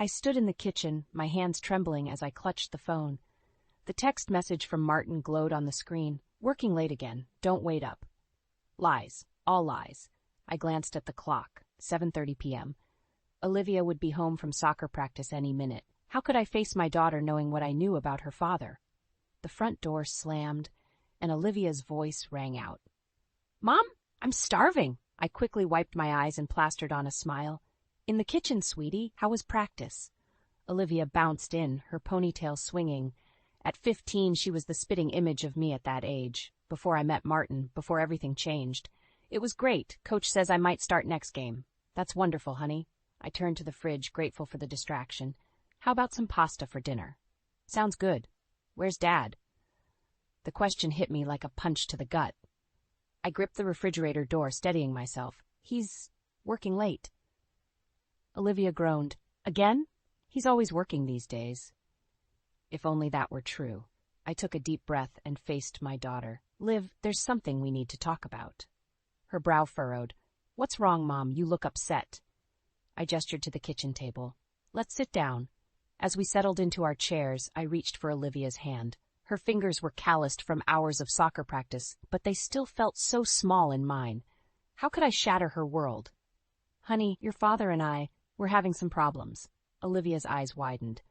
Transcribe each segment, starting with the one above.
I stood in the kitchen, my hands trembling as I clutched the phone. The text message from Martin glowed on the screen. Working late again. Don't wait up. Lies. All lies. I glanced at the clock. 7:30 p.m. Olivia would be home from soccer practice any minute. How could I face my daughter knowing what I knew about her father? The front door slammed, and Olivia's voice rang out. "Mom, I'm starving." I quickly wiped my eyes and plastered on a smile. "In the kitchen, sweetie. How was practice?" Olivia bounced in, her ponytail swinging. At 15, she was the spitting image of me at that age. Before I met Martin, before everything changed. "It was great. Coach says I might start next game." "That's wonderful, honey." I turned to the fridge, grateful for the distraction. "How about some pasta for dinner?" "Sounds good. Where's Dad?" The question hit me like a punch to the gut. I gripped the refrigerator door, steadying myself. "He's working late." Olivia groaned. "Again? He's always working these days." If only that were true. I took a deep breath and faced my daughter. "Liv, there's something we need to talk about." Her brow furrowed. "What's wrong, Mom? You look upset." I gestured to the kitchen table. "Let's sit down." As we settled into our chairs, I reached for Olivia's hand. Her fingers were calloused from hours of soccer practice, but they still felt so small in mine. How could I shatter her world? "Honey, your father and we're having some problems." Olivia's eyes widened.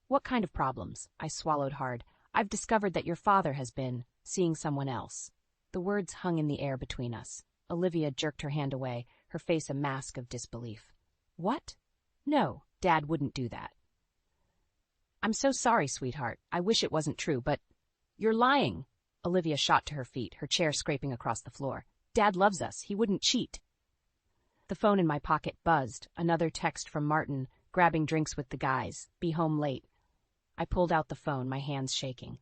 "What kind of problems?" I swallowed hard. "I've discovered that your father has been seeing someone else." The words hung in the air between us. Olivia jerked her hand away, her face a mask of disbelief. "What? No, Dad wouldn't do that." "I'm so sorry, sweetheart. I wish it wasn't true, but—" "You're lying." Olivia shot to her feet, her chair scraping across the floor. "Dad loves us. He wouldn't cheat." The phone in my pocket buzzed. Another text from Martin, grabbing drinks with the guys. "Be home late." I pulled out the phone, my hands shaking.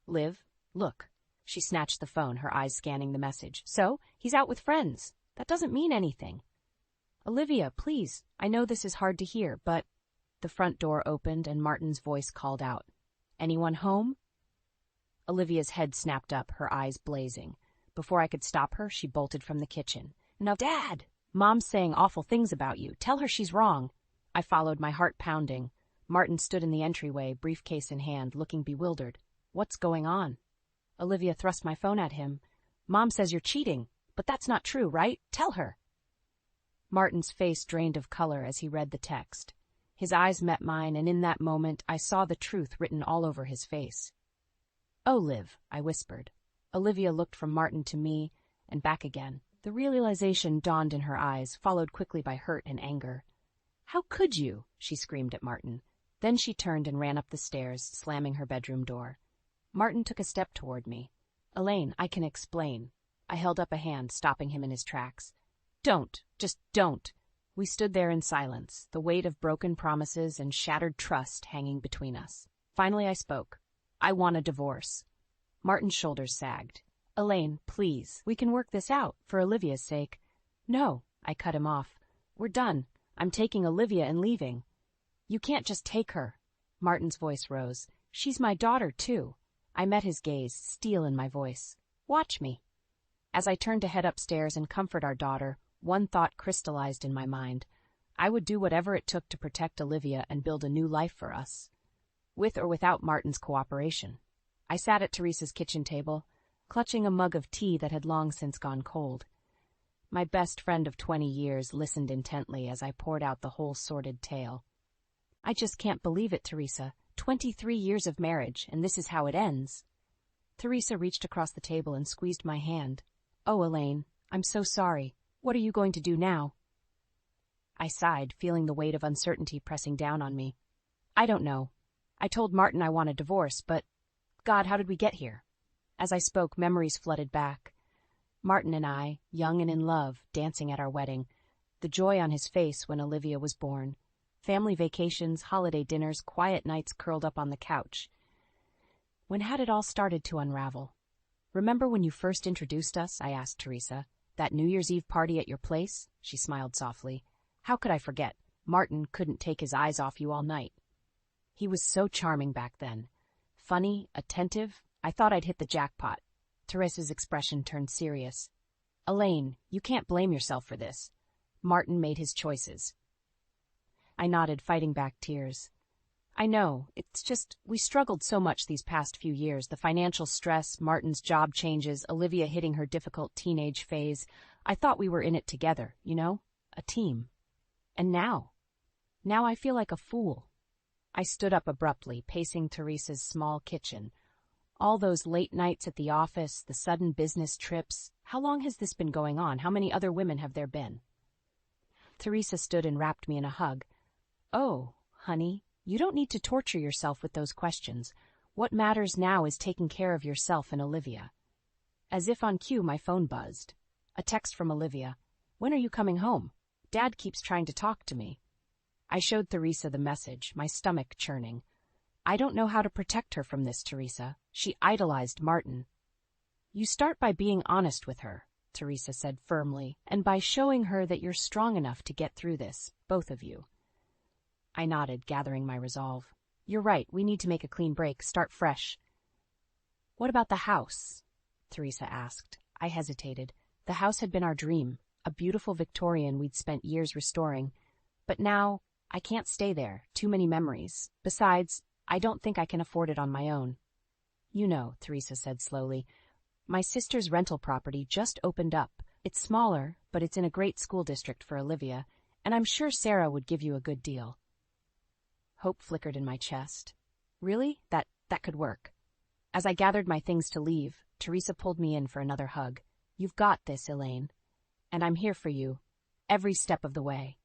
"Liv, look." She snatched the phone, her eyes scanning the message. "So, he's out with friends. That doesn't mean anything." "Olivia, please. I know this is hard to hear, but—" The front door opened and Martin's voice called out. "Anyone home?" Olivia's head snapped up, her eyes blazing. Before I could stop her, she bolted from the kitchen. "No, Dad! Mom's saying awful things about you. Tell her she's wrong." I followed, my heart pounding. Martin stood in the entryway, briefcase in hand, looking bewildered. "What's going on?" Olivia thrust my phone at him. "Mom says you're cheating, but that's not true, right? Tell her." Martin's face drained of color as he read the text. His eyes met mine, and in that moment I saw the truth written all over his face. "Oh, Liv," I whispered. Olivia looked from Martin to me, and back again. The realization dawned in her eyes, followed quickly by hurt and anger. "How could you?" she screamed at Martin. Then she turned and ran up the stairs, slamming her bedroom door. Martin took a step toward me. "Elaine, I can explain." I held up a hand, stopping him in his tracks. "Don't. Just don't." We stood there in silence, the weight of broken promises and shattered trust hanging between us. Finally I spoke. "I want a divorce." Martin's shoulders sagged. "Elaine, please, we can work this out, for Olivia's sake." "No," I cut him off. "We're done. I'm taking Olivia and leaving." "You can't just take her." Martin's voice rose. "She's my daughter, too." I met his gaze, steel in my voice. "Watch me." As I turned to head upstairs and comfort our daughter, one thought crystallized in my mind. I would do whatever it took to protect Olivia and build a new life for us, with or without Martin's cooperation. I sat at Teresa's kitchen table, clutching a mug of tea that had long since gone cold. My best friend of 20 years listened intently as I poured out the whole sordid tale. "I just can't believe it, Teresa. 23 years of marriage, and this is how it ends." Teresa reached across the table and squeezed my hand. "Oh, Elaine, I'm so sorry. What are you going to do now?" I sighed, feeling the weight of uncertainty pressing down on me. "I don't know. I told Martin I want a divorce, but... God, how did we get here?" As I spoke, memories flooded back. Martin and I, young and in love, dancing at our wedding. The joy on his face when Olivia was born. Family vacations, holiday dinners, quiet nights curled up on the couch. When had it all started to unravel? "Remember when you first introduced us?" I asked Teresa. "That New Year's Eve party at your place?" She smiled softly. "How could I forget? Martin couldn't take his eyes off you all night." He was so charming back then. Funny, attentive. I thought I'd hit the jackpot. Teresa's expression turned serious. "Elaine, you can't blame yourself for this. Martin made his choices." I nodded, fighting back tears. I know, it's just, we struggled so much these past few years. The financial stress, Martin's job changes, Olivia hitting her difficult teenage phase. I thought we were in it together, you know? A team. And now I feel like a fool. I stood up abruptly, pacing Teresa's small kitchen. All those late nights at the office, the sudden business trips. How long has this been going on? How many other women have there been? Teresa stood and wrapped me in a hug. Oh, honey, you don't need to torture yourself with those questions. What matters now is taking care of yourself and Olivia. As if on cue, my phone buzzed. A text from Olivia. When are you coming home? Dad keeps trying to talk to me. I showed Teresa the message, my stomach churning. I don't know how to protect her from this, Teresa. She idolized Martin. You start by being honest with her, Teresa said firmly, and by showing her that you're strong enough to get through this, both of you. I nodded, gathering my resolve. You're right, we need to make a clean break, start fresh. What about the house? Teresa asked. I hesitated. The house had been our dream, a beautiful Victorian we'd spent years restoring. But now, I can't stay there, too many memories. Besides, I don't think I can afford it on my own. You know, Teresa said slowly, my sister's rental property just opened up. It's smaller, but it's in a great school district for Olivia, and I'm sure Sarah would give you a good deal. Hope flickered in my chest. Really? That could work. As I gathered my things to leave, Teresa pulled me in for another hug. You've got this, Elaine. And I'm here for you, every step of the way.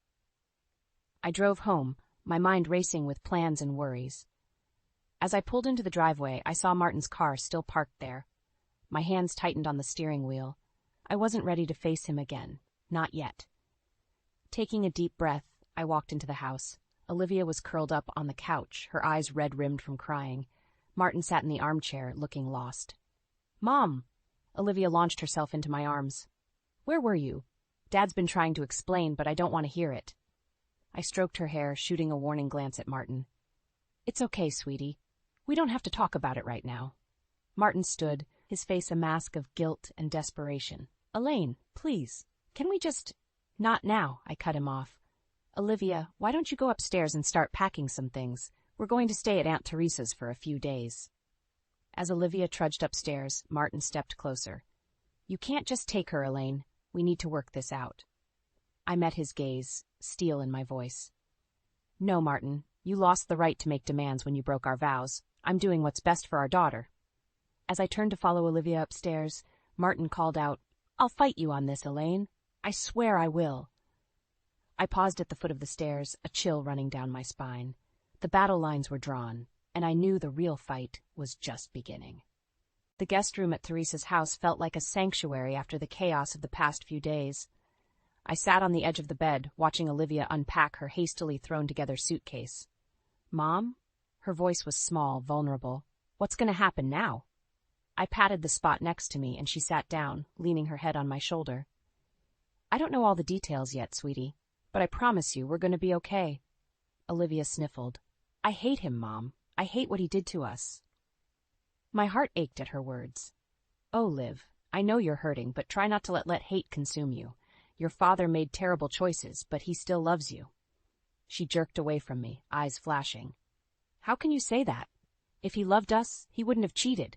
I drove home, my mind racing with plans and worries. As I pulled into the driveway, I saw Martin's car still parked there. My hands tightened on the steering wheel. I wasn't ready to face him again. Not yet. Taking a deep breath, I walked into the house. Olivia was curled up on the couch, her eyes red-rimmed from crying. Martin sat in the armchair, looking lost. Mom! Olivia launched herself into my arms. Where were you? Dad's been trying to explain, but I don't want to hear it. I stroked her hair, shooting a warning glance at Martin. It's okay, sweetie. We don't have to talk about it right now. Martin stood, his face a mask of guilt and desperation. Elaine, please, can we just... Not now, I cut him off. Olivia, why don't you go upstairs and start packing some things? We're going to stay at Aunt Teresa's for a few days. As Olivia trudged upstairs, Martin stepped closer. You can't just take her, Elaine. We need to work this out. I met his gaze, steel in my voice. No, Martin, you lost the right to make demands when you broke our vows. I'm doing what's best for our daughter. As I turned to follow Olivia upstairs, Martin called out, I'll fight you on this, Elaine. I swear I will. I paused at the foot of the stairs, a chill running down my spine. The battle lines were drawn, and I knew the real fight was just beginning. The guest room at Teresa's house felt like a sanctuary after the chaos of the past few days. I sat on the edge of the bed, watching Olivia unpack her hastily thrown-together suitcase. Mom? Her voice was small, vulnerable. What's going to happen now? I patted the spot next to me, and she sat down, leaning her head on my shoulder. I don't know all the details yet, sweetie, but I promise you we're going to be okay. Olivia sniffled. I hate him, Mom. I hate what he did to us. My heart ached at her words. Oh, Liv, I know you're hurting, but try not to let hate consume you. Your father made terrible choices, but he still loves you. She jerked away from me, eyes flashing. How can you say that? If he loved us, he wouldn't have cheated.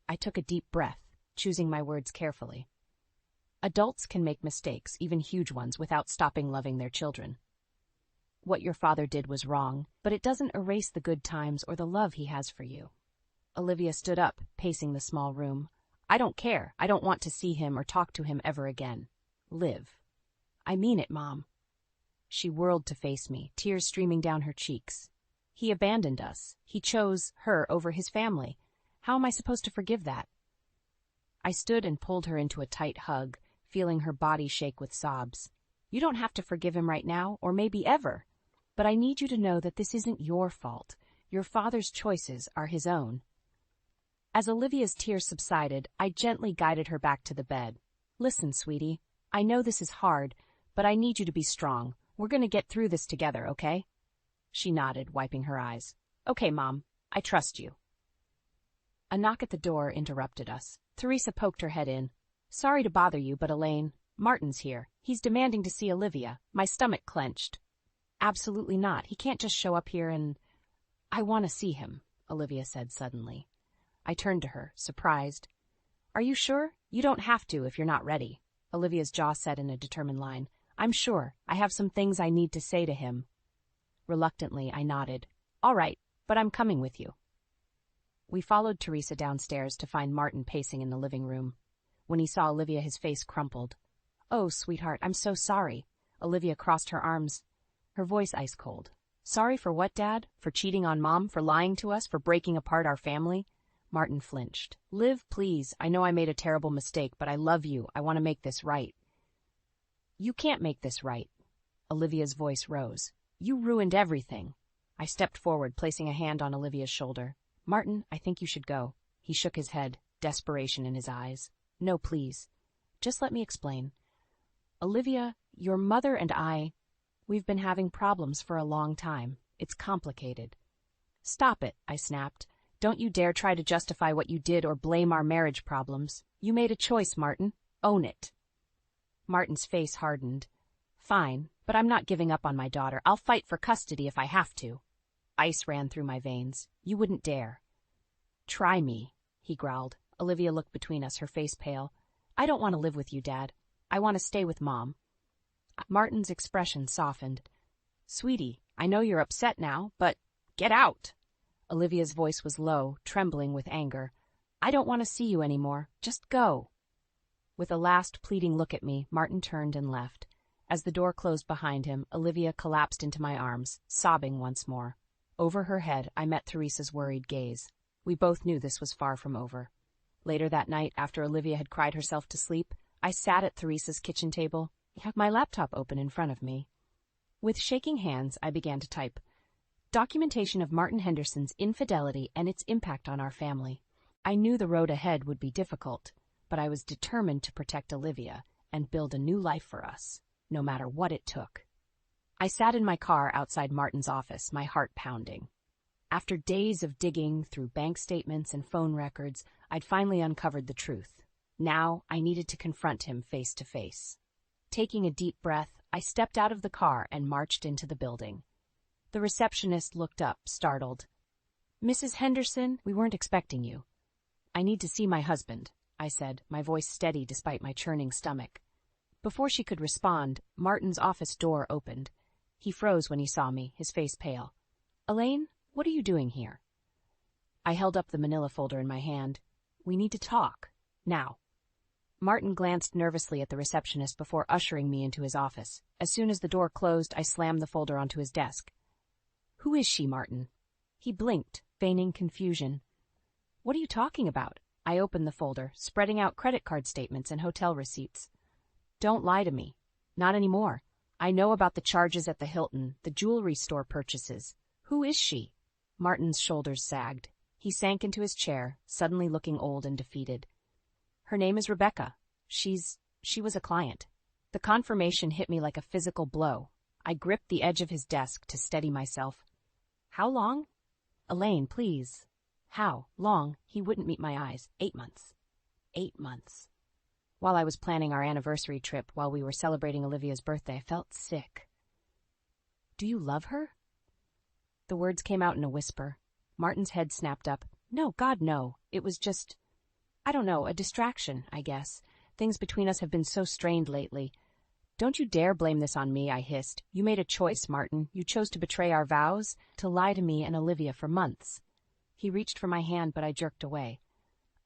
I took a deep breath, choosing my words carefully. Adults can make mistakes, even huge ones, without stopping loving their children. What your father did was wrong, but it doesn't erase the good times or the love he has for you. Olivia stood up, pacing the small room. I don't care. I don't want to see him or talk to him ever again. Liv. I mean it, Mom. She whirled to face me, tears streaming down her cheeks. He abandoned us. He chose her over his family. How am I supposed to forgive that? I stood and pulled her into a tight hug, feeling her body shake with sobs. You don't have to forgive him right now, or maybe ever. But I need you to know that this isn't your fault. Your father's choices are his own. As Olivia's tears subsided, I gently guided her back to the bed. Listen, sweetie, I know this is hard, but I need you to be strong. We're going to get through this together, okay? She nodded, wiping her eyes. Okay, Mom, I trust you. A knock at the door interrupted us. Teresa poked her head in. Sorry to bother you, but Elaine, Martin's here. He's demanding to see Olivia. My stomach clenched. Absolutely not. He can't just show up here and... I want to see him, Olivia said suddenly. I turned to her, surprised. Are you sure? You don't have to if you're not ready, Olivia's jaw set in a determined line. I'm sure. I have some things I need to say to him. Reluctantly, I nodded. All right, but I'm coming with you. We followed Teresa downstairs to find Martin pacing in the living room. When he saw Olivia, his face crumpled. Oh, sweetheart, I'm so sorry. Olivia crossed her arms, her voice ice cold. Sorry for what, Dad? For cheating on Mom? For lying to us? For breaking apart our family? Martin flinched. Liv, please. I know I made a terrible mistake, but I love you. I want to make this right. You can't make this right. Olivia's voice rose. You ruined everything. I stepped forward, placing a hand on Olivia's shoulder. Martin, I think you should go. He shook his head, desperation in his eyes. No, please. Just let me explain. Olivia, your mother and we've been having problems for a long time. It's complicated. Stop it, I snapped. Don't you dare try to justify what you did or blame our marriage problems. You made a choice, Martin. Own it. Martin's face hardened. Fine, but I'm not giving up on my daughter. I'll fight for custody if I have to. Ice ran through my veins. You wouldn't dare. Try me, he growled. Olivia looked between us, her face pale. I don't want to live with you, Dad. I want to stay with Mom. Martin's expression softened. Sweetie, I know you're upset now, but get out. Olivia's voice was low, trembling with anger. I don't want to see you anymore. Just go. With a last pleading look at me, Martin turned and left. As the door closed behind him, Olivia collapsed into my arms, sobbing once more. Over her head, I met Teresa's worried gaze. We both knew this was far from over. Later that night, after Olivia had cried herself to sleep, I sat at Teresa's kitchen table, my laptop open in front of me. With shaking hands, I began to type. Documentation of Martin Henderson's infidelity and its impact on our family. I knew the road ahead would be difficult, but I was determined to protect Olivia and build a new life for us, no matter what it took. I sat in my car outside Martin's office, my heart pounding. After days of digging through bank statements and phone records, I'd finally uncovered the truth. Now I needed to confront him face to face. Taking a deep breath, I stepped out of the car and marched into the building. The receptionist looked up, startled. Mrs. Henderson, we weren't expecting you. I need to see my husband, I said, my voice steady despite my churning stomach. Before she could respond, Martin's office door opened. He froze when he saw me, his face pale. Elaine, what are you doing here? I held up the manila folder in my hand. We need to talk. Now. Martin glanced nervously at the receptionist before ushering me into his office. As soon as the door closed, I slammed the folder onto his desk. Who is she, Martin? He blinked, feigning confusion. What are you talking about? I opened the folder, spreading out credit card statements and hotel receipts. Don't lie to me. Not anymore. I know about the charges at the Hilton, the jewelry store purchases. Who is she? Martin's shoulders sagged. He sank into his chair, suddenly looking old and defeated. Her name is Rebecca. She was a client. The confirmation hit me like a physical blow. I gripped the edge of his desk to steady myself. How long? Elaine, please. How long? He wouldn't meet my eyes. 8 months. 8 months. While I was planning our anniversary trip, while we were celebrating Olivia's birthday, I felt sick. Do you love her? The words came out in a whisper. Martin's head snapped up. No, God, no. It was just, I don't know, a distraction, I guess. Things between us have been so strained lately. Don't you dare blame this on me, I hissed. You made a choice, Martin. You chose to betray our vows, to lie to me and Olivia for months. He reached for my hand, but I jerked away.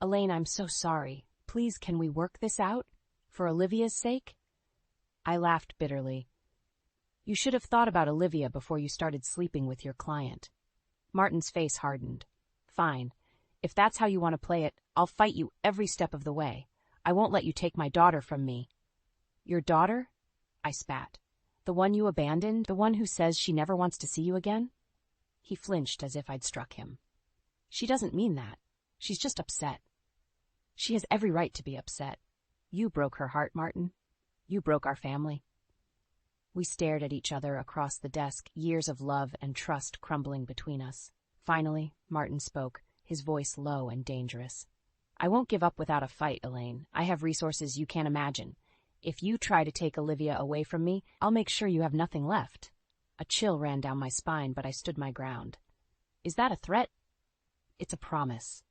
Elaine, I'm so sorry. Please, can we work this out? For Olivia's sake? I laughed bitterly. You should have thought about Olivia before you started sleeping with your client. Martin's face hardened. Fine. If that's how you want to play it, I'll fight you every step of the way. I won't let you take my daughter from me. Your daughter? I spat. The one you abandoned? The one who says she never wants to see you again? He flinched as if I'd struck him. She doesn't mean that. She's just upset. She has every right to be upset. You broke her heart, Martin. You broke our family. We stared at each other across the desk, years of love and trust crumbling between us. Finally, Martin spoke, his voice low and dangerous. I won't give up without a fight, Elaine. I have resources you can't imagine. If you try to take Olivia away from me, I'll make sure you have nothing left. A chill ran down my spine, but I stood my ground. Is that a threat? It's a promise.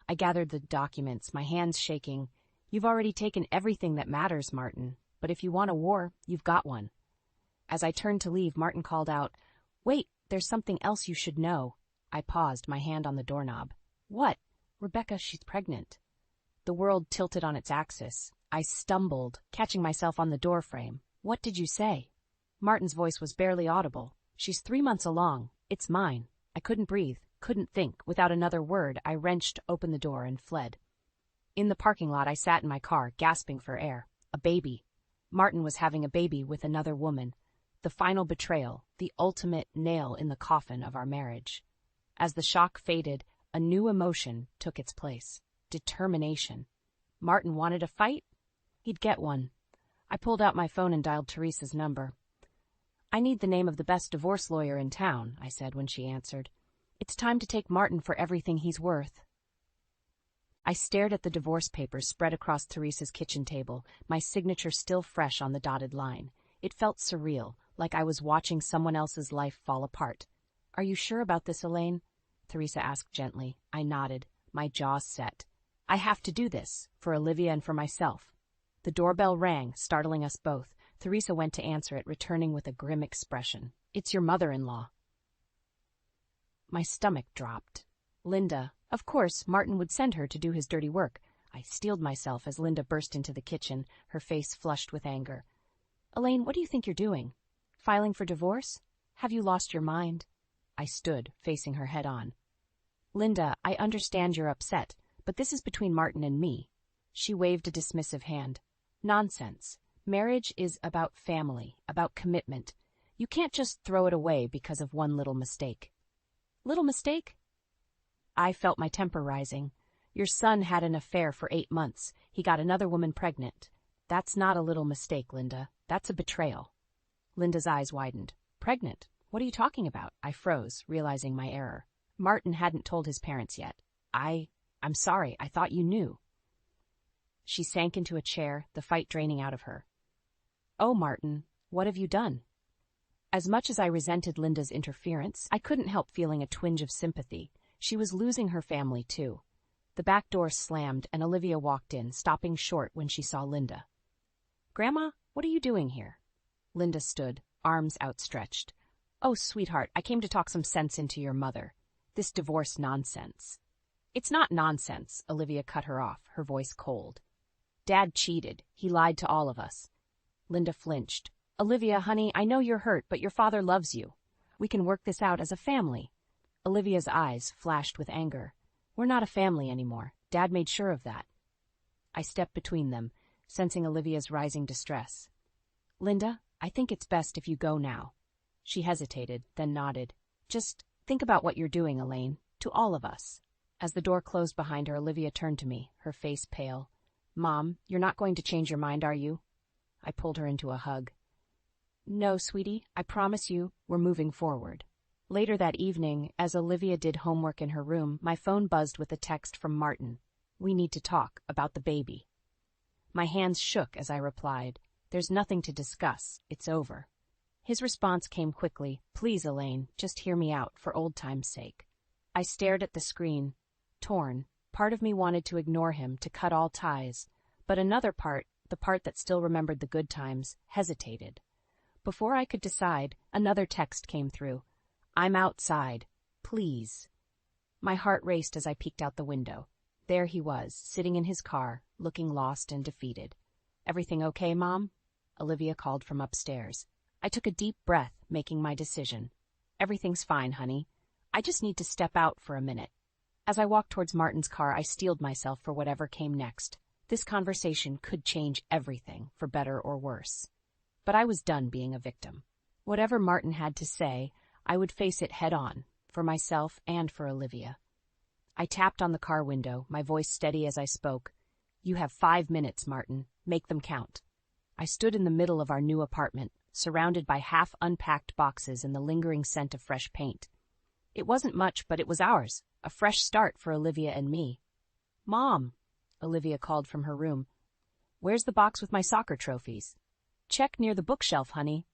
I gathered the documents, my hands shaking. You've already taken everything that matters, Martin. But if you want a war, you've got one. As I turned to leave, Martin called out, Wait, there's something else you should know. I paused, my hand on the doorknob. What? Rebecca, she's pregnant. The world tilted on its axis. I stumbled, catching myself on the doorframe. What did you say? Martin's voice was barely audible. She's 3 months along. It's mine. I couldn't breathe, couldn't think. Without another word, I wrenched open the door and fled. In the parking lot, I sat in my car, gasping for air. A baby. Martin was having a baby with another woman. The final betrayal, the ultimate nail in the coffin of our marriage. As the shock faded, a new emotion took its place. Determination. Martin wanted a fight? He'd get one. I pulled out my phone and dialed Teresa's number. I need the name of the best divorce lawyer in town, I said when she answered. It's time to take Martin for everything he's worth. I stared at the divorce papers spread across Teresa's kitchen table, my signature still fresh on the dotted line. It felt surreal, like I was watching someone else's life fall apart. Are you sure about this, Elaine? Teresa asked gently. I nodded, my jaw set. I have to do this, for Olivia and for myself. The doorbell rang, startling us both. Teresa went to answer it, returning with a grim expression. It's your mother-in-law. My stomach dropped. Linda. Of course, Martin would send her to do his dirty work. I steeled myself as Linda burst into the kitchen, her face flushed with anger. Elaine, what do you think you're doing? Filing for divorce? Have you lost your mind? I stood, facing her head on. Linda, I understand you're upset, but this is between Martin and me. She waved a dismissive hand. Nonsense. Marriage is about family, about commitment. You can't just throw it away because of one little mistake. Little mistake? I felt my temper rising. Your son had an affair for 8 months. He got another woman pregnant. That's not a little mistake, Linda. That's a betrayal. Linda's eyes widened. Pregnant? What are you talking about? I froze, realizing my error. Martin hadn't told his parents yet. I'm sorry. I thought you knew. She sank into a chair, the fight draining out of her. Oh, Martin, what have you done? As much as I resented Linda's interference, I couldn't help feeling a twinge of sympathy. She was losing her family, too. The back door slammed, and Olivia walked in, stopping short when she saw Linda. Grandma, what are you doing here? Linda stood, arms outstretched. Oh, sweetheart, I came to talk some sense into your mother. This divorce nonsense. It's not nonsense, Olivia cut her off, her voice cold. Dad cheated. He lied to all of us. Linda flinched. Olivia, honey, I know you're hurt, but your father loves you. We can work this out as a family. Olivia's eyes flashed with anger. We're not a family anymore. Dad made sure of that. I stepped between them, sensing Olivia's rising distress. Linda, I think it's best if you go now. She hesitated, then nodded. Just think about what you're doing, Elaine, to all of us. As the door closed behind her, Olivia turned to me, her face pale. Mom, you're not going to change your mind, are you? I pulled her into a hug. No, sweetie, I promise you, we're moving forward. Later that evening, as Olivia did homework in her room, my phone buzzed with a text from Martin. We need to talk about the baby. My hands shook as I replied, There's nothing to discuss. It's over. His response came quickly. Please, Elaine, just hear me out, for old time's sake. I stared at the screen, torn. Part of me wanted to ignore him, to cut all ties. But another part, the part that still remembered the good times, hesitated. Before I could decide, another text came through. I'm outside. Please. My heart raced as I peeked out the window. There he was, sitting in his car, looking lost and defeated. Everything okay, Mom? Olivia called from upstairs. I took a deep breath, making my decision. Everything's fine, honey. I just need to step out for a minute. As I walked towards Martin's car, I steeled myself for whatever came next. This conversation could change everything, for better or worse. But I was done being a victim. Whatever Martin had to say, I would face it head-on, for myself and for Olivia. I tapped on the car window, my voice steady as I spoke. You have 5 minutes, Martin. Make them count. I stood in the middle of our new apartment, surrounded by half-unpacked boxes and the lingering scent of fresh paint. It wasn't much, but it was ours, a fresh start for Olivia and me. Mom, Olivia called from her room. Where's the box with my soccer trophies? Check near the bookshelf, honey.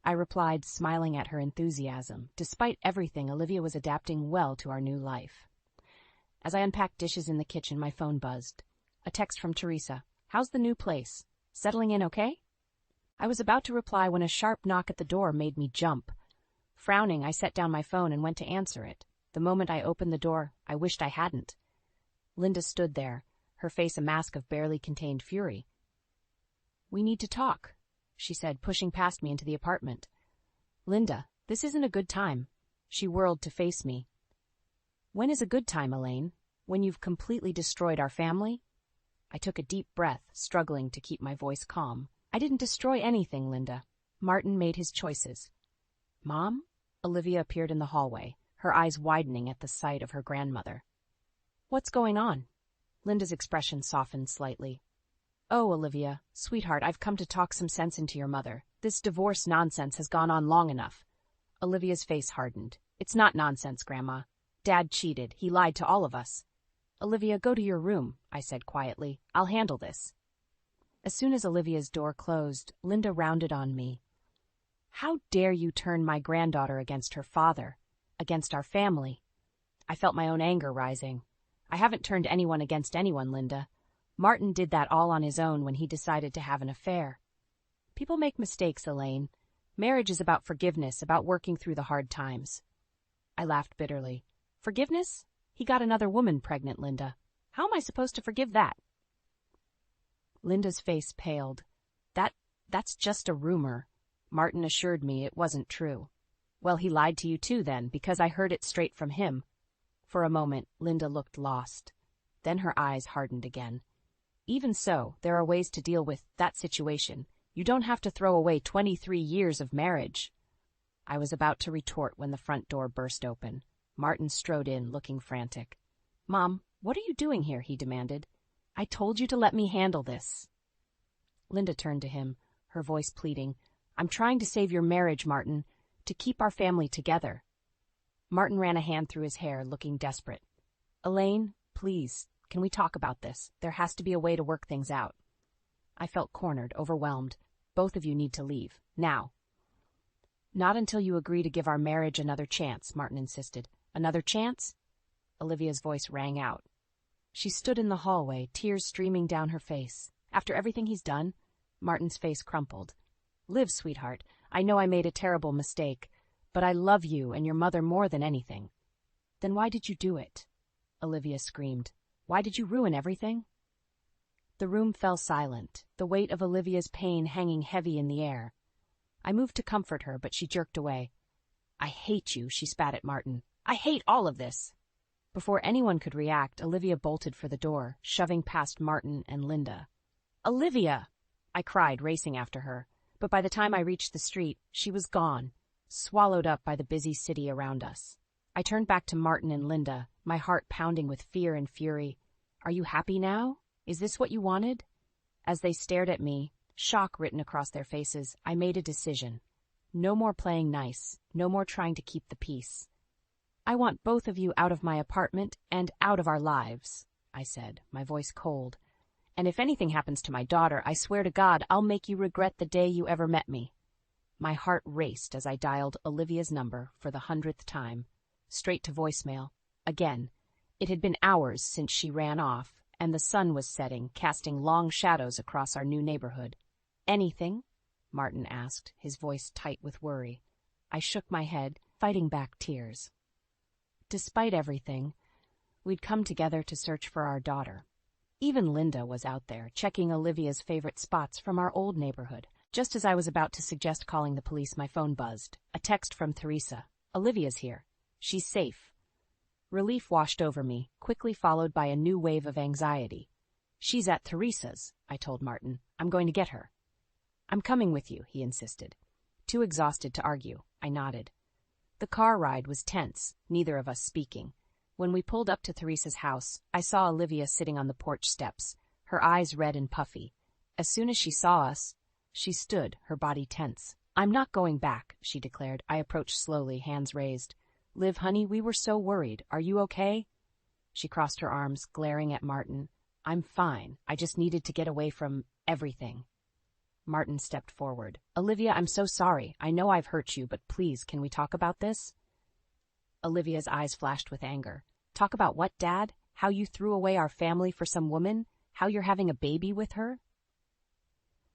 I replied, smiling at her enthusiasm. Despite everything, Olivia was adapting well to our new life. As I unpacked dishes in the kitchen, my phone buzzed. A text from Teresa. "How's the new place? Settling in okay?" I was about to reply when a sharp knock at the door made me jump. Frowning, I set down my phone and went to answer it. The moment I opened the door, I wished I hadn't. Linda stood there, her face a mask of barely contained fury. "We need to talk," she said, pushing past me into the apartment. "Linda, this isn't a good time." She whirled to face me. "When is a good time, Elaine? When you've completely destroyed our family?" I took a deep breath, struggling to keep my voice calm. "I didn't destroy anything, Linda. Martin made his choices." "Mom?" Olivia appeared in the hallway, her eyes widening at the sight of her grandmother. "What's going on?" Linda's expression softened slightly. "Oh, Olivia, sweetheart, I've come to talk some sense into your mother. This divorce nonsense has gone on long enough." Olivia's face hardened. "It's not nonsense, Grandma. Dad cheated. He lied to all of us." "Olivia, go to your room," I said quietly. "I'll handle this." As soon as Olivia's door closed, Linda rounded on me. "How dare you turn my granddaughter against her father, against our family?" I felt my own anger rising. "I haven't turned anyone against anyone, Linda. Martin did that all on his own when he decided to have an affair. People make mistakes, Elaine. Marriage is about forgiveness, about working through the hard times." I laughed bitterly. "Forgiveness? He got another woman pregnant, Linda. How am I supposed to forgive that?" Linda's face paled. That's just a rumor. Martin assured me it wasn't true." "Well, he lied to you too, then, because I heard it straight from him." For a moment, Linda looked lost. Then her eyes hardened again. "Even so, there are ways to deal with that situation. You don't have to throw away 23 years of marriage." I was about to retort when the front door burst open. Martin strode in, looking frantic. "Mom, what are you doing here?" he demanded. "I told you to let me handle this." Linda turned to him, her voice pleading. "I'm trying to save your marriage, Martin, to keep our family together." Martin ran a hand through his hair, looking desperate. "Elaine, please, can we talk about this? There has to be a way to work things out." I felt cornered, overwhelmed. "Both of you need to leave. Now." "Not until you agree to give our marriage another chance," Martin insisted. "Another chance?" Olivia's voice rang out. She stood in the hallway, tears streaming down her face. "After everything he's done?" Martin's face crumpled. "Liv, sweetheart, I know I made a terrible mistake, but I love you and your mother more than anything." "Then why did you do it?" Olivia screamed. "Why did you ruin everything?" The room fell silent, the weight of Olivia's pain hanging heavy in the air. I moved to comfort her, but she jerked away. "I hate you," she spat at Martin. "I hate all of this." Before anyone could react, Olivia bolted for the door, shoving past Martin and Linda. "Olivia!" I cried, racing after her. But by the time I reached the street, she was gone, swallowed up by the busy city around us. I turned back to Martin and Linda, my heart pounding with fear and fury. "Are you happy now? Is this what you wanted?" As they stared at me, shock written across their faces, I made a decision. No more playing nice, no more trying to keep the peace. "I want both of you out of my apartment and out of our lives," I said, my voice cold. "And if anything happens to my daughter, I swear to God I'll make you regret the day you ever met me." My heart raced as I dialed Olivia's number for the 100th time. Straight to voicemail. Again. It had been hours since she ran off, and the sun was setting, casting long shadows across our new neighborhood. "Anything?" Martin asked, his voice tight with worry. I shook my head, fighting back tears. Despite everything, we'd come together to search for our daughter. Even Linda was out there, checking Olivia's favorite spots from our old neighborhood. Just as I was about to suggest calling the police, my phone buzzed. A text from Teresa. "Olivia's here. She's safe." Relief washed over me, quickly followed by a new wave of anxiety. "She's at Teresa's," I told Martin. "I'm going to get her." "I'm coming with you," he insisted. Too exhausted to argue, I nodded. The car ride was tense, neither of us speaking. When we pulled up to Teresa's house, I saw Olivia sitting on the porch steps, her eyes red and puffy. As soon as she saw us, she stood, her body tense. "I'm not going back," she declared. I approached slowly, hands raised. "Liv, honey, we were so worried. Are you okay?" She crossed her arms, glaring at Martin. "I'm fine. I just needed to get away from everything." Martin stepped forward. Olivia, I'm so sorry. I know I've hurt you, but please, can we talk about this? Olivia's eyes flashed with anger. Talk about what, Dad? How you threw away our family for some woman? How you're having a baby with her?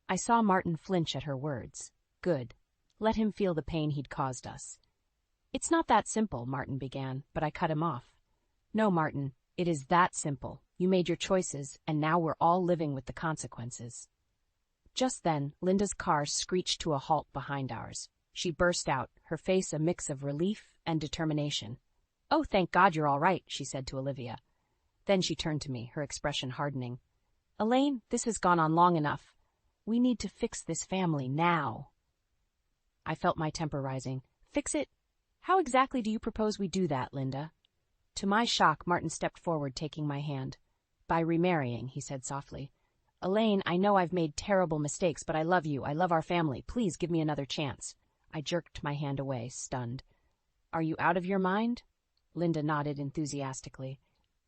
I saw Martin flinch at her words. Good. Let him feel the pain he'd caused us. It's not that simple, Martin began, but I cut him off. No, Martin, it is that simple. You made your choices, and now we're all living with the consequences. Just then, Linda's car screeched to a halt behind ours. She burst out, her face a mix of relief and determination. Oh, thank God you're all right, she said to Olivia. Then she turned to me, her expression hardening. Elaine, this has gone on long enough. We need to fix this family now. I felt my temper rising. Fix it? How exactly do you propose we do that, Linda? To my shock, Martin stepped forward, taking my hand. By remarrying, he said softly. Elaine, I know I've made terrible mistakes, but I love you. I love our family. Please give me another chance. I jerked my hand away, stunned. Are you out of your mind? Linda nodded enthusiastically.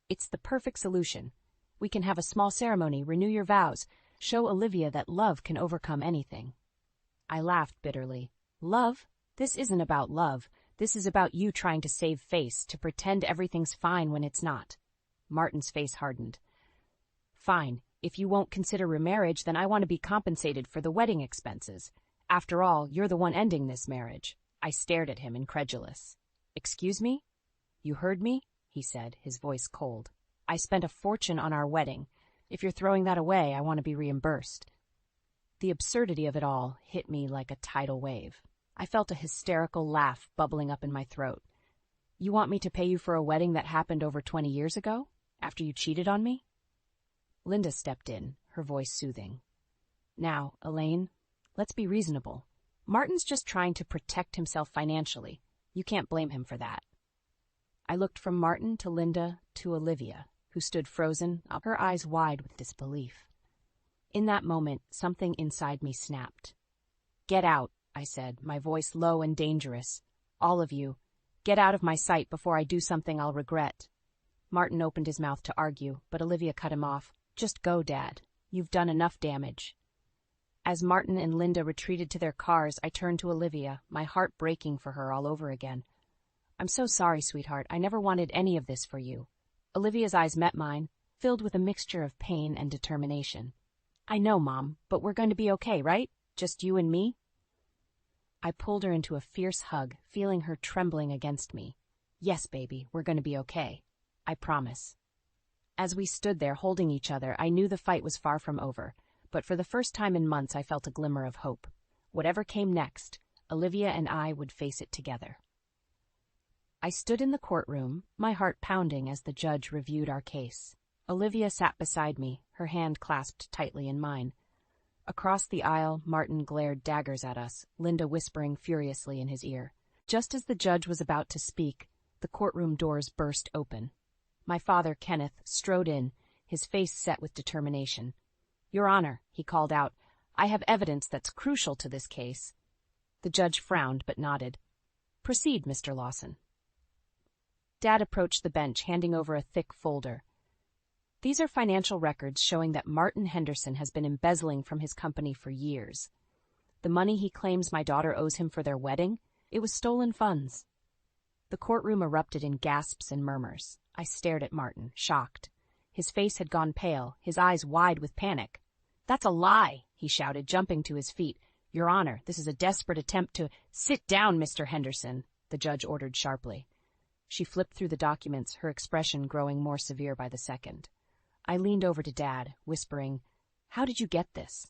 It's the perfect solution. We can have a small ceremony, renew your vows, show Olivia that love can overcome anything. I laughed bitterly. Love? This isn't about love. This is about you trying to save face, to pretend everything's fine when it's not. Martin's face hardened. Fine. If you won't consider remarriage, then I want to be compensated for the wedding expenses. After all, you're the one ending this marriage. I stared at him, incredulous. Excuse me? You heard me? He said, his voice cold. I spent a fortune on our wedding. If you're throwing that away, I want to be reimbursed. The absurdity of it all hit me like a tidal wave. I felt a hysterical laugh bubbling up in my throat. You want me to pay you for a wedding that happened over 20 years ago? After you cheated on me? Linda stepped in, her voice soothing. Now, Elaine, let's be reasonable. Martin's just trying to protect himself financially. You can't blame him for that. I looked from Martin to Linda to Olivia, who stood frozen, her eyes wide with disbelief. In that moment, something inside me snapped. Get out, I said, my voice low and dangerous. All of you, get out of my sight before I do something I'll regret. Martin opened his mouth to argue, but Olivia cut him off. Just go, Dad. You've done enough damage. As Martin and Linda retreated to their cars, I turned to Olivia, my heart breaking for her all over again. I'm so sorry, sweetheart. I never wanted any of this for you. Olivia's eyes met mine, filled with a mixture of pain and determination. I know, Mom, but we're going to be okay, right? Just you and me? I pulled her into a fierce hug, feeling her trembling against me. Yes, baby, we're going to be okay. I promise. As we stood there holding each other, I knew the fight was far from over, but for the first time in months I felt a glimmer of hope. Whatever came next, Olivia and I would face it together. I stood in the courtroom, my heart pounding as the judge reviewed our case. Olivia sat beside me, her hand clasped tightly in mine. Across the aisle, Martin glared daggers at us, Linda whispering furiously in his ear. Just as the judge was about to speak, the courtroom doors burst open. My father, Kenneth, strode in, his face set with determination. Your Honor, he called out, I have evidence that's crucial to this case. The judge frowned but nodded. Proceed, Mr. Lawson. Dad approached the bench, handing over a thick folder. These are financial records showing that Martin Henderson has been embezzling from his company for years. The money he claims my daughter owes him for their wedding, it was stolen funds. The courtroom erupted in gasps and murmurs. I stared at Martin, shocked. His face had gone pale, his eyes wide with panic. That's a lie, he shouted, jumping to his feet. Your Honor, this is a desperate attempt to— Sit down, Mr. Henderson, the judge ordered sharply. She flipped through the documents, her expression growing more severe by the second. I leaned over to Dad, whispering, How did you get this?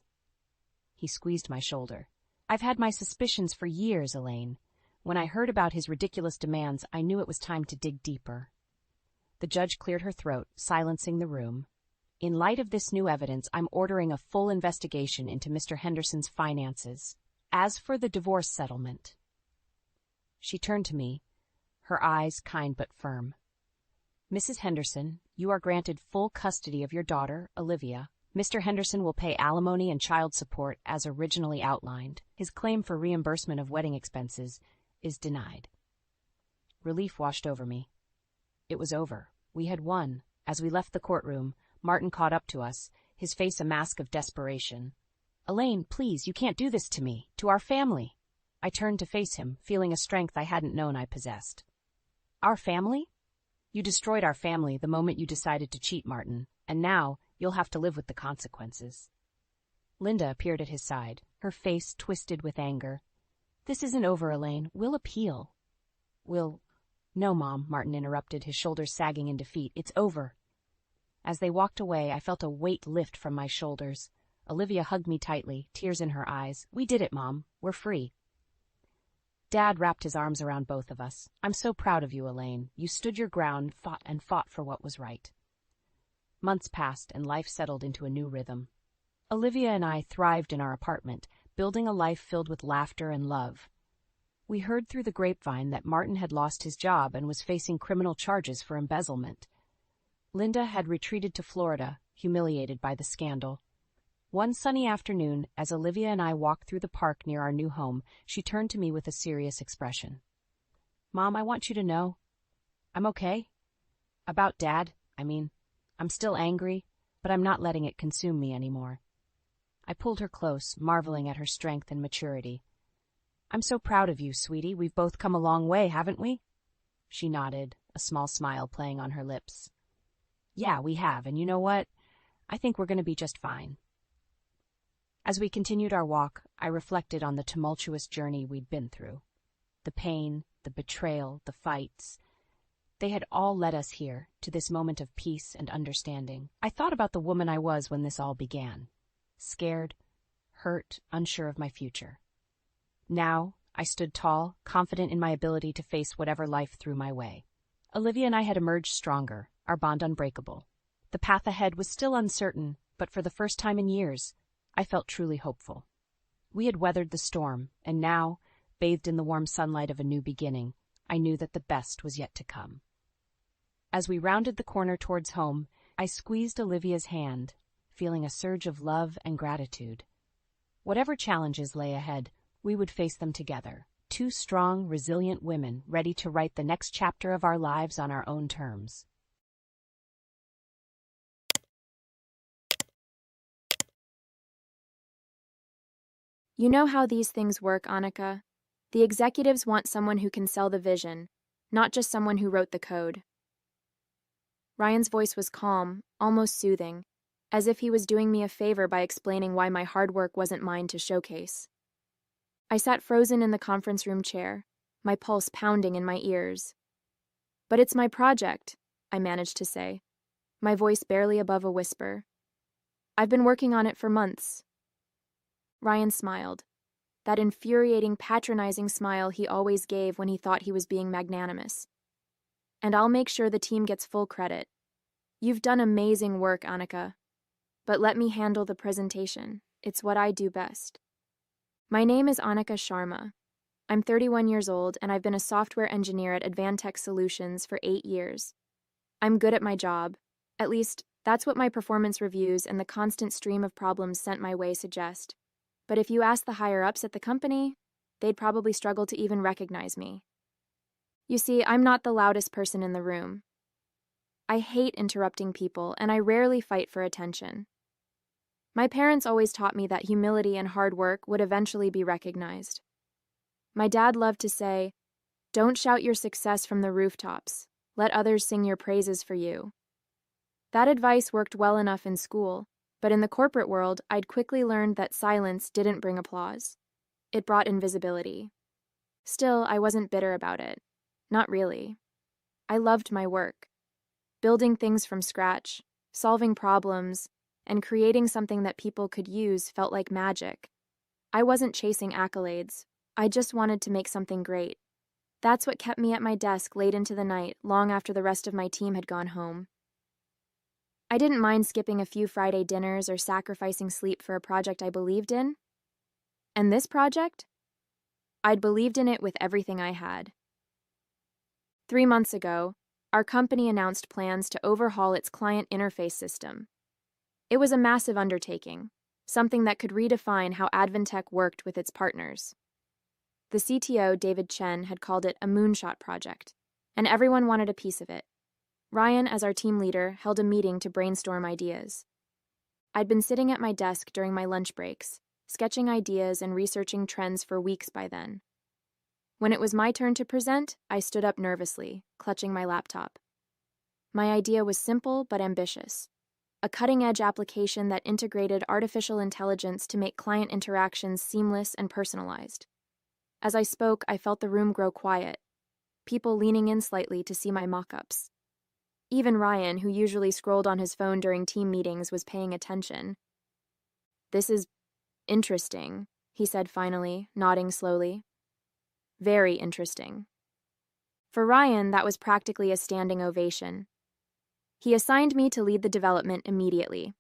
He squeezed my shoulder. I've had my suspicions for years, Elaine. When I heard about his ridiculous demands, I knew it was time to dig deeper. The judge cleared her throat, silencing the room. In light of this new evidence, I'm ordering a full investigation into Mr. Henderson's finances. As for the divorce settlement— She turned to me, her eyes kind but firm. Mrs. Henderson, you are granted full custody of your daughter, Olivia. Mr. Henderson will pay alimony and child support as originally outlined. His claim for reimbursement of wedding expenses is denied. Relief washed over me. It was over. We had won. As we left the courtroom, Martin caught up to us, his face a mask of desperation. Elaine, please, you can't do this to me, to our family. I turned to face him, feeling a strength I hadn't known I possessed. Our family? You destroyed our family the moment you decided to cheat, Martin, and now you'll have to live with the consequences. Linda appeared at his side, her face twisted with anger. This isn't over, Elaine. We'll appeal. No, Mom, Martin interrupted, his shoulders sagging in defeat. It's over. As they walked away, I felt a weight lift from my shoulders. Olivia hugged me tightly, tears in her eyes. We did it, Mom. We're free. Dad wrapped his arms around both of us. I'm so proud of you, Elaine. You stood your ground, fought for what was right. Months passed, and life settled into a new rhythm. Olivia and I thrived in our apartment, building a life filled with laughter and love. We heard through the grapevine that Martin had lost his job and was facing criminal charges for embezzlement. Linda had retreated to Florida, humiliated by the scandal. One sunny afternoon, as Olivia and I walked through the park near our new home, she turned to me with a serious expression. Mom, I want you to know, I'm okay. About Dad, I'm still angry, but I'm not letting it consume me anymore. I pulled her close, marveling at her strength and maturity. I'm so proud of you, sweetie. We've both come a long way, haven't we? She nodded, a small smile playing on her lips. Yeah, we have, and you know what? I think we're going to be just fine. As we continued our walk, I reflected on the tumultuous journey we'd been through. The pain, the betrayal, the fights. They had all led us here, to this moment of peace and understanding. I thought about the woman I was when this all began. Scared, hurt, unsure of my future. Now, I stood tall, confident in my ability to face whatever life threw my way. Olivia and I had emerged stronger, our bond unbreakable. The path ahead was still uncertain, but for the first time in years, I felt truly hopeful. We had weathered the storm, and now, bathed in the warm sunlight of a new beginning, I knew that the best was yet to come. As we rounded the corner towards home, I squeezed Olivia's hand, feeling a surge of love and gratitude. Whatever challenges lay ahead, we would face them together, two strong, resilient women ready to write the next chapter of our lives on our own terms. You know how these things work, Annika. The executives want someone who can sell the vision, not just someone who wrote the code. Ryan's voice was calm, almost soothing, as if he was doing me a favor by explaining why my hard work wasn't mine to showcase. I sat frozen in the conference room chair, my pulse pounding in my ears. But it's my project, I managed to say, my voice barely above a whisper. I've been working on it for months. Ryan smiled, that infuriating, patronizing smile he always gave when he thought he was being magnanimous. And I'll make sure the team gets full credit. You've done amazing work, Annika. But let me handle the presentation. It's what I do best. My name is Annika Sharma. I'm 31 years old, and I've been a software engineer at Advantech Solutions for 8 years. I'm good at my job. At least, that's what my performance reviews and the constant stream of problems sent my way suggest. But if you ask the higher-ups at the company, they'd probably struggle to even recognize me. You see, I'm not the loudest person in the room. I hate interrupting people, and I rarely fight for attention. My parents always taught me that humility and hard work would eventually be recognized. My dad loved to say, "Don't shout your success from the rooftops. Let others sing your praises for you." That advice worked well enough in school, but in the corporate world, I'd quickly learned that silence didn't bring applause. It brought invisibility. Still, I wasn't bitter about it. Not really. I loved my work. Building things from scratch, solving problems, and creating something that people could use felt like magic. I wasn't chasing accolades. I just wanted to make something great. That's what kept me at my desk late into the night, long after the rest of my team had gone home. I didn't mind skipping a few Friday dinners or sacrificing sleep for a project I believed in. And this project? I'd believed in it with everything I had. 3 months ago, our company announced plans to overhaul its client interface system. It was a massive undertaking, something that could redefine how Advantech worked with its partners. The CTO, David Chen, had called it a moonshot project, and everyone wanted a piece of it. Ryan, as our team leader, held a meeting to brainstorm ideas. I'd been sitting at my desk during my lunch breaks, sketching ideas and researching trends for weeks by then. When it was my turn to present, I stood up nervously, clutching my laptop. My idea was simple but ambitious. A cutting-edge application that integrated artificial intelligence to make client interactions seamless and personalized. As I spoke, I felt the room grow quiet, people leaning in slightly to see my mock-ups. Even Ryan, who usually scrolled on his phone during team meetings, was paying attention. "This is interesting," he said finally, nodding slowly. "Very interesting." For Ryan, that was practically a standing ovation. He assigned me to lead the development immediately,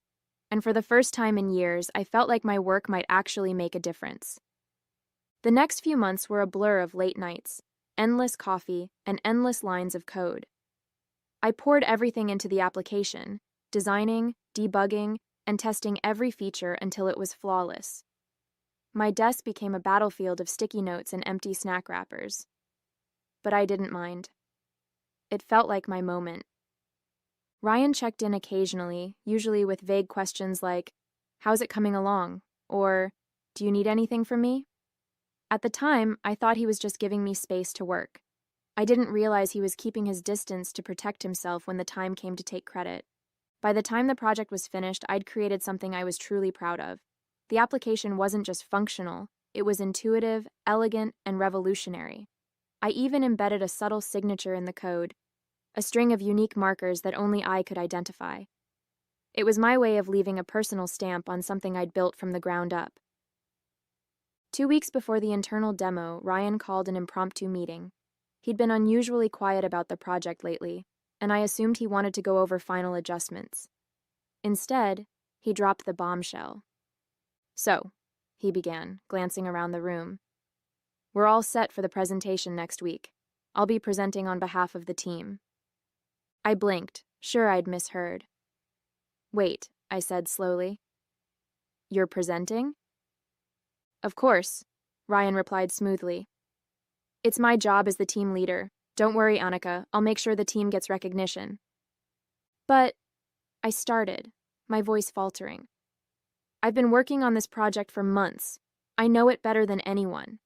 and for the first time in years, I felt like my work might actually make a difference. The next few months were a blur of late nights, endless coffee, and endless lines of code. I poured everything into the application, designing, debugging, and testing every feature until it was flawless. My desk became a battlefield of sticky notes and empty snack wrappers. But I didn't mind. It felt like my moment. Ryan checked in occasionally, usually with vague questions like, "How's it coming along?" or, "Do you need anything from me?" At the time, I thought he was just giving me space to work. I didn't realize he was keeping his distance to protect himself when the time came to take credit. By the time the project was finished, I'd created something I was truly proud of. The application wasn't just functional, it was intuitive, elegant, and revolutionary. I even embedded a subtle signature in the code, a string of unique markers that only I could identify. It was my way of leaving a personal stamp on something I'd built from the ground up. 2 weeks before the internal demo, Ryan called an impromptu meeting. He'd been unusually quiet about the project lately, and I assumed he wanted to go over final adjustments. Instead, he dropped the bombshell. "So," he began, glancing around the room, "we're all set for the presentation next week. I'll be presenting on behalf of the team." I blinked, sure I'd misheard. "Wait," I said slowly. "You're presenting?" "Of course," Ryan replied smoothly. "It's my job as the team leader. Don't worry, Annika, I'll make sure the team gets recognition." "But," I started, my voice faltering. "I've been working on this project for months. I know it better than anyone."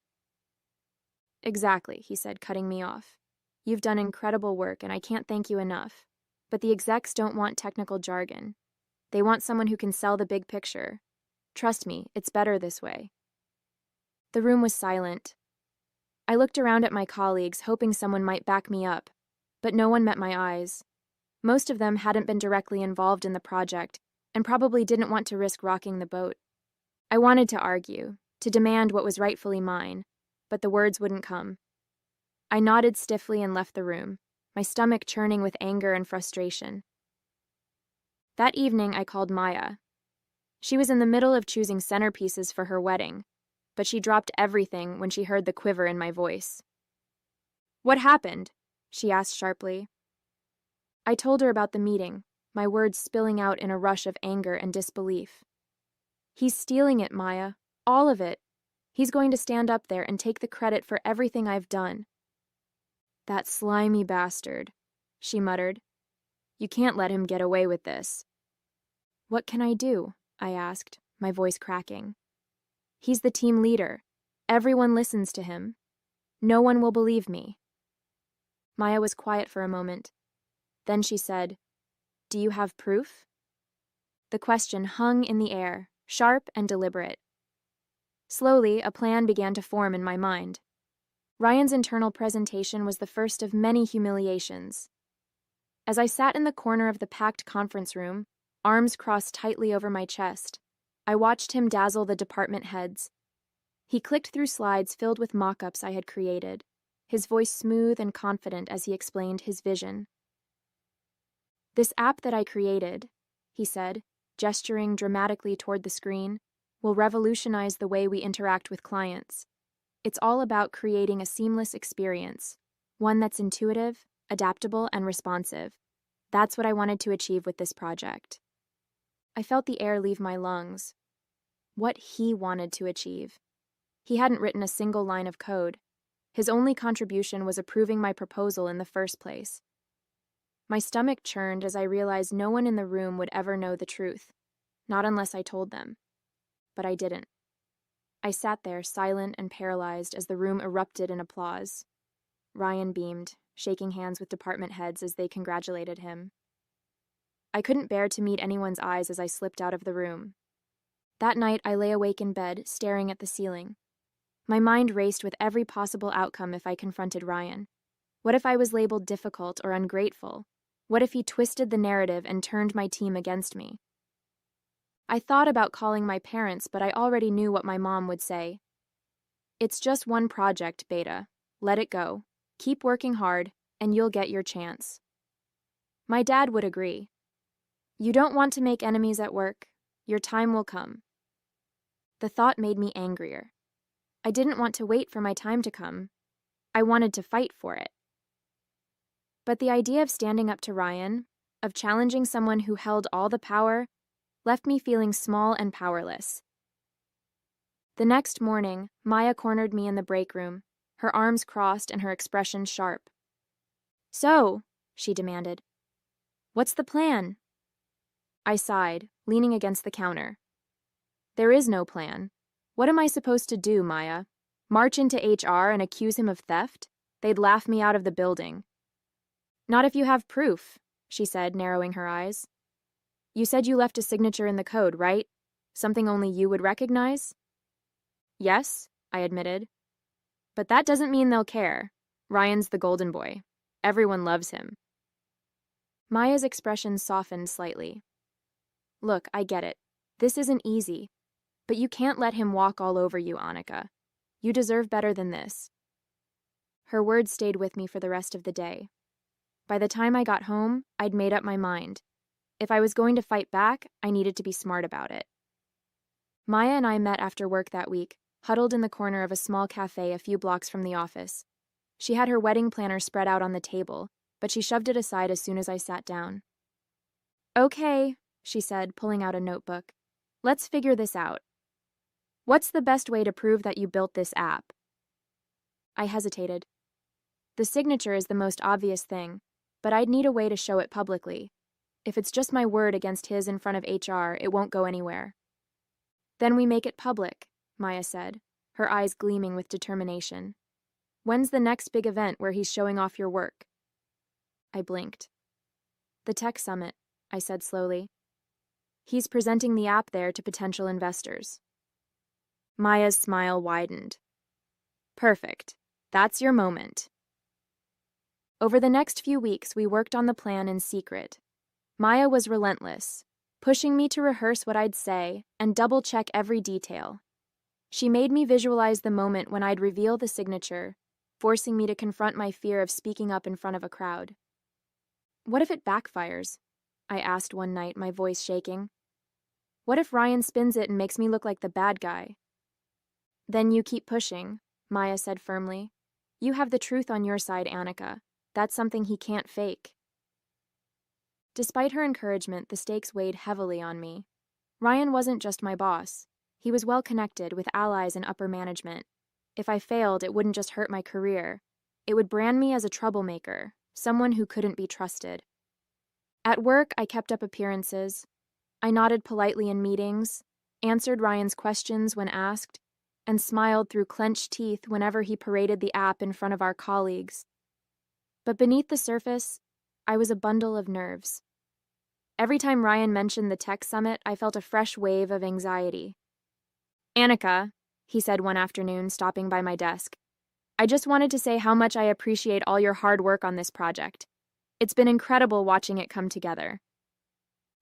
"Exactly," he said, cutting me off. "You've done incredible work, and I can't thank you enough. But the execs don't want technical jargon. They want someone who can sell the big picture. Trust me, it's better this way." The room was silent. I looked around at my colleagues, hoping someone might back me up, but no one met my eyes. Most of them hadn't been directly involved in the project, and probably didn't want to risk rocking the boat. I wanted to argue, to demand what was rightfully mine, but the words wouldn't come. I nodded stiffly and left the room, my stomach churning with anger and frustration. That evening, I called Maya. She was in the middle of choosing centerpieces for her wedding, but she dropped everything when she heard the quiver in my voice. "What happened?" she asked sharply. I told her about the meeting, my words spilling out in a rush of anger and disbelief. "He's stealing it, Maya. All of it. He's going to stand up there and take the credit for everything I've done." "That slimy bastard," she muttered. "You can't let him get away with this." "What can I do?" I asked, my voice cracking. "He's the team leader. Everyone listens to him. No one will believe me." Maya was quiet for a moment. Then she said, "Do you have proof?" The question hung in the air, sharp and deliberate. Slowly, a plan began to form in my mind. Ryan's internal presentation was the first of many humiliations. As I sat in the corner of the packed conference room, arms crossed tightly over my chest, I watched him dazzle the department heads. He clicked through slides filled with mock-ups I had created, his voice smooth and confident as he explained his vision. "This app that I created," he said, gesturing dramatically toward the screen, "will revolutionize the way we interact with clients. It's all about creating a seamless experience, one that's intuitive, adaptable, and responsive. That's what I wanted to achieve with this project." I felt the air leave my lungs. What he wanted to achieve. He hadn't written a single line of code. His only contribution was approving my proposal in the first place. My stomach churned as I realized no one in the room would ever know the truth, not unless I told them. But I didn't. I sat there, silent and paralyzed, as the room erupted in applause. Ryan beamed, shaking hands with department heads as they congratulated him. I couldn't bear to meet anyone's eyes as I slipped out of the room. That night, I lay awake in bed, staring at the ceiling. My mind raced with every possible outcome if I confronted Ryan. What if I was labeled difficult or ungrateful? What if he twisted the narrative and turned my team against me? I thought about calling my parents, but I already knew what my mom would say. It's just one project, Beta. Let it go. Keep working hard, and you'll get your chance. My dad would agree. You don't want to make enemies at work. Your time will come. The thought made me angrier. I didn't want to wait for my time to come. I wanted to fight for it. But the idea of standing up to Ryan, of challenging someone who held all the power, left me feeling small and powerless. The next morning, Maya cornered me in the break room, her arms crossed and her expression sharp. So, she demanded, what's the plan? I sighed, leaning against the counter. There is no plan. What am I supposed to do, Maya? March into HR and accuse him of theft? They'd laugh me out of the building. Not if you have proof, she said, narrowing her eyes. You said you left a signature in the code, right? Something only you would recognize? Yes, I admitted. But that doesn't mean they'll care. Ryan's the golden boy. Everyone loves him. Maya's expression softened slightly. Look, I get it. This isn't easy. But you can't let him walk all over you, Annika. You deserve better than this. Her words stayed with me for the rest of the day. By the time I got home, I'd made up my mind. If I was going to fight back, I needed to be smart about it. Maya and I met after work that week, huddled in the corner of a small cafe a few blocks from the office. She had her wedding planner spread out on the table, but she shoved it aside as soon as I sat down. Okay, she said, pulling out a notebook. Let's figure this out. What's the best way to prove that you built this app? I hesitated. The signature is the most obvious thing, but I'd need a way to show it publicly. If it's just my word against his in front of HR, it won't go anywhere. Then we make it public, Maya said, her eyes gleaming with determination. When's the next big event where he's showing off your work? I blinked. The Tech Summit, I said slowly. He's presenting the app there to potential investors. Maya's smile widened. Perfect. That's your moment. Over the next few weeks, we worked on the plan in secret. Maya was relentless, pushing me to rehearse what I'd say and double-check every detail. She made me visualize the moment when I'd reveal the signature, forcing me to confront my fear of speaking up in front of a crowd. What if it backfires? I asked one night, my voice shaking. What if Ryan spins it and makes me look like the bad guy? Then you keep pushing, Maya said firmly. You have the truth on your side, Annika. That's something he can't fake. Despite her encouragement, the stakes weighed heavily on me. Ryan wasn't just my boss. He was well connected with allies in upper management. If I failed, it wouldn't just hurt my career. It would brand me as a troublemaker, someone who couldn't be trusted. At work, I kept up appearances. I nodded politely in meetings, answered Ryan's questions when asked, and smiled through clenched teeth whenever he paraded the app in front of our colleagues. But beneath the surface, I was a bundle of nerves. Every time Ryan mentioned the Tech Summit, I felt a fresh wave of anxiety. Annika, he said one afternoon, stopping by my desk, I just wanted to say how much I appreciate all your hard work on this project. It's been incredible watching it come together.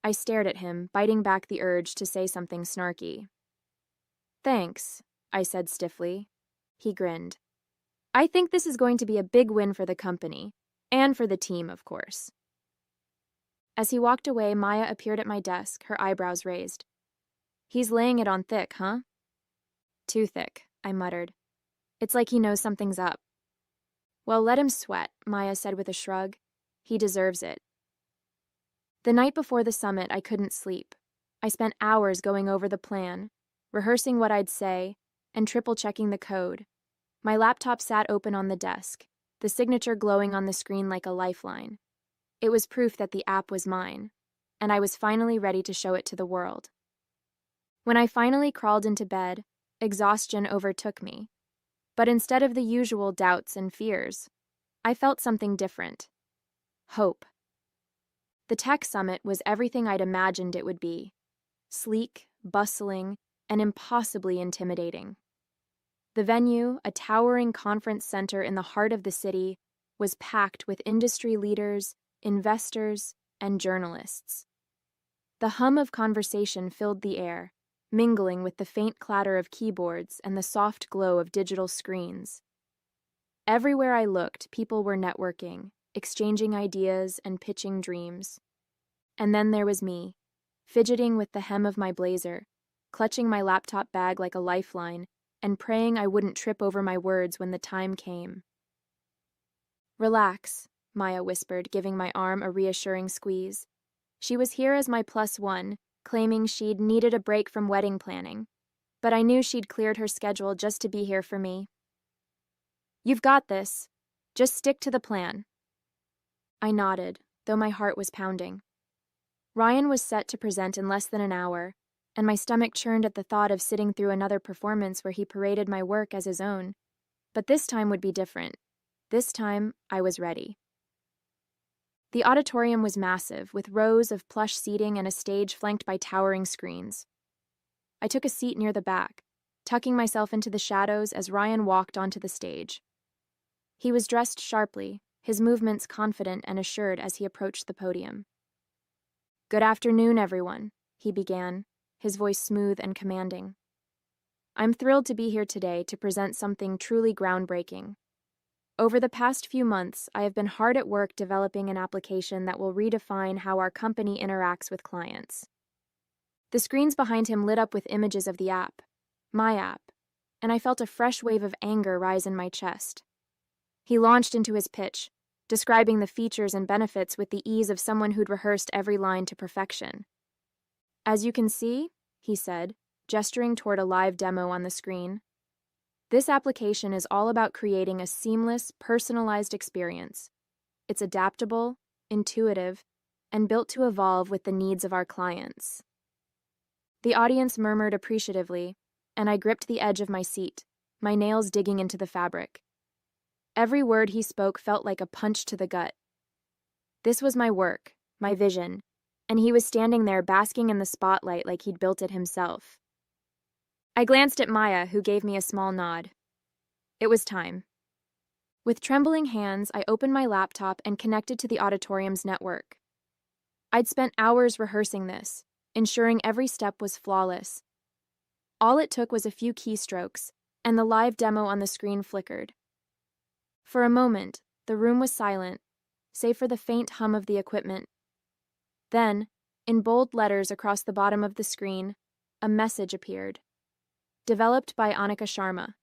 I stared at him, biting back the urge to say something snarky. Thanks, I said stiffly. He grinned. I think this is going to be a big win for the company, and for the team, of course. As he walked away, Maya appeared at my desk, her eyebrows raised. He's laying it on thick, huh? Too thick, I muttered. It's like he knows something's up. Well, let him sweat, Maya said with a shrug. He deserves it. The night before the summit, I couldn't sleep. I spent hours going over the plan, rehearsing what I'd say, and triple-checking the code. My laptop sat open on the desk, the signature glowing on the screen like a lifeline. It was proof that the app was mine, and I was finally ready to show it to the world. When I finally crawled into bed, exhaustion overtook me. But instead of the usual doubts and fears, I felt something different. Hope. The tech summit was everything I'd imagined it would be. Sleek, bustling, and impossibly intimidating. The venue, a towering conference center in the heart of the city, was packed with industry leaders, investors, and journalists. The hum of conversation filled the air, mingling with the faint clatter of keyboards and the soft glow of digital screens. Everywhere I looked, people were networking, exchanging ideas and pitching dreams. And then there was me, fidgeting with the hem of my blazer, clutching my laptop bag like a lifeline, and praying I wouldn't trip over my words when the time came. "Relax," Maya whispered, giving my arm a reassuring squeeze. She was here as my +1, claiming she'd needed a break from wedding planning, but I knew she'd cleared her schedule just to be here for me. "You've got this. Just stick to the plan." I nodded, though my heart was pounding. Ryan was set to present in less than an hour, and my stomach churned at the thought of sitting through another performance where he paraded my work as his own. But this time would be different. This time, I was ready. The auditorium was massive, with rows of plush seating and a stage flanked by towering screens. I took a seat near the back, tucking myself into the shadows as Ryan walked onto the stage. He was dressed sharply, his movements confident and assured as he approached the podium. "Good afternoon, everyone," he began, his voice smooth and commanding. "I'm thrilled to be here today to present something truly groundbreaking. Over the past few months, I have been hard at work developing an application that will redefine how our company interacts with clients." The screens behind him lit up with images of the app, my app, and I felt a fresh wave of anger rise in my chest. He launched into his pitch, describing the features and benefits with the ease of someone who'd rehearsed every line to perfection. "As you can see," he said, gesturing toward a live demo on the screen, "this application is all about creating a seamless, personalized experience. It's adaptable, intuitive, and built to evolve with the needs of our clients." The audience murmured appreciatively, and I gripped the edge of my seat, my nails digging into the fabric. Every word he spoke felt like a punch to the gut. This was my work, my vision, and he was standing there basking in the spotlight like he'd built it himself. I glanced at Maya, who gave me a small nod. It was time. With trembling hands, I opened my laptop and connected to the auditorium's network. I'd spent hours rehearsing this, ensuring every step was flawless. All it took was a few keystrokes, and the live demo on the screen flickered. For a moment, the room was silent, save for the faint hum of the equipment. Then, in bold letters across the bottom of the screen, a message appeared. "Developed by Anika Sharma."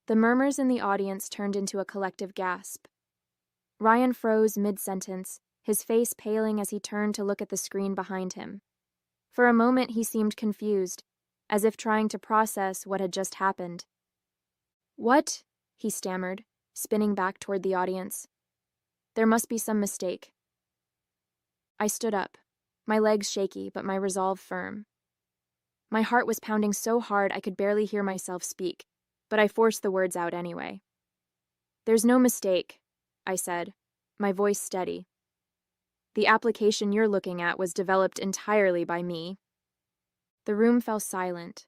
The murmurs in the audience turned into a collective gasp. Ryan froze mid-sentence, his face paling as he turned to look at the screen behind him. For a moment he seemed confused, as if trying to process what had just happened. "What?" he stammered, spinning back toward the audience. "There must be some mistake." I stood up, my legs shaky but my resolve firm. My heart was pounding so hard I could barely hear myself speak, but I forced the words out anyway. "There's no mistake," I said, my voice steady. "The application you're looking at was developed entirely by me." The room fell silent.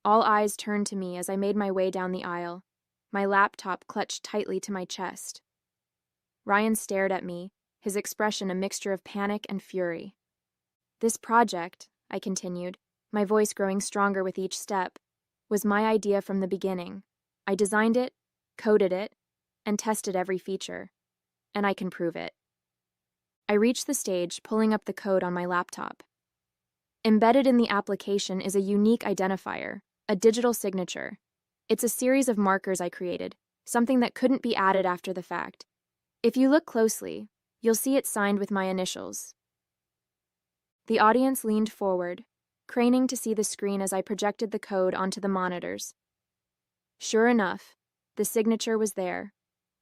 All eyes turned to me as I made my way down the aisle, my laptop clutched tightly to my chest. Ryan stared at me, his expression a mixture of panic and fury. "This project," I continued, my voice growing stronger with each step, "was my idea from the beginning. I designed it, coded it, and tested every feature. And I can prove it." I reached the stage, pulling up the code on my laptop. Embedded in the application is a unique identifier, a digital signature. It's a series of markers I created, something that couldn't be added after the fact. If you look closely, you'll see it signed with my initials. The audience leaned forward, craning to see the screen as I projected the code onto the monitors. Sure enough, the signature was there,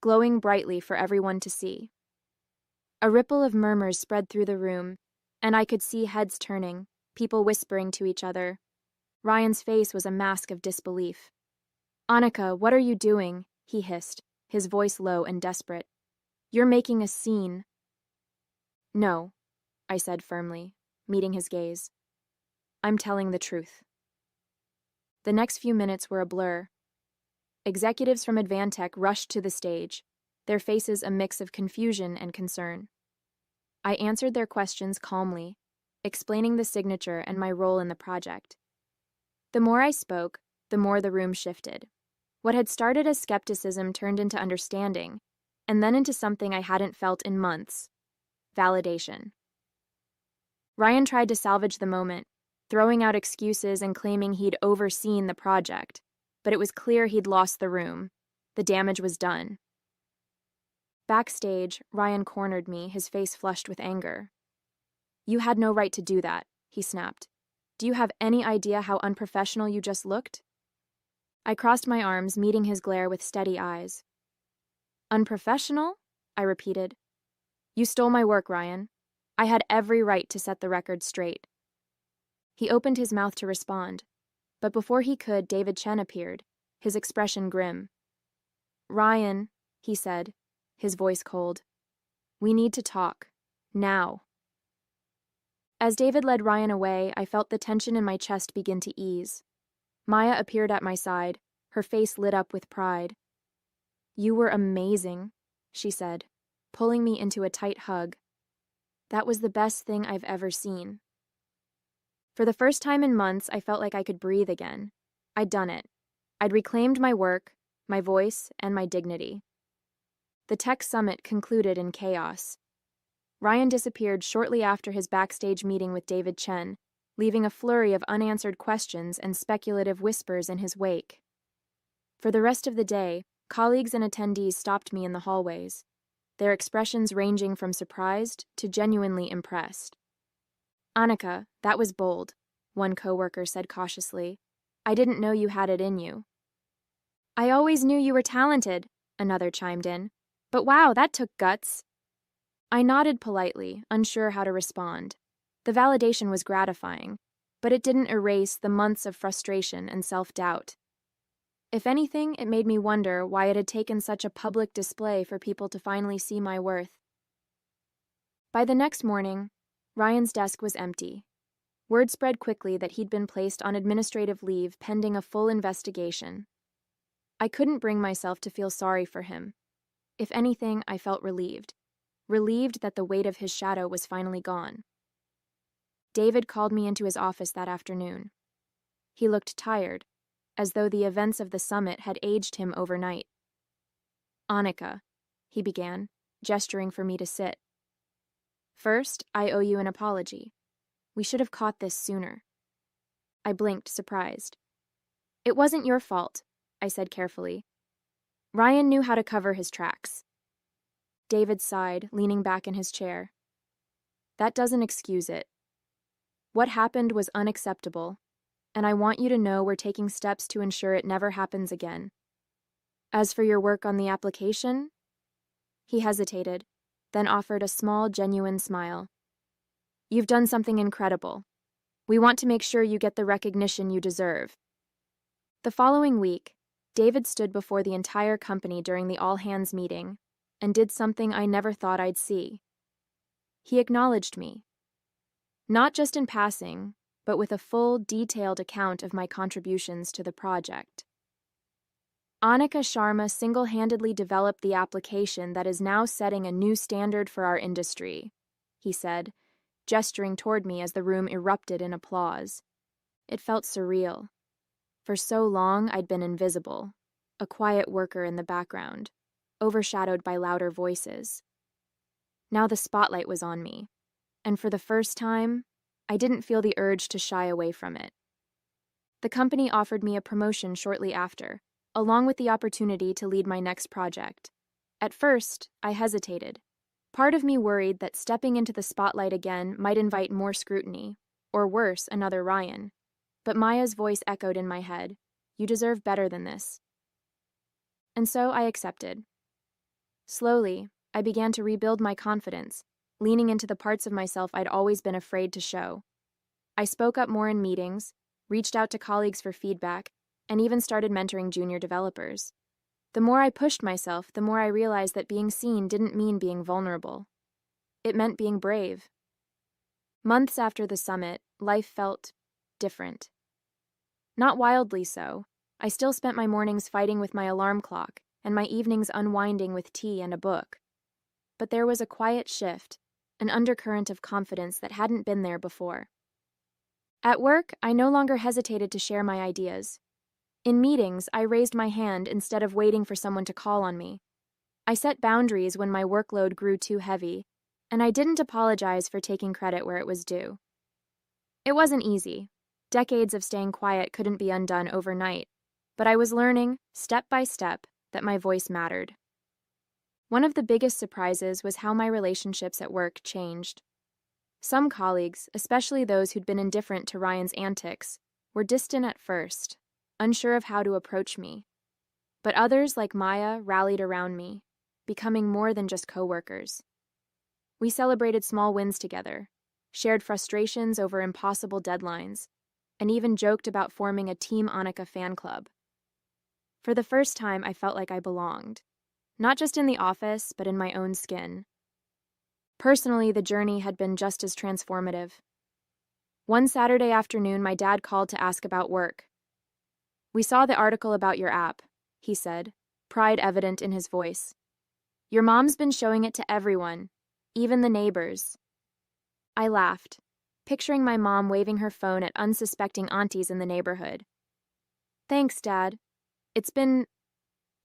glowing brightly for everyone to see. A ripple of murmurs spread through the room, and I could see heads turning, people whispering to each other. Ryan's face was a mask of disbelief. "Annika, what are you doing?" he hissed, his voice low and desperate. "You're making a scene." "No," I said firmly, meeting his gaze. "I'm telling the truth." The next few minutes were a blur. Executives from Advantech rushed to the stage, their faces a mix of confusion and concern. I answered their questions calmly, explaining the signature and my role in the project. The more I spoke, the more the room shifted. What had started as skepticism turned into understanding, and then into something I hadn't felt in months: validation. Ryan tried to salvage the moment, throwing out excuses and claiming he'd overseen the project, but it was clear he'd lost the room. The damage was done. Backstage, Ryan cornered me, his face flushed with anger. "You had no right to do that," he snapped. "Do you have any idea how unprofessional you just looked?" I crossed my arms, meeting his glare with steady eyes. "Unprofessional?" I repeated. "You stole my work, Ryan. I had every right to set the record straight." He opened his mouth to respond, but before he could, David Chen appeared, his expression grim. "Ryan," he said, his voice cold, "we need to talk. Now." As David led Ryan away, I felt the tension in my chest begin to ease. Maya appeared at my side, her face lit up with pride. "You were amazing," she said, pulling me into a tight hug. "That was the best thing I've ever seen." For the first time in months, I felt like I could breathe again. I'd done it. I'd reclaimed my work, my voice, and my dignity. The tech summit concluded in chaos. Ryan disappeared shortly after his backstage meeting with David Chen, leaving a flurry of unanswered questions and speculative whispers in his wake. For the rest of the day, colleagues and attendees stopped me in the hallways, their expressions ranging from surprised to genuinely impressed. "Annika, that was bold," one coworker said cautiously. "I didn't know you had it in you." "I always knew you were talented," another chimed in. "But wow, that took guts." I nodded politely, unsure how to respond. The validation was gratifying, but it didn't erase the months of frustration and self-doubt. If anything, it made me wonder why it had taken such a public display for people to finally see my worth. By the next morning, Ryan's desk was empty. Word spread quickly that he'd been placed on administrative leave pending a full investigation. I couldn't bring myself to feel sorry for him. If anything, I felt relieved. Relieved that the weight of his shadow was finally gone. David called me into his office that afternoon. He looked tired, as though the events of the summit had aged him overnight. "Annika," he began, gesturing for me to sit. "First, I owe you an apology. We should have caught this sooner." I blinked, surprised. "It wasn't your fault," I said carefully. "Ryan knew how to cover his tracks." David sighed, leaning back in his chair. "That doesn't excuse it. What happened was unacceptable, and I want you to know we're taking steps to ensure it never happens again. As for your work on the application..." He hesitated, then offered a small, genuine smile. "You've done something incredible. We want to make sure you get the recognition you deserve." The following week, David stood before the entire company during the all-hands meeting and did something I never thought I'd see. He acknowledged me. Not just in passing, but with a full, detailed account of my contributions to the project. "Annika Sharma single-handedly developed the application that is now setting a new standard for our industry," he said, gesturing toward me as the room erupted in applause. It felt surreal. For so long, I'd been invisible, a quiet worker in the background, overshadowed by louder voices. Now the spotlight was on me, and for the first time, I didn't feel the urge to shy away from it. The company offered me a promotion shortly after, along with the opportunity to lead my next project. At first, I hesitated. Part of me worried that stepping into the spotlight again might invite more scrutiny, or worse, another Ryan. But Maya's voice echoed in my head, "You deserve better than this." And so I accepted. Slowly, I began to rebuild my confidence, leaning into the parts of myself I'd always been afraid to show. I spoke up more in meetings, reached out to colleagues for feedback, and even started mentoring junior developers. The more I pushed myself, the more I realized that being seen didn't mean being vulnerable. It meant being brave. Months after the summit, life felt different. Not wildly so. I still spent my mornings fighting with my alarm clock and my evenings unwinding with tea and a book. But there was a quiet shift, an undercurrent of confidence that hadn't been there before. At work, I no longer hesitated to share my ideas. In meetings, I raised my hand instead of waiting for someone to call on me. I set boundaries when my workload grew too heavy, and I didn't apologize for taking credit where it was due. It wasn't easy. Decades of staying quiet couldn't be undone overnight, but I was learning, step by step, that my voice mattered. One of the biggest surprises was how my relationships at work changed. Some colleagues, especially those who'd been indifferent to Ryan's antics, were distant at first, unsure of how to approach me. But others, like Maya, rallied around me, becoming more than just coworkers. We celebrated small wins together, shared frustrations over impossible deadlines, and even joked about forming a Team Annika fan club. For the first time, I felt like I belonged, not just in the office, but in my own skin. Personally, the journey had been just as transformative. One Saturday afternoon, my dad called to ask about work. "We saw the article about your app," he said, pride evident in his voice. "Your mom's been showing it to everyone, even the neighbors." I laughed, picturing my mom waving her phone at unsuspecting aunties in the neighborhood. "Thanks, Dad. It's been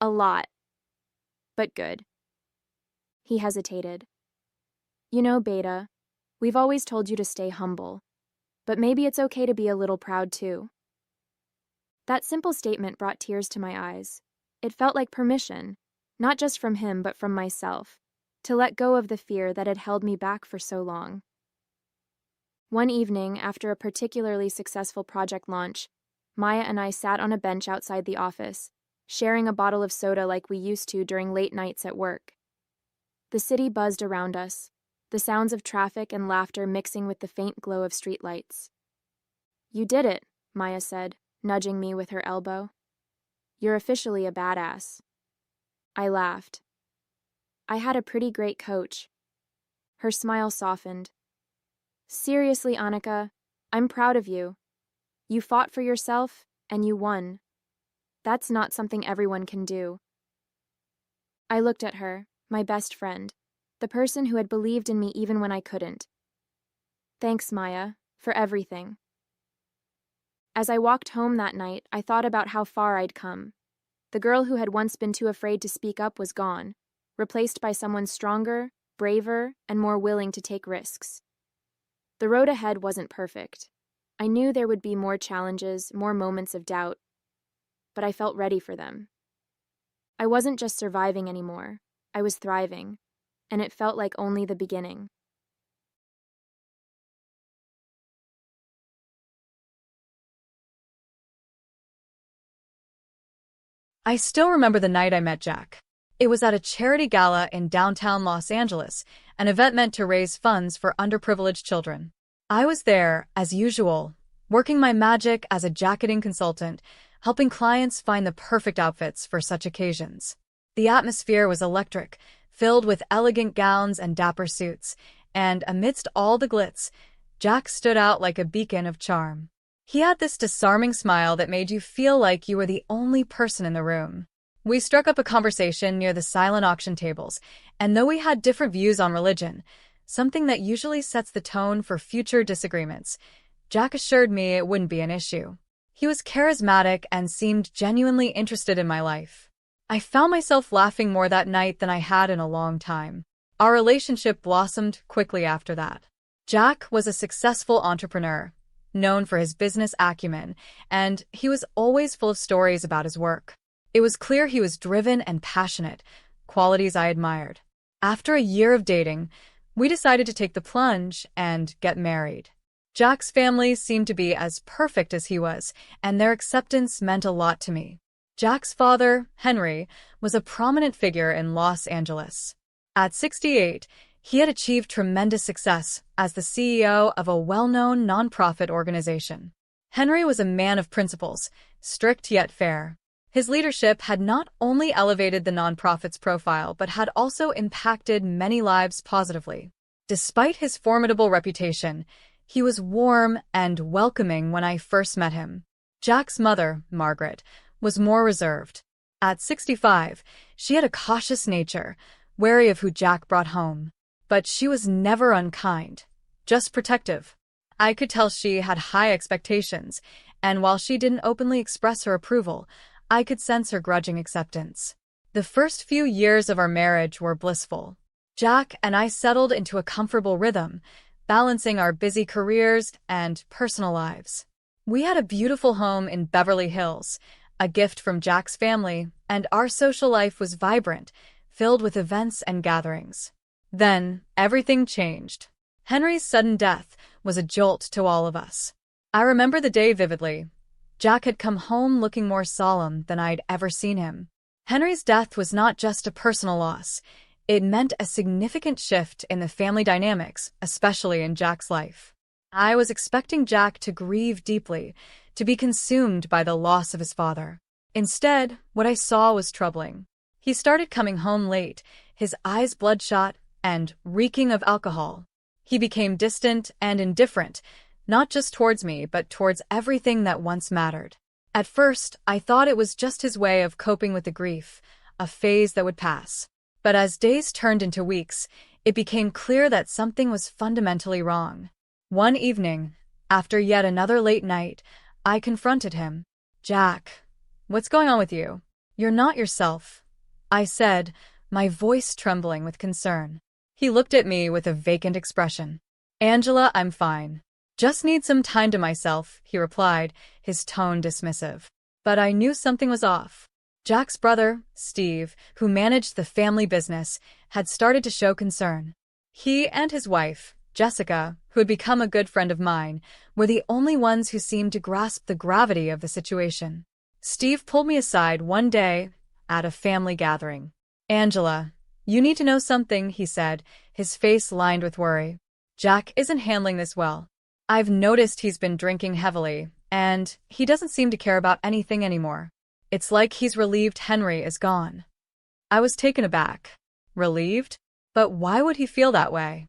a lot, but good." He hesitated. "You know, Beta, we've always told you to stay humble, but maybe it's okay to be a little proud too." That simple statement brought tears to my eyes. It felt like permission, not just from him but from myself, to let go of the fear that had held me back for so long. One evening, after a particularly successful project launch, Maya and I sat on a bench outside the office, sharing a bottle of soda like we used to during late nights at work. The city buzzed around us, the sounds of traffic and laughter mixing with the faint glow of streetlights. "You did it," Maya said, nudging me with her elbow. "You're officially a badass." I laughed. "I had a pretty great coach." Her smile softened. "Seriously, Annika, I'm proud of you. You fought for yourself, and you won. That's not something everyone can do." I looked at her, my best friend, the person who had believed in me even when I couldn't. "Thanks, Maya, for everything." As I walked home that night, I thought about how far I'd come. The girl who had once been too afraid to speak up was gone, replaced by someone stronger, braver, and more willing to take risks. The road ahead wasn't perfect. I knew there would be more challenges, more moments of doubt, but I felt ready for them. I wasn't just surviving anymore, I was thriving, and it felt like only the beginning. I still remember the night I met Jack. It was at a charity gala in downtown Los Angeles, an event meant to raise funds for underprivileged children. I was there, as usual, working my magic as a jacketing consultant, helping clients find the perfect outfits for such occasions. The atmosphere was electric, filled with elegant gowns and dapper suits, and amidst all the glitz, Jack stood out like a beacon of charm. He had this disarming smile that made you feel like you were the only person in the room. We struck up a conversation near the silent auction tables, and though we had different views on religion, something that usually sets the tone for future disagreements, Jack assured me it wouldn't be an issue. He was charismatic and seemed genuinely interested in my life. I found myself laughing more that night than I had in a long time. Our relationship blossomed quickly after that. Jack was a successful entrepreneur, known for his business acumen, and he was always full of stories about his work. It was clear he was driven and passionate, qualities I admired. After a year of dating, we decided to take the plunge and get married. Jack's family seemed to be as perfect as he was, and their acceptance meant a lot to me. Jack's father, Henry, was a prominent figure in Los Angeles. At 68, he had achieved tremendous success as the CEO of a well-known nonprofit organization. Henry was a man of principles, strict yet fair. His leadership had not only elevated the nonprofit's profile but had also impacted many lives positively. Despite his formidable reputation, he was warm and welcoming when I first met him. Jack's mother, Margaret, was more reserved. At 65, she had a cautious nature, wary of who Jack brought home. But she was never unkind, just protective. I could tell she had high expectations, and while she didn't openly express her approval, I could sense her grudging acceptance. The first few years of our marriage were blissful. Jack and I settled into a comfortable rhythm, balancing our busy careers and personal lives. We had a beautiful home in Beverly Hills, a gift from Jack's family, and our social life was vibrant, filled with events and gatherings. Then, everything changed. Henry's sudden death was a jolt to all of us. I remember the day vividly. Jack had come home looking more solemn than I'd ever seen him. Henry's death was not just a personal loss. It meant a significant shift in the family dynamics, especially in Jack's life. I was expecting Jack to grieve deeply, to be consumed by the loss of his father. Instead, what I saw was troubling. He started coming home late, his eyes bloodshot and reeking of alcohol. He became distant and indifferent, not just towards me, but towards everything that once mattered. At first, I thought it was just his way of coping with the grief, a phase that would pass. But as days turned into weeks, it became clear that something was fundamentally wrong. One evening, after yet another late night, I confronted him. "Jack, what's going on with you? You're not yourself," I said, my voice trembling with concern. He looked at me with a vacant expression. "Angela, I'm fine. Just need some time to myself," he replied, his tone dismissive. But I knew something was off. Jack's brother, Steve, who managed the family business, had started to show concern. He and his wife, Jessica, who had become a good friend of mine, were the only ones who seemed to grasp the gravity of the situation. Steve pulled me aside one day at a family gathering. "Angela, you need to know something," he said, his face lined with worry. "Jack isn't handling this well. I've noticed he's been drinking heavily, and he doesn't seem to care about anything anymore. It's like he's relieved Henry is gone." I was taken aback. Relieved? But why would he feel that way?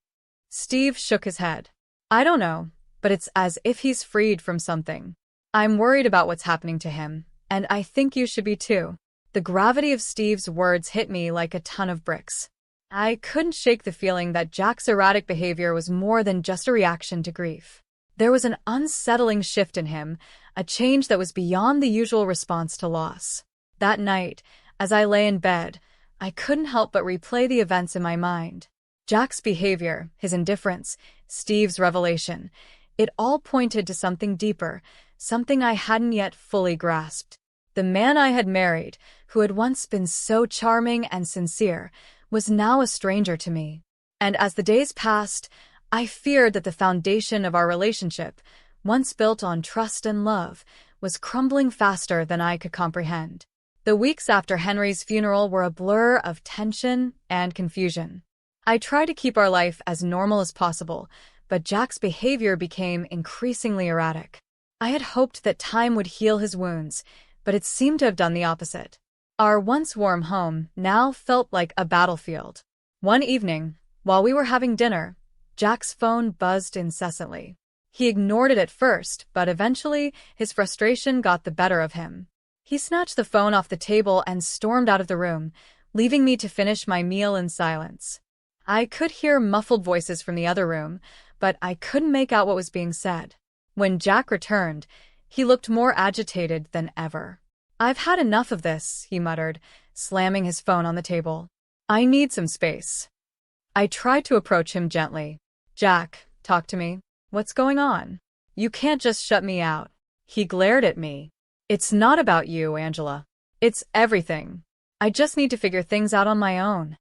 Steve shook his head. "I don't know, but it's as if he's freed from something. I'm worried about what's happening to him, and I think you should be too." The gravity of Steve's words hit me like a ton of bricks. I couldn't shake the feeling that Jack's erratic behavior was more than just a reaction to grief. There was an unsettling shift in him, a change that was beyond the usual response to loss. That night, as I lay in bed, I couldn't help but replay the events in my mind. Jack's behavior, his indifference, Steve's revelation, it all pointed to something deeper, something I hadn't yet fully grasped. The man I had married, who had once been so charming and sincere, was now a stranger to me. And as the days passed, I feared that the foundation of our relationship, once built on trust and love, was crumbling faster than I could comprehend. The weeks after Henry's funeral were a blur of tension and confusion. I tried to keep our life as normal as possible, but Jack's behavior became increasingly erratic. I had hoped that time would heal his wounds, but it seemed to have done the opposite. Our once warm home now felt like a battlefield. One evening, while we were having dinner, Jack's phone buzzed incessantly. He ignored it at first, but eventually his frustration got the better of him. He snatched the phone off the table and stormed out of the room, leaving me to finish my meal in silence. I could hear muffled voices from the other room, but I couldn't make out what was being said. When Jack returned, he looked more agitated than ever. "I've had enough of this," he muttered, slamming his phone on the table. "I need some space." I tried to approach him gently. "Jack, talk to me. What's going on? You can't just shut me out." He glared at me. "It's not about you, Angela. It's everything. I just need to figure things out on my own."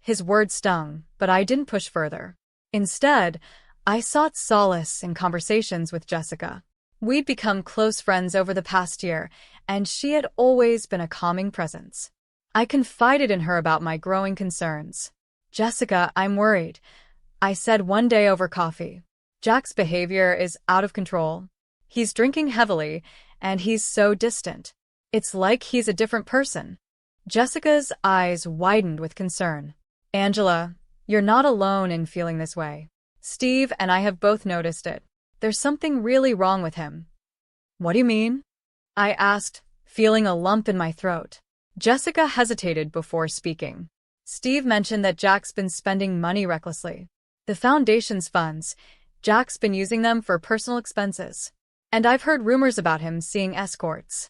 His words stung, but I didn't push further. Instead, I sought solace in conversations with Jessica. We'd become close friends over the past year, and she had always been a calming presence. I confided in her about my growing concerns. "Jessica, I'm worried," I said one day over coffee. "Jack's behavior is out of control. He's drinking heavily, and he's so distant. It's like he's a different person. Jessica's eyes widened with concern. Angela, you're not alone in feeling this way. Steve and I have both noticed it. There's something really wrong with him. What do you mean? I asked, feeling a lump in my throat. Jessica hesitated before speaking. Steve mentioned that Jack's been spending money recklessly. The foundation's funds, Jack's been using them for personal expenses. And I've heard rumors about him seeing escorts.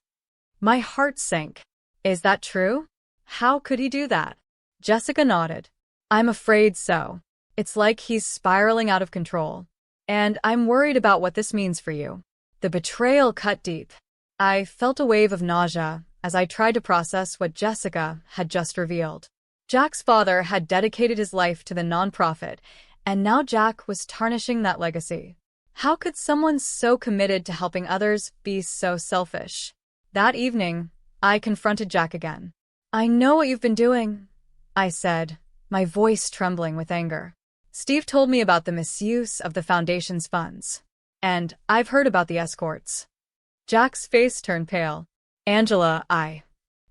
My heart sank. Is that true? How could he do that? Jessica nodded. I'm afraid so. It's like he's spiraling out of control. And I'm worried about what this means for you. The betrayal cut deep. I felt a wave of nausea as I tried to process what Jessica had just revealed. Jack's father had dedicated his life to the nonprofit, and now Jack was tarnishing that legacy. How could someone so committed to helping others be so selfish? That evening, I confronted Jack again. I know what you've been doing, I said, my voice trembling with anger. Steve told me about the misuse of the foundation's funds. And I've heard about the escorts. Jack's face turned pale. Angela,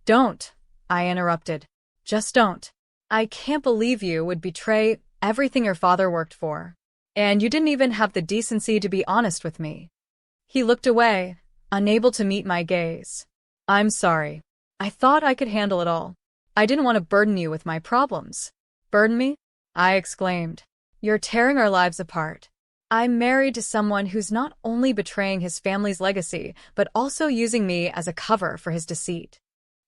Don't, I interrupted. Just don't. I can't believe you would betray everything your father worked for. And you didn't even have the decency to be honest with me. He looked away, unable to meet my gaze. I'm sorry. I thought I could handle it all. I didn't want to burden you with my problems. Burden me? I exclaimed. You're tearing our lives apart. I'm married to someone who's not only betraying his family's legacy, but also using me as a cover for his deceit.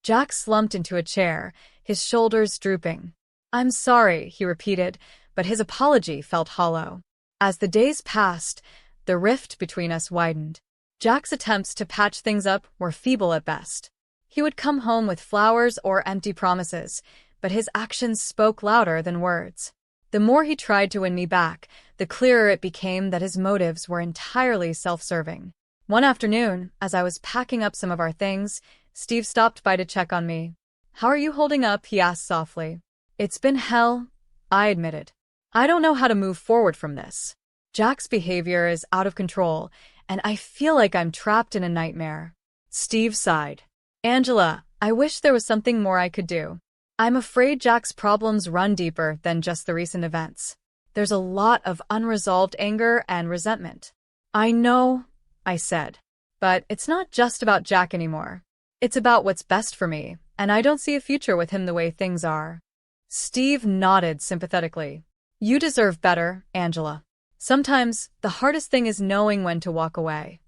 Jack slumped into a chair, his shoulders drooping. I'm sorry, he repeated, but his apology felt hollow. As the days passed, the rift between us widened. Jack's attempts to patch things up were feeble at best. He would come home with flowers or empty promises, but his actions spoke louder than words. The more he tried to win me back, the clearer it became that his motives were entirely self-serving. One afternoon, as I was packing up some of our things, Steve stopped by to check on me. How are you holding up? He asked softly. It's been hell, I admitted. I don't know how to move forward from this. Jack's behavior is out of control, and I feel like I'm trapped in a nightmare. Steve sighed. Angela, I wish there was something more I could do. I'm afraid Jack's problems run deeper than just the recent events. There's a lot of unresolved anger and resentment. I know, I said. But it's not just about Jack anymore. It's about what's best for me, and I don't see a future with him the way things are. Steve nodded sympathetically. You deserve better, Angela. Sometimes, the hardest thing is knowing when to walk away.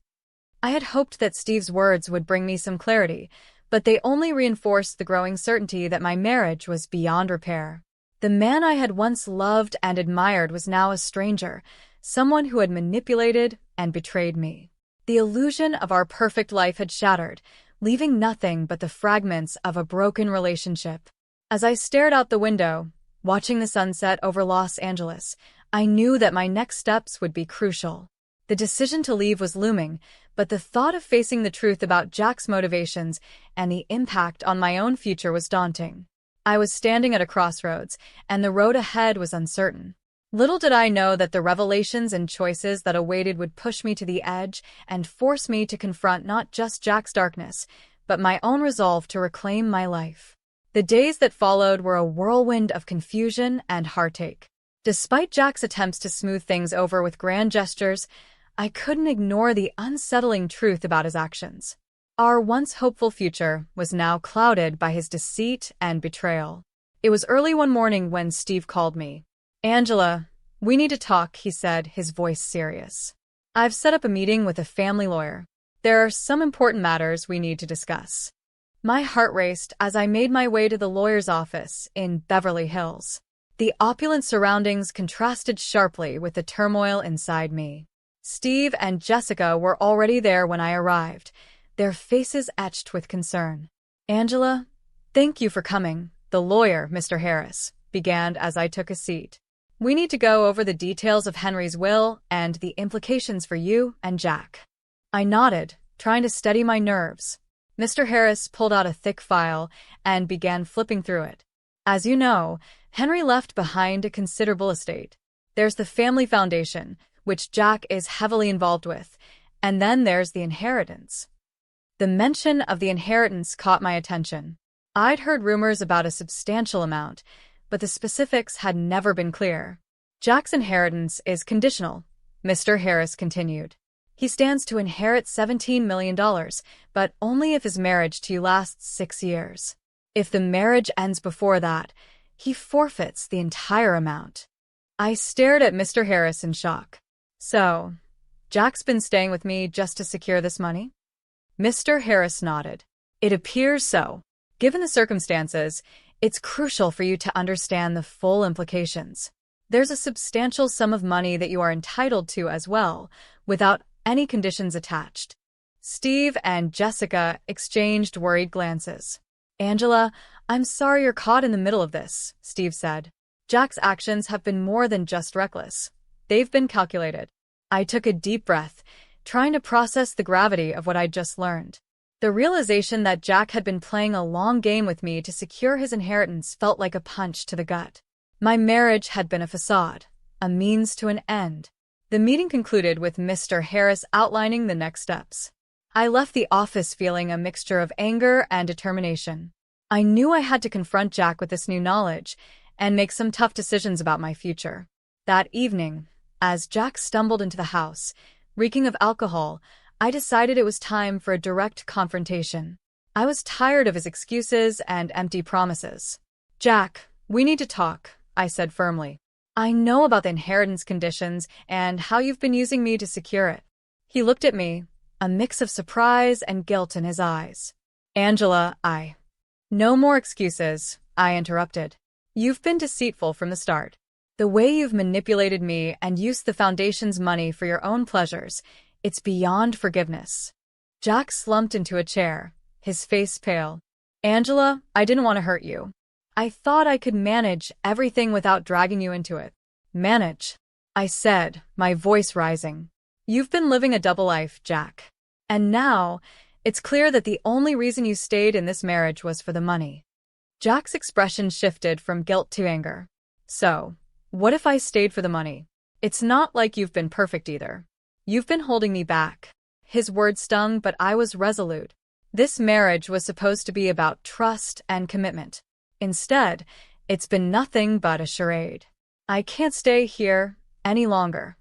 I had hoped that Steve's words would bring me some clarity, but they only reinforced the growing certainty that my marriage was beyond repair. The man I had once loved and admired was now a stranger, someone who had manipulated and betrayed me. The illusion of our perfect life had shattered, leaving nothing but the fragments of a broken relationship. As I stared out the window, watching the sunset over Los Angeles, I knew that my next steps would be crucial. The decision to leave was looming, but the thought of facing the truth about Jack's motivations and the impact on my own future was daunting. I was standing at a crossroads, and the road ahead was uncertain. Little did I know that the revelations and choices that awaited would push me to the edge and force me to confront not just Jack's darkness, but my own resolve to reclaim my life. The days that followed were a whirlwind of confusion and heartache. Despite Jack's attempts to smooth things over with grand gestures, I couldn't ignore the unsettling truth about his actions. Our once hopeful future was now clouded by his deceit and betrayal. It was early one morning when Steve called me. Angela, we need to talk, he said, his voice serious. I've set up a meeting with a family lawyer. There are some important matters we need to discuss. My heart raced as I made my way to the lawyer's office in Beverly Hills. The opulent surroundings contrasted sharply with the turmoil inside me. Steve and Jessica were already there when I arrived, their faces etched with concern. Angela, thank you for coming, the lawyer, Mr. Harris, began as I took a seat. We need to go over the details of Henry's will and the implications for you and Jack. I nodded, trying to steady my nerves. Mr. Harris pulled out a thick file and began flipping through it. As you know, Henry left behind a considerable estate. There's the family foundation, which Jack is heavily involved with, And then there's the inheritance. The mention of the inheritance caught my attention. I'd heard rumors about a substantial amount, but the specifics had never been clear. Jack's inheritance is conditional, Mr. Harris continued. He stands to inherit $17 million, but only if his marriage to you lasts 6 years. If the marriage ends before that, he forfeits the entire amount. I stared at Mr. Harris in shock. So, Jack's been staying with me just to secure this money? Mr. Harris nodded. It appears so. Given the circumstances, it's crucial for you to understand the full implications. There's a substantial sum of money that you are entitled to as well, without any conditions attached. Steve and Jessica exchanged worried glances. Angela, I'm sorry you're caught in the middle of this, Steve said. Jack's actions have been more than just reckless. They've been calculated. I took a deep breath, trying to process the gravity of what I'd just learned. The realization that Jack had been playing a long game with me to secure his inheritance felt like a punch to the gut. My marriage had been a facade, a means to an end. The meeting concluded with Mr. Harris outlining the next steps. I left the office feeling a mixture of anger and determination. I knew I had to confront Jack with this new knowledge and make some tough decisions about my future. That evening, as Jack stumbled into the house, reeking of alcohol, I decided it was time for a direct confrontation. I was tired of his excuses and empty promises. Jack, we need to talk, I said firmly. I know about the inheritance conditions and how you've been using me to secure it. He looked at me, a mix of surprise and guilt in his eyes. Angela, No more excuses, I interrupted. You've been deceitful from the start. The way you've manipulated me and used the foundation's money for your own pleasures, it's beyond forgiveness. Jack slumped into a chair, his face pale. Angela, I didn't want to hurt you. I thought I could manage everything without dragging you into it. Manage? I said, my voice rising. You've been living a double life, Jack. And now, it's clear that the only reason you stayed in this marriage was for the money. Jack's expression shifted from guilt to anger. So, what if I stayed for the money? It's not like you've been perfect either. You've been holding me back. His words stung, but I was resolute. This marriage was supposed to be about trust and commitment. Instead, it's been nothing but a charade. I can't stay here any longer.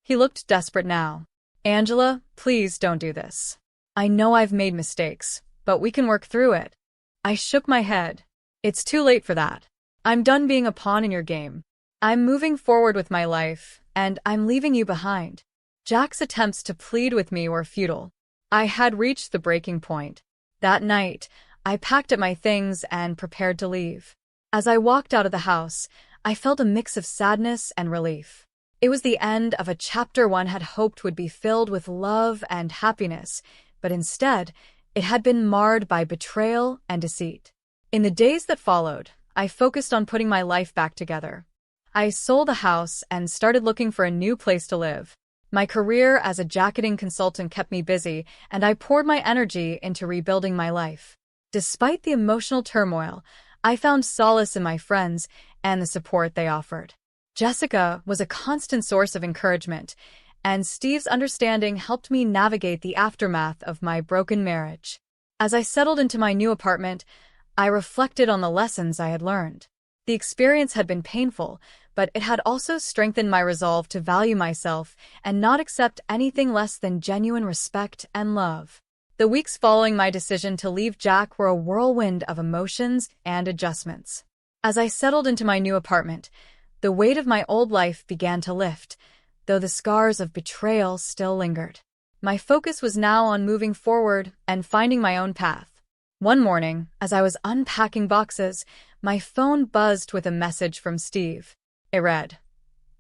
He looked desperate now. Angela, please don't do this. I know I've made mistakes, but we can work through it. I shook my head. It's too late for that. I'm done being a pawn in your game. I'm moving forward with my life, and I'm leaving you behind. Jack's attempts to plead with me were futile. I had reached the breaking point. That night, I packed up my things and prepared to leave. As I walked out of the house, I felt a mix of sadness and relief. It was the end of a chapter one had hoped would be filled with love and happiness, but instead, it had been marred by betrayal and deceit. In the days that followed, I focused on putting my life back together. I sold the house and started looking for a new place to live. My career as a jacketing consultant kept me busy, and I poured my energy into rebuilding my life. Despite the emotional turmoil, I found solace in my friends and the support they offered. Jessica was a constant source of encouragement, and Steve's understanding helped me navigate the aftermath of my broken marriage. As I settled into my new apartment, I reflected on the lessons I had learned. The experience had been painful, but it had also strengthened my resolve to value myself and not accept anything less than genuine respect and love. The weeks following my decision to leave Jack were a whirlwind of emotions and adjustments. As I settled into my new apartment, the weight of my old life began to lift, though the scars of betrayal still lingered. My focus was now on moving forward and finding my own path. One morning, as I was unpacking boxes, my phone buzzed with a message from Steve. It read,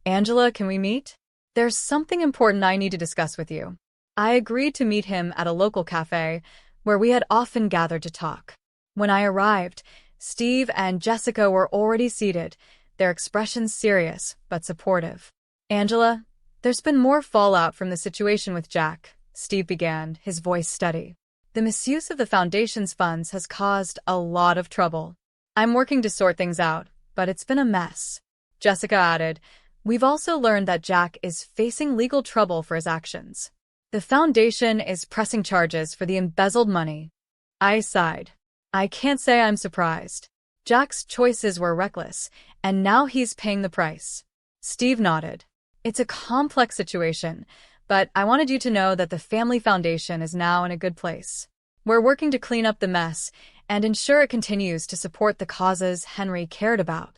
Angela, can we meet? There's something important I need to discuss with you. I agreed to meet him at a local cafe where we had often gathered to talk. When I arrived, Steve and Jessica were already seated, their expressions serious but supportive. Angela, there's been more fallout from the situation with Jack, Steve began, his voice steady. The misuse of the Foundation's funds has caused a lot of trouble. I'm working to sort things out, but it's been a mess. Jessica added, We've also learned that Jack is facing legal trouble for his actions. The foundation is pressing charges for the embezzled money. I sighed. I can't say I'm surprised. Jack's choices were reckless, and now he's paying the price. Steve nodded. It's a complex situation, but I wanted you to know that the family foundation is now in a good place. We're working to clean up the mess and ensure it continues to support the causes Henry cared about.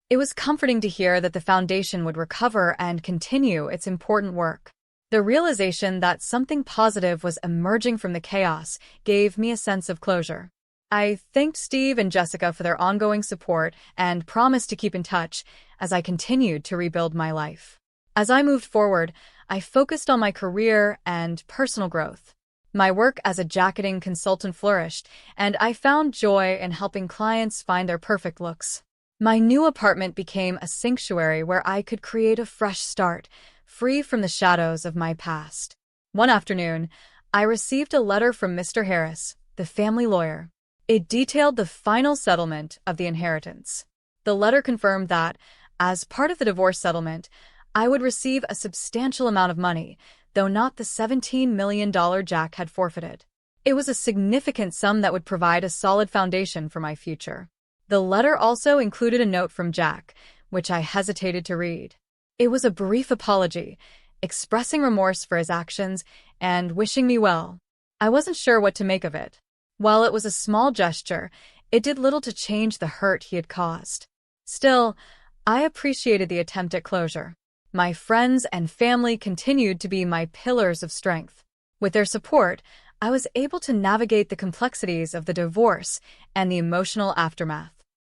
It was comforting to hear that the foundation would recover and continue its important work. The realization that something positive was emerging from the chaos gave me a sense of closure. I thanked Steve and Jessica for their ongoing support and promised to keep in touch as I continued to rebuild my life. As I moved forward, I focused on my career and personal growth. My work as a jacketing consultant flourished, and I found joy in helping clients find their perfect looks. My new apartment became a sanctuary where I could create a fresh start, free from the shadows of my past. One afternoon, I received a letter from Mr. Harris, the family lawyer. It detailed the final settlement of the inheritance. The letter confirmed that, as part of the divorce settlement, I would receive a substantial amount of money, though not the $17 million Jack had forfeited. It was a significant sum that would provide a solid foundation for my future. The letter also included a note from Jack, which I hesitated to read. It was a brief apology, expressing remorse for his actions and wishing me well. I wasn't sure what to make of it. While it was a small gesture, it did little to change the hurt he had caused. Still, I appreciated the attempt at closure. My friends and family continued to be my pillars of strength. With their support, I was able to navigate the complexities of the divorce and the emotional aftermath.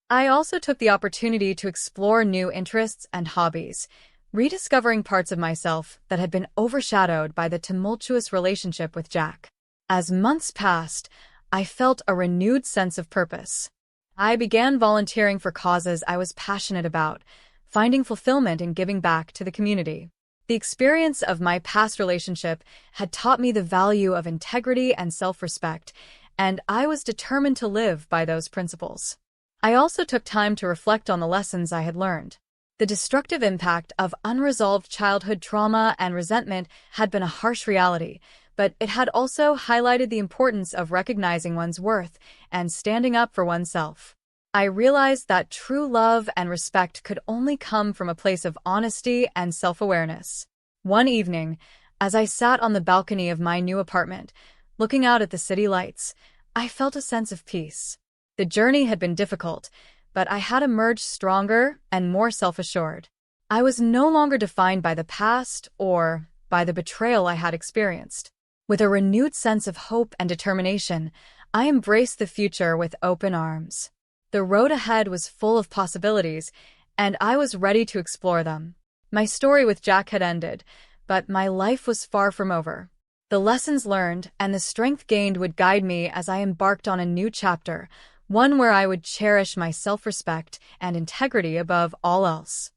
I also took the opportunity to explore new interests and hobbies, rediscovering parts of myself that had been overshadowed by the tumultuous relationship with Jack. As months passed, I felt a renewed sense of purpose. I began volunteering for causes I was passionate about, finding fulfillment in giving back to the community. The experience of my past relationship had taught me the value of integrity and self-respect, and I was determined to live by those principles. I also took time to reflect on the lessons I had learned. The destructive impact of unresolved childhood trauma and resentment had been a harsh reality, but it had also highlighted the importance of recognizing one's worth and standing up for oneself. I realized that true love and respect could only come from a place of honesty and self-awareness. One evening, as I sat on the balcony of my new apartment, looking out at the city lights, I felt a sense of peace. The journey had been difficult, but I had emerged stronger and more self-assured. I was no longer defined by the past or by the betrayal I had experienced. With a renewed sense of hope and determination, I embraced the future with open arms. The road ahead was full of possibilities, and I was ready to explore them. My story with Jack had ended, but my life was far from over. The lessons learned and the strength gained would guide me as I embarked on a new chapter, one where I would cherish my self-respect and integrity above all else.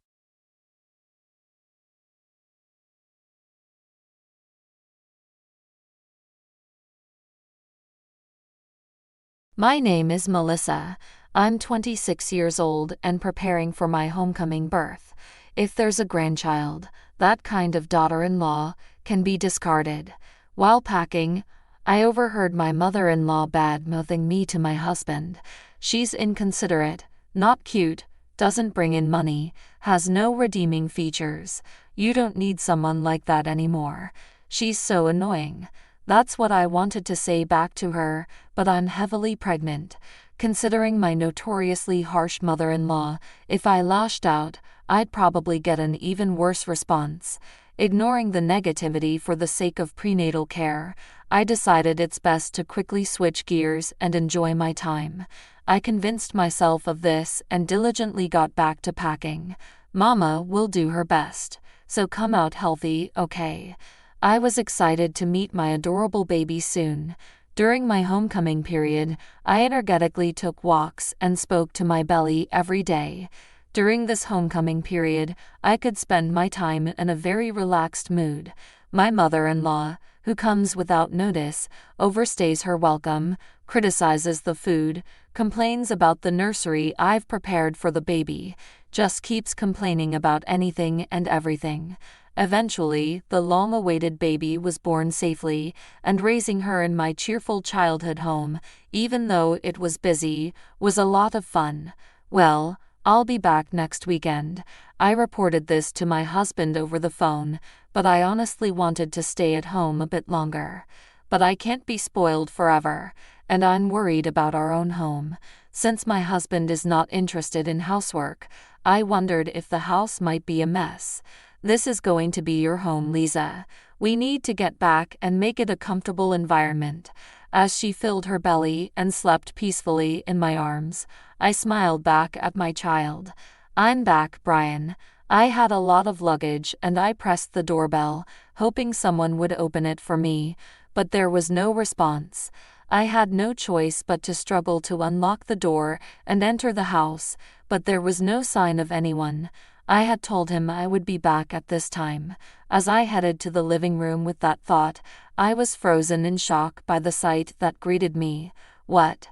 My name is Melissa. I'm 26 years old and preparing for my homecoming birth. If there's a grandchild, that kind of daughter-in-law can be discarded. While packing, I overheard my mother-in-law bad-mouthing me to my husband. She's inconsiderate, not cute, doesn't bring in money, has no redeeming features. You don't need someone like that anymore. She's so annoying. That's what I wanted to say back to her, but I'm heavily pregnant. Considering my notoriously harsh mother-in-law, if I lashed out, I'd probably get an even worse response. Ignoring the negativity for the sake of prenatal care, I decided it's best to quickly switch gears and enjoy my time. I convinced myself of this and diligently got back to packing. Mama will do her best, so come out healthy, okay? I was excited to meet my adorable baby soon. During my homecoming period, I energetically took walks and spoke to my belly every day. During this homecoming period, I could spend my time in a very relaxed mood. My mother-in-law, who comes without notice, overstays her welcome, criticizes the food, complains about the nursery I've prepared for the baby, just keeps complaining about anything and everything. Eventually, the long-awaited baby was born safely, and raising her in my cheerful childhood home, even though it was busy, was a lot of fun. Well, I'll be back next weekend. I reported this to my husband over the phone, but I honestly wanted to stay at home a bit longer. But I can't be spoiled forever, and I'm worried about our own home. Since my husband is not interested in housework, I wondered if the house might be a mess. This is going to be your home, Lisa. We need to get back and make it a comfortable environment. As she filled her belly and slept peacefully in my arms, I smiled back at my child. I'm back, Brian. I had a lot of luggage and I pressed the doorbell, hoping someone would open it for me, but there was no response. I had no choice but to struggle to unlock the door and enter the house, but there was no sign of anyone. I had told him I would be back at this time. As I headed to the living room with that thought, I was frozen in shock by the sight that greeted me. What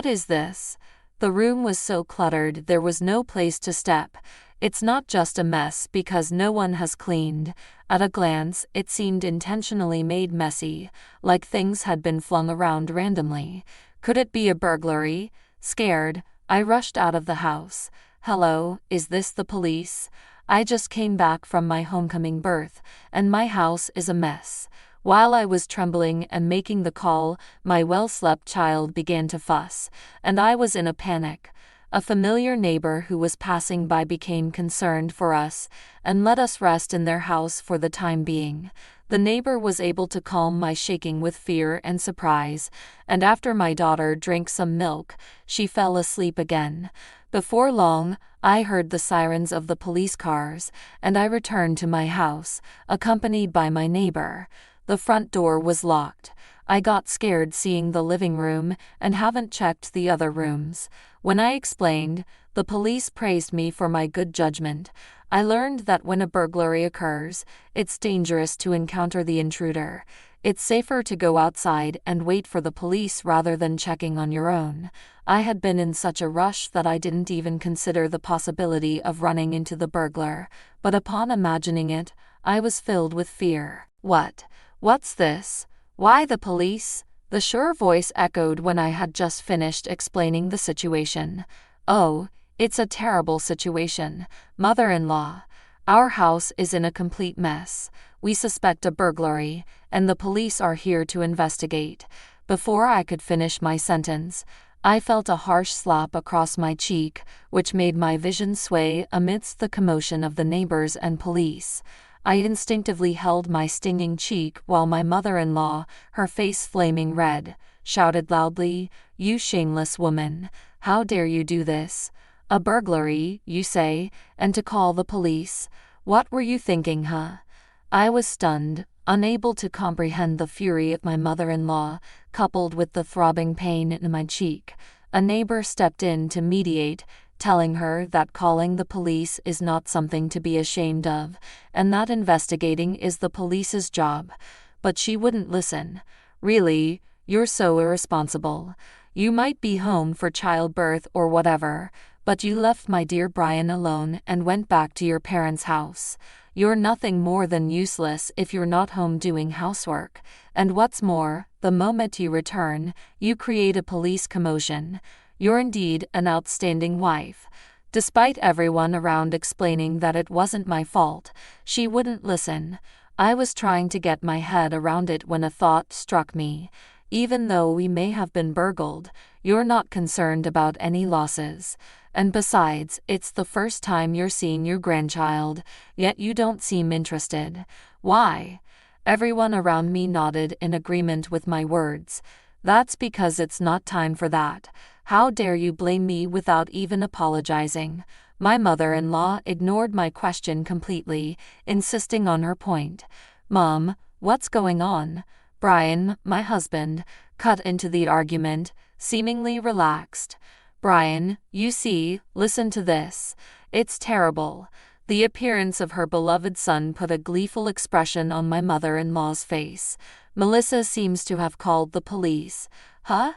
is this? The room was so cluttered there was no place to step. It's not just a mess because no one has cleaned. At a glance, it seemed intentionally made messy, like things had been flung around randomly. Could it be a burglary? Scared, I rushed out of the house. Hello, is this the police? I just came back from my homecoming birth, and my house is a mess. While I was trembling and making the call, my well-slept child began to fuss, and I was in a panic. A familiar neighbor who was passing by became concerned for us and let us rest in their house for the time being. The neighbor was able to calm my shaking with fear and surprise, and after my daughter drank some milk, she fell asleep again. Before long, I heard the sirens of the police cars, and I returned to my house, accompanied by my neighbor. The front door was locked. I got scared seeing the living room and haven't checked the other rooms. When I explained, the police praised me for my good judgment. I learned that when a burglary occurs, it's dangerous to encounter the intruder. It's safer to go outside and wait for the police rather than checking on your own. I had been in such a rush that I didn't even consider the possibility of running into the burglar, but upon imagining it, I was filled with fear. What's this? Why the police? The sure voice echoed when I had just finished explaining the situation. Oh, it's a terrible situation, mother-in-law. Our house is in a complete mess. We suspect a burglary, and the police are here to investigate. Before I could finish my sentence, I felt a harsh slap across my cheek, which made my vision sway amidst the commotion of the neighbors and police. I instinctively held my stinging cheek while my mother-in-law, her face flaming red, shouted loudly, "You shameless woman! How dare you do this? A burglary, you say, and to call the police? What were you thinking, huh?" I was stunned, unable to comprehend the fury of my mother-in-law, coupled with the throbbing pain in my cheek. A neighbor stepped in to mediate, telling her that calling the police is not something to be ashamed of, and that investigating is the police's job. But she wouldn't listen. Really, you're so irresponsible. You might be home for childbirth or whatever, but you left my dear Brian alone and went back to your parents' house. You're nothing more than useless if you're not home doing housework. And what's more, the moment you return, you create a police commotion. You're indeed an outstanding wife. Despite everyone around explaining that it wasn't my fault, she wouldn't listen. I was trying to get my head around it when a thought struck me. Even though we may have been burgled, you're not concerned about any losses. And besides, it's the first time you're seeing your grandchild, yet you don't seem interested. Why? Everyone around me nodded in agreement with my words. That's because it's not time for that. How dare you blame me without even apologizing? My mother-in-law ignored my question completely, insisting on her point. Mom, what's going on? Brian, my husband, cut into the argument, seemingly relaxed. Brian, you see, listen to this. It's terrible. The appearance of her beloved son put a gleeful expression on my mother-in-law's face. Melissa seems to have called the police. Huh?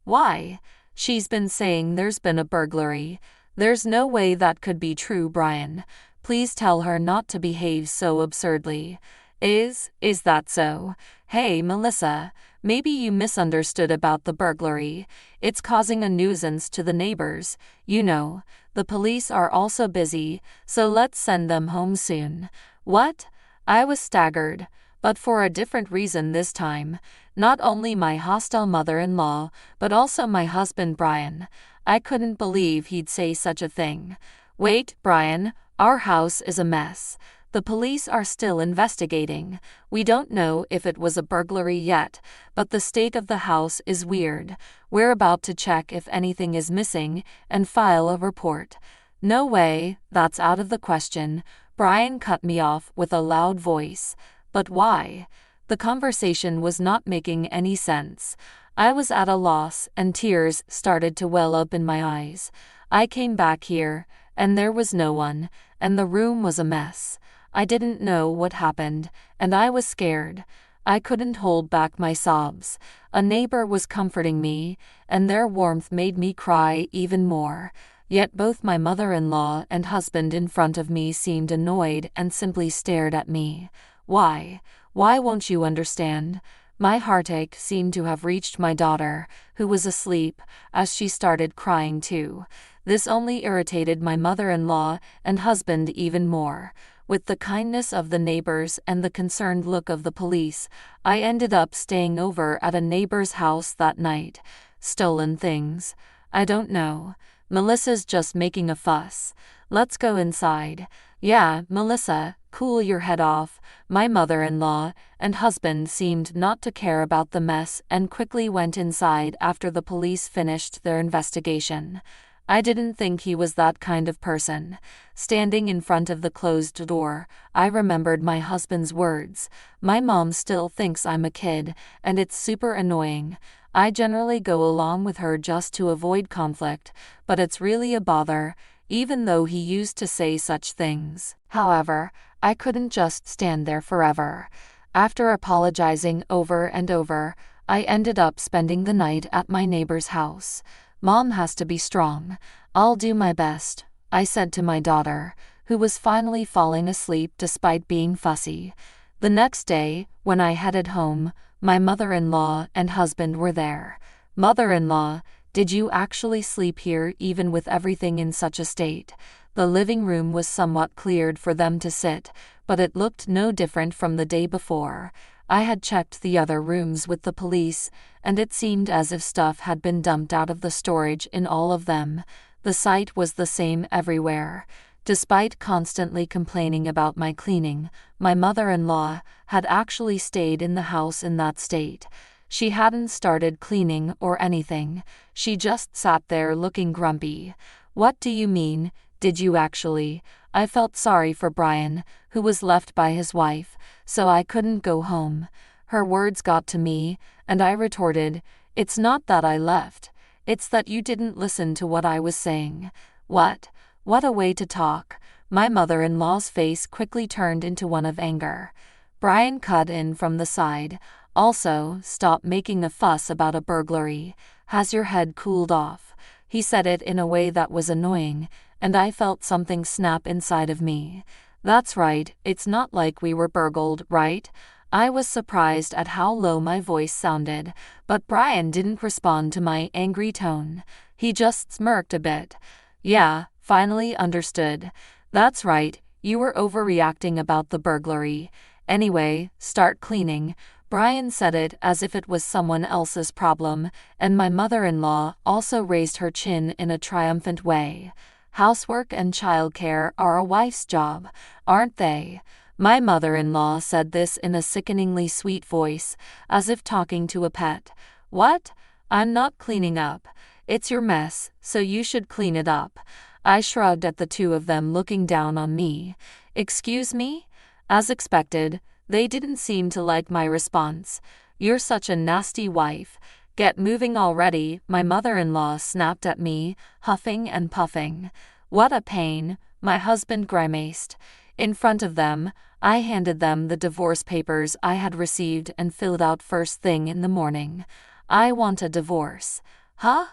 Why? She's been saying there's been a burglary. There's no way that could be true, Brian. Please tell her not to behave so absurdly. Is that so? Hey, Melissa, maybe you misunderstood about the burglary. It's causing a nuisance to the neighbors. You know, the police are also busy, so let's send them home soon. What? I was staggered, but for a different reason this time. Not only my hostile mother-in-law, but also my husband Brian. I couldn't believe he'd say such a thing. Wait, Brian, our house is a mess. The police are still investigating. We don't know if it was a burglary yet, but the state of the house is weird. We're about to check if anything is missing and file a report. No way, that's out of the question. Brian cut me off with a loud voice. But why? The conversation was not making any sense. I was at a loss, and tears started to well up in my eyes. I came back here, and there was no one, and the room was a mess. I didn't know what happened, and I was scared. I couldn't hold back my sobs. A neighbor was comforting me, and their warmth made me cry even more. Yet both my mother-in-law and husband in front of me seemed annoyed and simply stared at me. Why? Why won't you understand? My heartache seemed to have reached my daughter, who was asleep, as she started crying too. This only irritated my mother-in-law and husband even more. With the kindness of the neighbors and the concerned look of the police, I ended up staying over at a neighbor's house that night. Stolen things? I don't know. Melissa's just making a fuss. Let's go inside. Yeah, Melissa, cool your head off. My mother-in-law and husband seemed not to care about the mess and quickly went inside after the police finished their investigation. I didn't think he was that kind of person. Standing in front of the closed door, I remembered my husband's words. My mom still thinks I'm a kid, and it's super annoying. I generally go along with her just to avoid conflict, but it's really a bother, even though he used to say such things. However, I couldn't just stand there forever. After apologizing over and over, I ended up spending the night at my neighbor's house. Mom has to be strong. I'll do my best, I said to my daughter, who was finally falling asleep despite being fussy. The next day, when I headed home, my mother-in-law and husband were there. Mother-in-law, did you actually sleep here even with everything in such a state? The living room was somewhat cleared for them to sit, but it looked no different from the day before. I had checked the other rooms with the police, and it seemed as if stuff had been dumped out of the storage in all of them. The sight was the same everywhere. Despite constantly complaining about my cleaning, my mother-in-law had actually stayed in the house in that state. She hadn't started cleaning or anything. She just sat there looking grumpy. What do you mean, did you actually? I felt sorry for Brian, who was left by his wife, so I couldn't go home. Her words got to me, and I retorted, "It's not that I left. It's that you didn't listen to what I was saying." What? What a way to talk. My mother-in-law's face quickly turned into one of anger. Brian cut in from the side. Also, stop making a fuss about a burglary. Has your head cooled off? He said it in a way that was annoying, and I felt something snap inside of me. That's right, it's not like we were burgled, right? I was surprised at how low my voice sounded, but Brian didn't respond to my angry tone. He just smirked a bit. Yeah, finally understood. That's right, you were overreacting about the burglary. Anyway, start cleaning. Brian said it as if it was someone else's problem, and my mother-in-law also raised her chin in a triumphant way. Housework and childcare are a wife's job, aren't they? My mother-in-law said this in a sickeningly sweet voice, as if talking to a pet. What? I'm not cleaning up. It's your mess, so you should clean it up. I shrugged at the two of them looking down on me. Excuse me? As expected, they didn't seem to like my response. You're such a nasty wife. Get moving already, my mother-in-law snapped at me, huffing and puffing. What a pain, my husband grimaced. In front of them, I handed them the divorce papers I had received and filled out first thing in the morning. I want a divorce. Huh?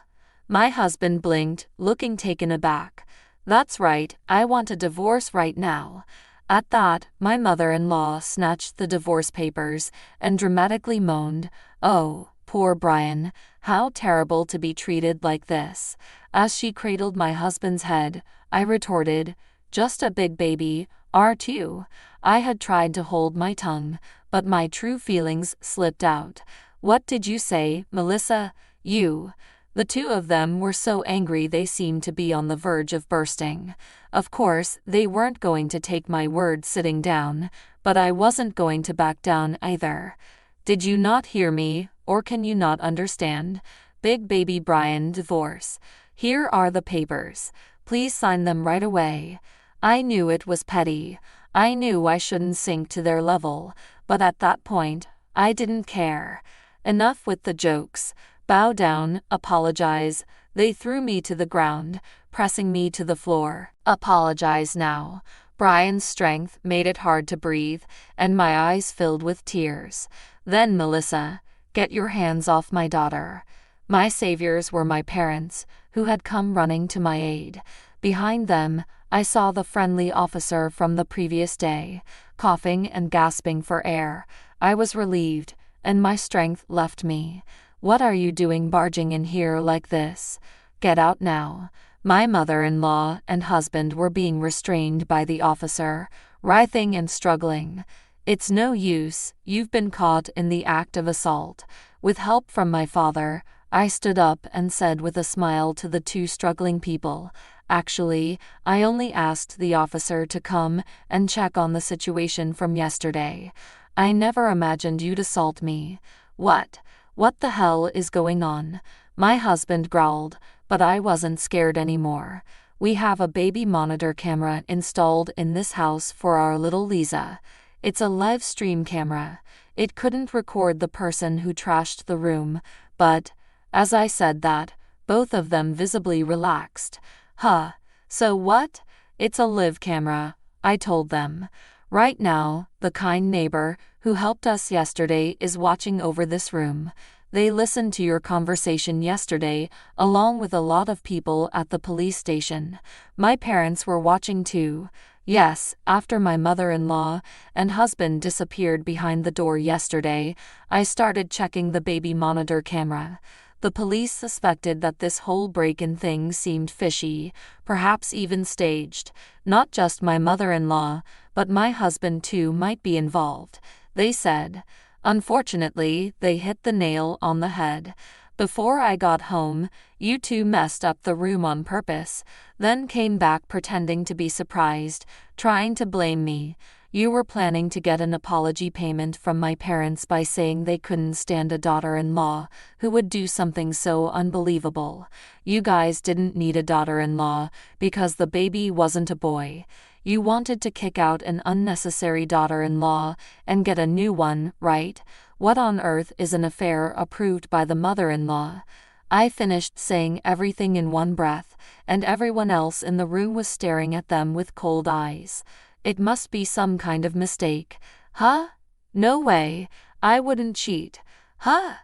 My husband blinked, looking taken aback. That's right, I want a divorce right now. At that, my mother-in-law snatched the divorce papers and dramatically moaned, "Oh, poor Brian, how terrible to be treated like this." As she cradled my husband's head, I retorted, "Just a big baby, aren't you?" I had tried to hold my tongue, but my true feelings slipped out. "What did you say, Melissa? You?" The two of them were so angry they seemed to be on the verge of bursting. Of course, they weren't going to take my word sitting down, but I wasn't going to back down either. "Did you not hear me, or can you not understand? Big baby Brian divorce. Here are the papers. Please sign them right away." I knew it was petty. I knew I shouldn't sink to their level, but at that point, I didn't care. Enough with the jokes. Bow down, apologize. They threw me to the ground, pressing me to the floor. Apologize now. Brian's strength made it hard to breathe, and my eyes filled with tears. Then, "Melissa, get your hands off my daughter." My saviors were my parents, who had come running to my aid. Behind them, I saw the friendly officer from the previous day, coughing and gasping for air. I was relieved, and my strength left me. "What are you doing barging in here like this? Get out now." My mother-in-law and husband were being restrained by the officer, writhing and struggling. "It's no use, you've been caught in the act of assault." With help from my father, I stood up and said with a smile to the two struggling people, "Actually, I only asked the officer to come and check on the situation from yesterday. I never imagined you'd assault me." What the hell is going on?" My husband growled, but I wasn't scared anymore. "We have a baby monitor camera installed in this house for our little Lisa. It's a live stream camera. It couldn't record the person who trashed the room, but..." As I said that, both of them visibly relaxed. "Huh, so what? It's a live camera," I told them. "Right now, the kind neighbor who helped us yesterday is watching over this room. They listened to your conversation yesterday, along with a lot of people at the police station. My parents were watching too. Yes, after my mother-in-law and husband disappeared behind the door yesterday, I started checking the baby monitor camera. The police suspected that this whole break-in thing seemed fishy, perhaps even staged. Not just my mother-in-law, but my husband too might be involved, they said. Unfortunately, they hit the nail on the head. Before I got home, you two messed up the room on purpose, then came back pretending to be surprised, trying to blame me. You were planning to get an apology payment from my parents by saying they couldn't stand a daughter-in-law who would do something so unbelievable. You guys didn't need a daughter-in-law because the baby wasn't a boy. You wanted to kick out an unnecessary daughter-in-law and get a new one, right? What on earth is an affair approved by the mother-in-law?" I finished saying everything in one breath, and everyone else in the room was staring at them with cold eyes. It must be some kind of mistake. "Huh? No way. I wouldn't cheat. Huh?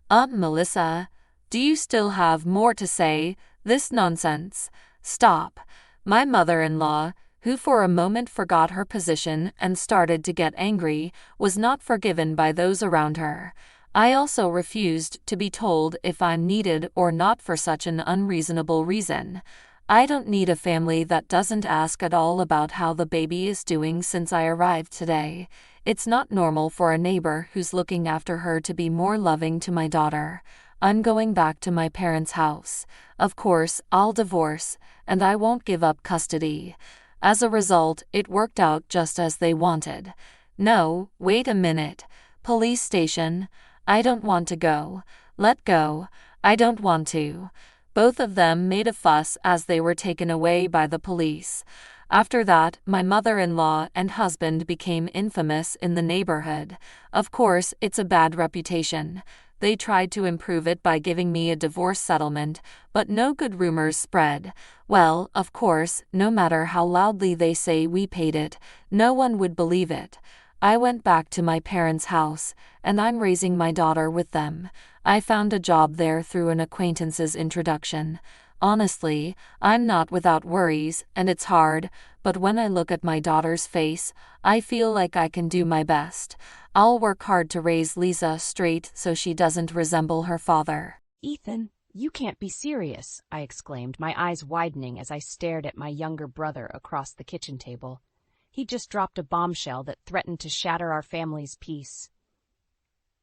Melissa, do you still have more to say? This nonsense. Stop." My mother-in-law, who for a moment forgot her position and started to get angry, was not forgiven by those around her. I also refused to be told if I'm needed or not for such an unreasonable reason. I don't need a family that doesn't ask at all about how the baby is doing since I arrived today. It's not normal for a neighbor who's looking after her to be more loving to my daughter. I'm going back to my parents' house. Of course, I'll divorce, and I won't give up custody. As a result, it worked out just as they wanted. No, wait a minute. Police station. I don't want to go. Let go. I don't want to. Both of them made a fuss as they were taken away by the police. After that, my mother-in-law and husband became infamous in the neighborhood. Of course, it's a bad reputation. They tried to improve it by giving me a divorce settlement, but no good rumors spread. Well, of course, no matter how loudly they say we paid it, no one would believe it. I went back to my parents' house, and I'm raising my daughter with them. I found a job there through an acquaintance's introduction. Honestly, I'm not without worries, and it's hard, but when I look at my daughter's face, I feel like I can do my best. I'll work hard to raise Lisa straight so she doesn't resemble her father. Ethan, you can't be serious, I exclaimed, my eyes widening as I stared at my younger brother across the kitchen table. He just dropped a bombshell that threatened to shatter our family's peace.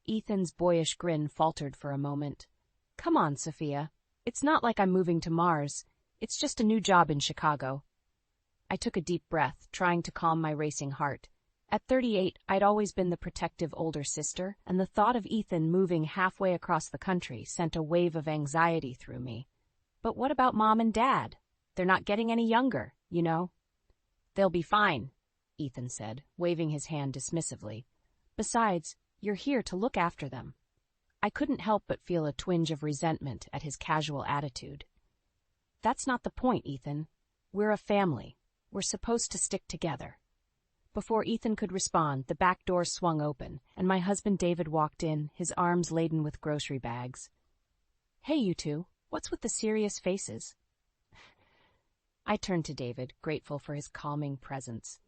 Ethan's boyish grin faltered for a moment. Come on, Sophia. It's not like I'm moving to Mars. It's just a new job in Chicago. I took a deep breath, trying to calm my racing heart. At 38, I'd always been the protective older sister, and the thought of Ethan moving halfway across the country sent a wave of anxiety through me. But what about Mom and Dad? They're not getting any younger, you know. They'll be fine, Ethan said, waving his hand dismissively. Besides, you're here to look after them. I couldn't help but feel a twinge of resentment at his casual attitude. That's not the point, Ethan. We're a family. We're supposed to stick together. Before Ethan could respond, the back door swung open, and my husband David walked in, his arms laden with grocery bags. Hey, you two, what's with the serious faces? I turned to David, grateful for his calming presence.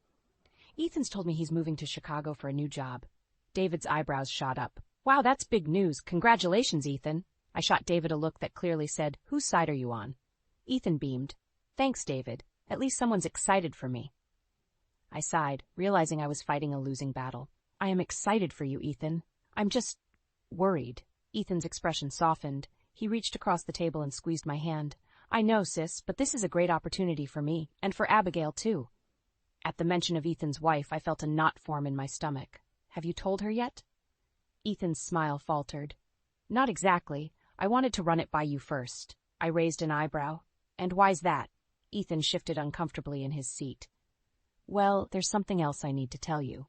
Ethan's told me he's moving to Chicago for a new job. David's eyebrows shot up. Wow, that's big news. Congratulations, Ethan. I shot David a look that clearly said, whose side are you on? Ethan beamed. Thanks, David. At least someone's excited for me. I sighed, realizing I was fighting a losing battle. I am excited for you, Ethan. I'm just worried. Ethan's expression softened. He reached across the table and squeezed my hand. I know, sis, but this is a great opportunity for me, and for Abigail, too. At the mention of Ethan's wife, I felt a knot form in my stomach. Have you told her yet? Ethan's smile faltered. Not exactly. I wanted to run it by you first. I raised an eyebrow. And why's that? Ethan shifted uncomfortably in his seat. Well, there's something else I need to tell you.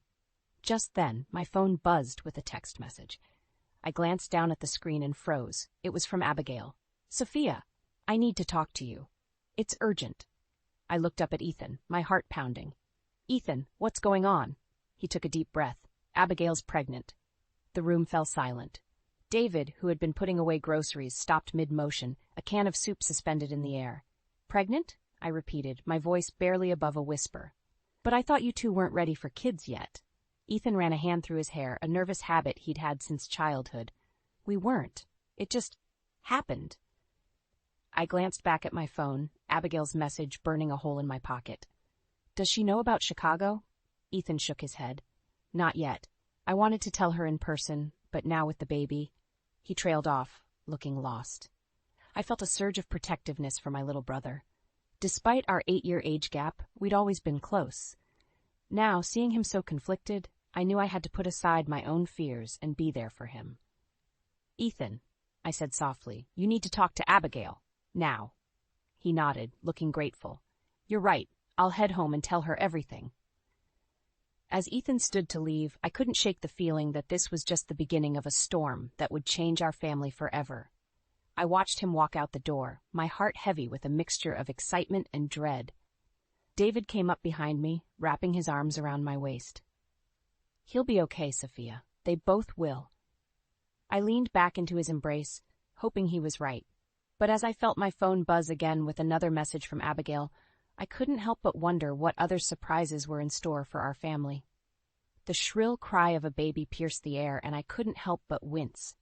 Just then, my phone buzzed with a text message. I glanced down at the screen and froze. It was from Abigail. Sophia, I need to talk to you. It's urgent. I looked up at Ethan, my heart pounding. Ethan, what's going on? He took a deep breath. Abigail's pregnant. The room fell silent. David, who had been putting away groceries, stopped mid-motion, a can of soup suspended in the air. Pregnant? I repeated, my voice barely above a whisper. But I thought you two weren't ready for kids yet. Ethan ran a hand through his hair, a nervous habit he'd had since childhood. We weren't. It just happened. I glanced back at my phone, Abigail's message burning a hole in my pocket. Does she know about Chicago? Ethan shook his head. Not yet. I wanted to tell her in person, but now with the baby. He trailed off, looking lost. I felt a surge of protectiveness for my little brother. Despite our 8-year age gap, we'd always been close. Now, seeing him so conflicted, I knew I had to put aside my own fears and be there for him. Ethan, I said softly, you need to talk to Abigail. Now. He nodded, looking grateful. You're right. I'll head home and tell her everything. As Ethan stood to leave, I couldn't shake the feeling that this was just the beginning of a storm that would change our family forever. I watched him walk out the door, my heart heavy with a mixture of excitement and dread. David came up behind me, wrapping his arms around my waist. He'll be okay, Sophia. They both will. I leaned back into his embrace, hoping he was right. But as I felt my phone buzz again with another message from Abigail, I couldn't help but wonder what other surprises were in store for our family. The shrill cry of a baby pierced the air, and I couldn't help but wince.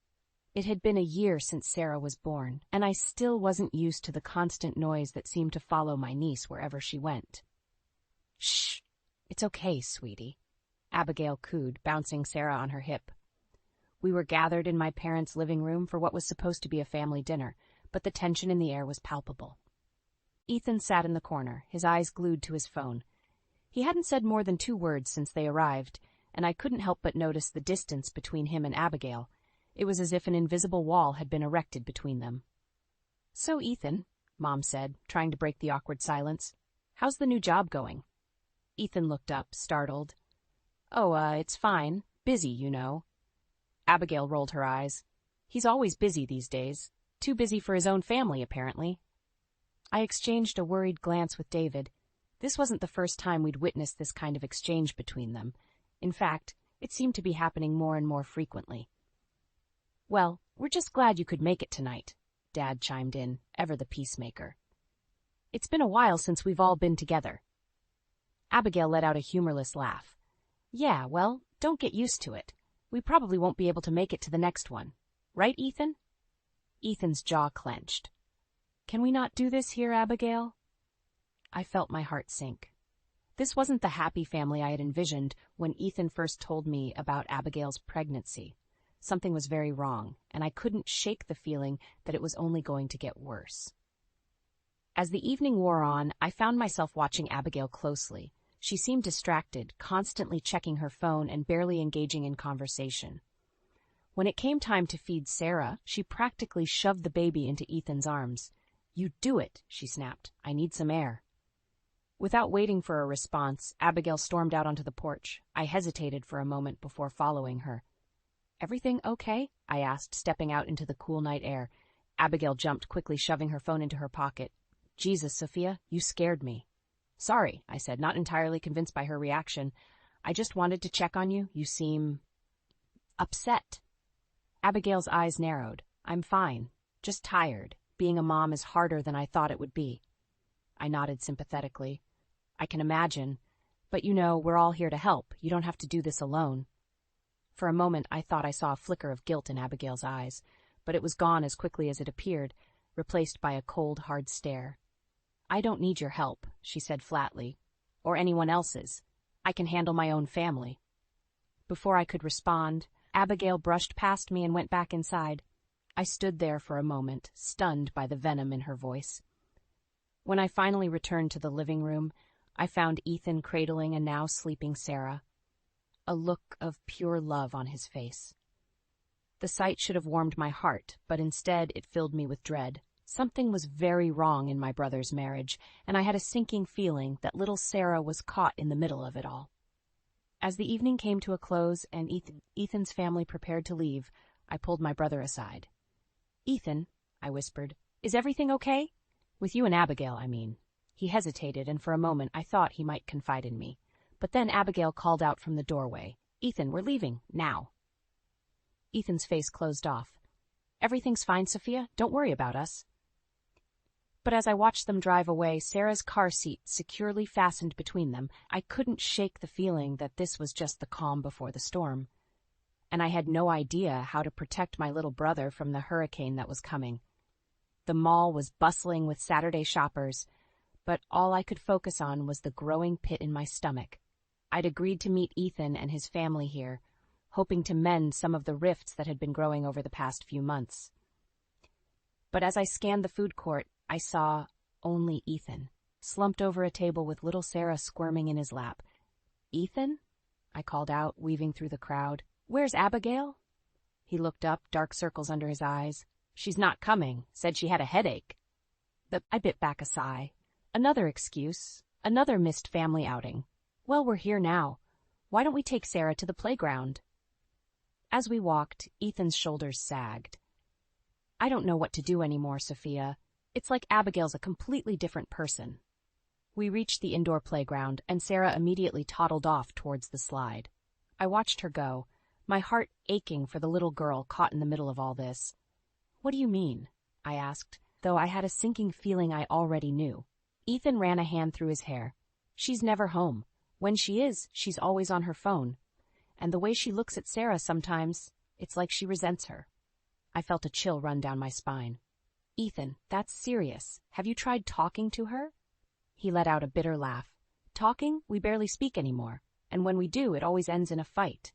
It had been a year since Sarah was born, and I still wasn't used to the constant noise that seemed to follow my niece wherever she went. Shh! It's okay, sweetie, Abigail cooed, bouncing Sarah on her hip. We were gathered in my parents' living room for what was supposed to be a family dinner, but the tension in the air was palpable. Ethan sat in the corner, his eyes glued to his phone. He hadn't said more than 2 words since they arrived, and I couldn't help but notice the distance between him and Abigail. It was as if an invisible wall had been erected between them. So, Ethan, Mom said, trying to break the awkward silence, how's the new job going? Ethan looked up, startled. Oh, it's fine. Busy, you know. Abigail rolled her eyes. He's always busy these days. Too busy for his own family, apparently. I exchanged a worried glance with David. This wasn't the first time we'd witnessed this kind of exchange between them. In fact, it seemed to be happening more and more frequently. Well, we're just glad you could make it tonight. Dad chimed in, ever the peacemaker. It's been a while since we've all been together. Abigail let out a humorless laugh. Yeah, well, don't get used to it. We probably won't be able to make it to the next one. Right, Ethan? Ethan's jaw clenched. Can we not do this here, Abigail? I felt my heart sink. This wasn't the happy family I had envisioned when Ethan first told me about Abigail's pregnancy. Something was very wrong, and I couldn't shake the feeling that it was only going to get worse. As the evening wore on, I found myself watching Abigail closely. She seemed distracted, constantly checking her phone and barely engaging in conversation. When it came time to feed Sarah, she practically shoved the baby into Ethan's arms. You do it, she snapped. I need some air. Without waiting for a response, Abigail stormed out onto the porch. I hesitated for a moment before following her. Everything okay? I asked, stepping out into the cool night air. Abigail jumped, quickly shoving her phone into her pocket. Jesus, Sophia, you scared me. Sorry, I said, not entirely convinced by her reaction. I just wanted to check on you. You seem upset. Abigail's eyes narrowed. I'm fine. Just tired. Being a mom is harder than I thought it would be. I nodded sympathetically. I can imagine. But you know, we're all here to help. You don't have to do this alone. For a moment, I thought I saw a flicker of guilt in Abigail's eyes, but it was gone as quickly as it appeared, replaced by a cold, hard stare. I don't need your help, she said flatly, or anyone else's. I can handle my own family. Before I could respond, Abigail brushed past me and went back inside. I stood there for a moment, stunned by the venom in her voice. When I finally returned to the living room, I found Ethan cradling a now sleeping Sarah, a look of pure love on his face. The sight should have warmed my heart, but instead it filled me with dread. Something was very wrong in my brother's marriage, and I had a sinking feeling that little Sarah was caught in the middle of it all. As the evening came to a close and Ethan's family prepared to leave, I pulled my brother aside. Ethan, I whispered, is everything okay? With you and Abigail, I mean. He hesitated, and for a moment I thought he might confide in me. But then Abigail called out from the doorway, Ethan, we're leaving, now. Ethan's face closed off. Everything's fine, Sophia. Don't worry about us. But as I watched them drive away, Sarah's car seat securely fastened between them, I couldn't shake the feeling that this was just the calm before the storm. And I had no idea how to protect my little brother from the hurricane that was coming. The mall was bustling with Saturday shoppers, but all I could focus on was the growing pit in my stomach. I'd agreed to meet Ethan and his family here, hoping to mend some of the rifts that had been growing over the past few months. But as I scanned the food court, I saw only Ethan, slumped over a table with little Sarah squirming in his lap. Ethan? I called out, weaving through the crowd. Where's Abigail? He looked up, dark circles under his eyes. She's not coming, said she had a headache. I bit back a sigh. Another excuse, another missed family outing. Well, we're here now. Why don't we take Sarah to the playground? As we walked, Ethan's shoulders sagged. I don't know what to do anymore, Sophia. It's like Abigail's a completely different person. We reached the indoor playground, and Sarah immediately toddled off towards the slide. I watched her go, my heart aching for the little girl caught in the middle of all this. What do you mean? I asked, though I had a sinking feeling I already knew. Ethan ran a hand through his hair. She's never home. When she is, she's always on her phone. And the way she looks at Sarah sometimes, it's like she resents her. I felt a chill run down my spine. Ethan, that's serious. Have you tried talking to her? He let out a bitter laugh. Talking? We barely speak anymore. And when we do, it always ends in a fight.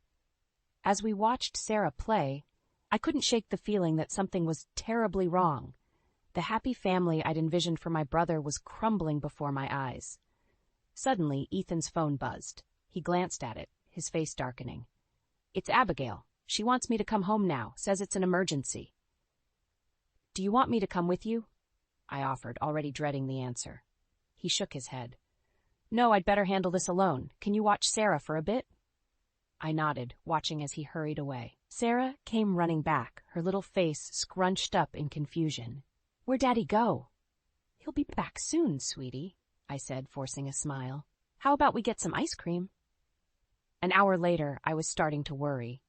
As we watched Sarah play, I couldn't shake the feeling that something was terribly wrong. The happy family I'd envisioned for my brother was crumbling before my eyes. Suddenly, Ethan's phone buzzed. He glanced at it, his face darkening. It's Abigail. She wants me to come home now, says it's an emergency. Do you want me to come with you? I offered, already dreading the answer. He shook his head. No, I'd better handle this alone. Can you watch Sarah for a bit? I nodded, watching as he hurried away. Sarah came running back, her little face scrunched up in confusion. Where'd Daddy go? He'll be back soon, sweetie, I said, forcing a smile. How about we get some ice cream? An hour later, I was starting to worry.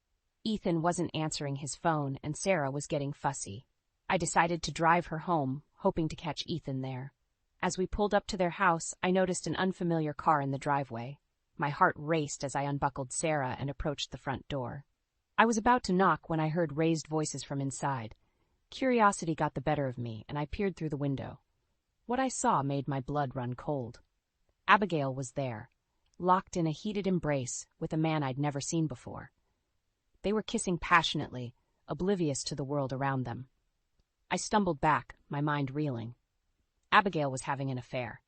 Ethan wasn't answering his phone, and Sarah was getting fussy. I decided to drive her home, hoping to catch Ethan there. As we pulled up to their house, I noticed an unfamiliar car in the driveway. My heart raced as I unbuckled Sarah and approached the front door. I was about to knock when I heard raised voices from inside. Curiosity got the better of me, and I peered through the window. What I saw made my blood run cold. Abigail was there, locked in a heated embrace with a man I'd never seen before. They were kissing passionately, oblivious to the world around them. I stumbled back, my mind reeling. Abigail was having an affair.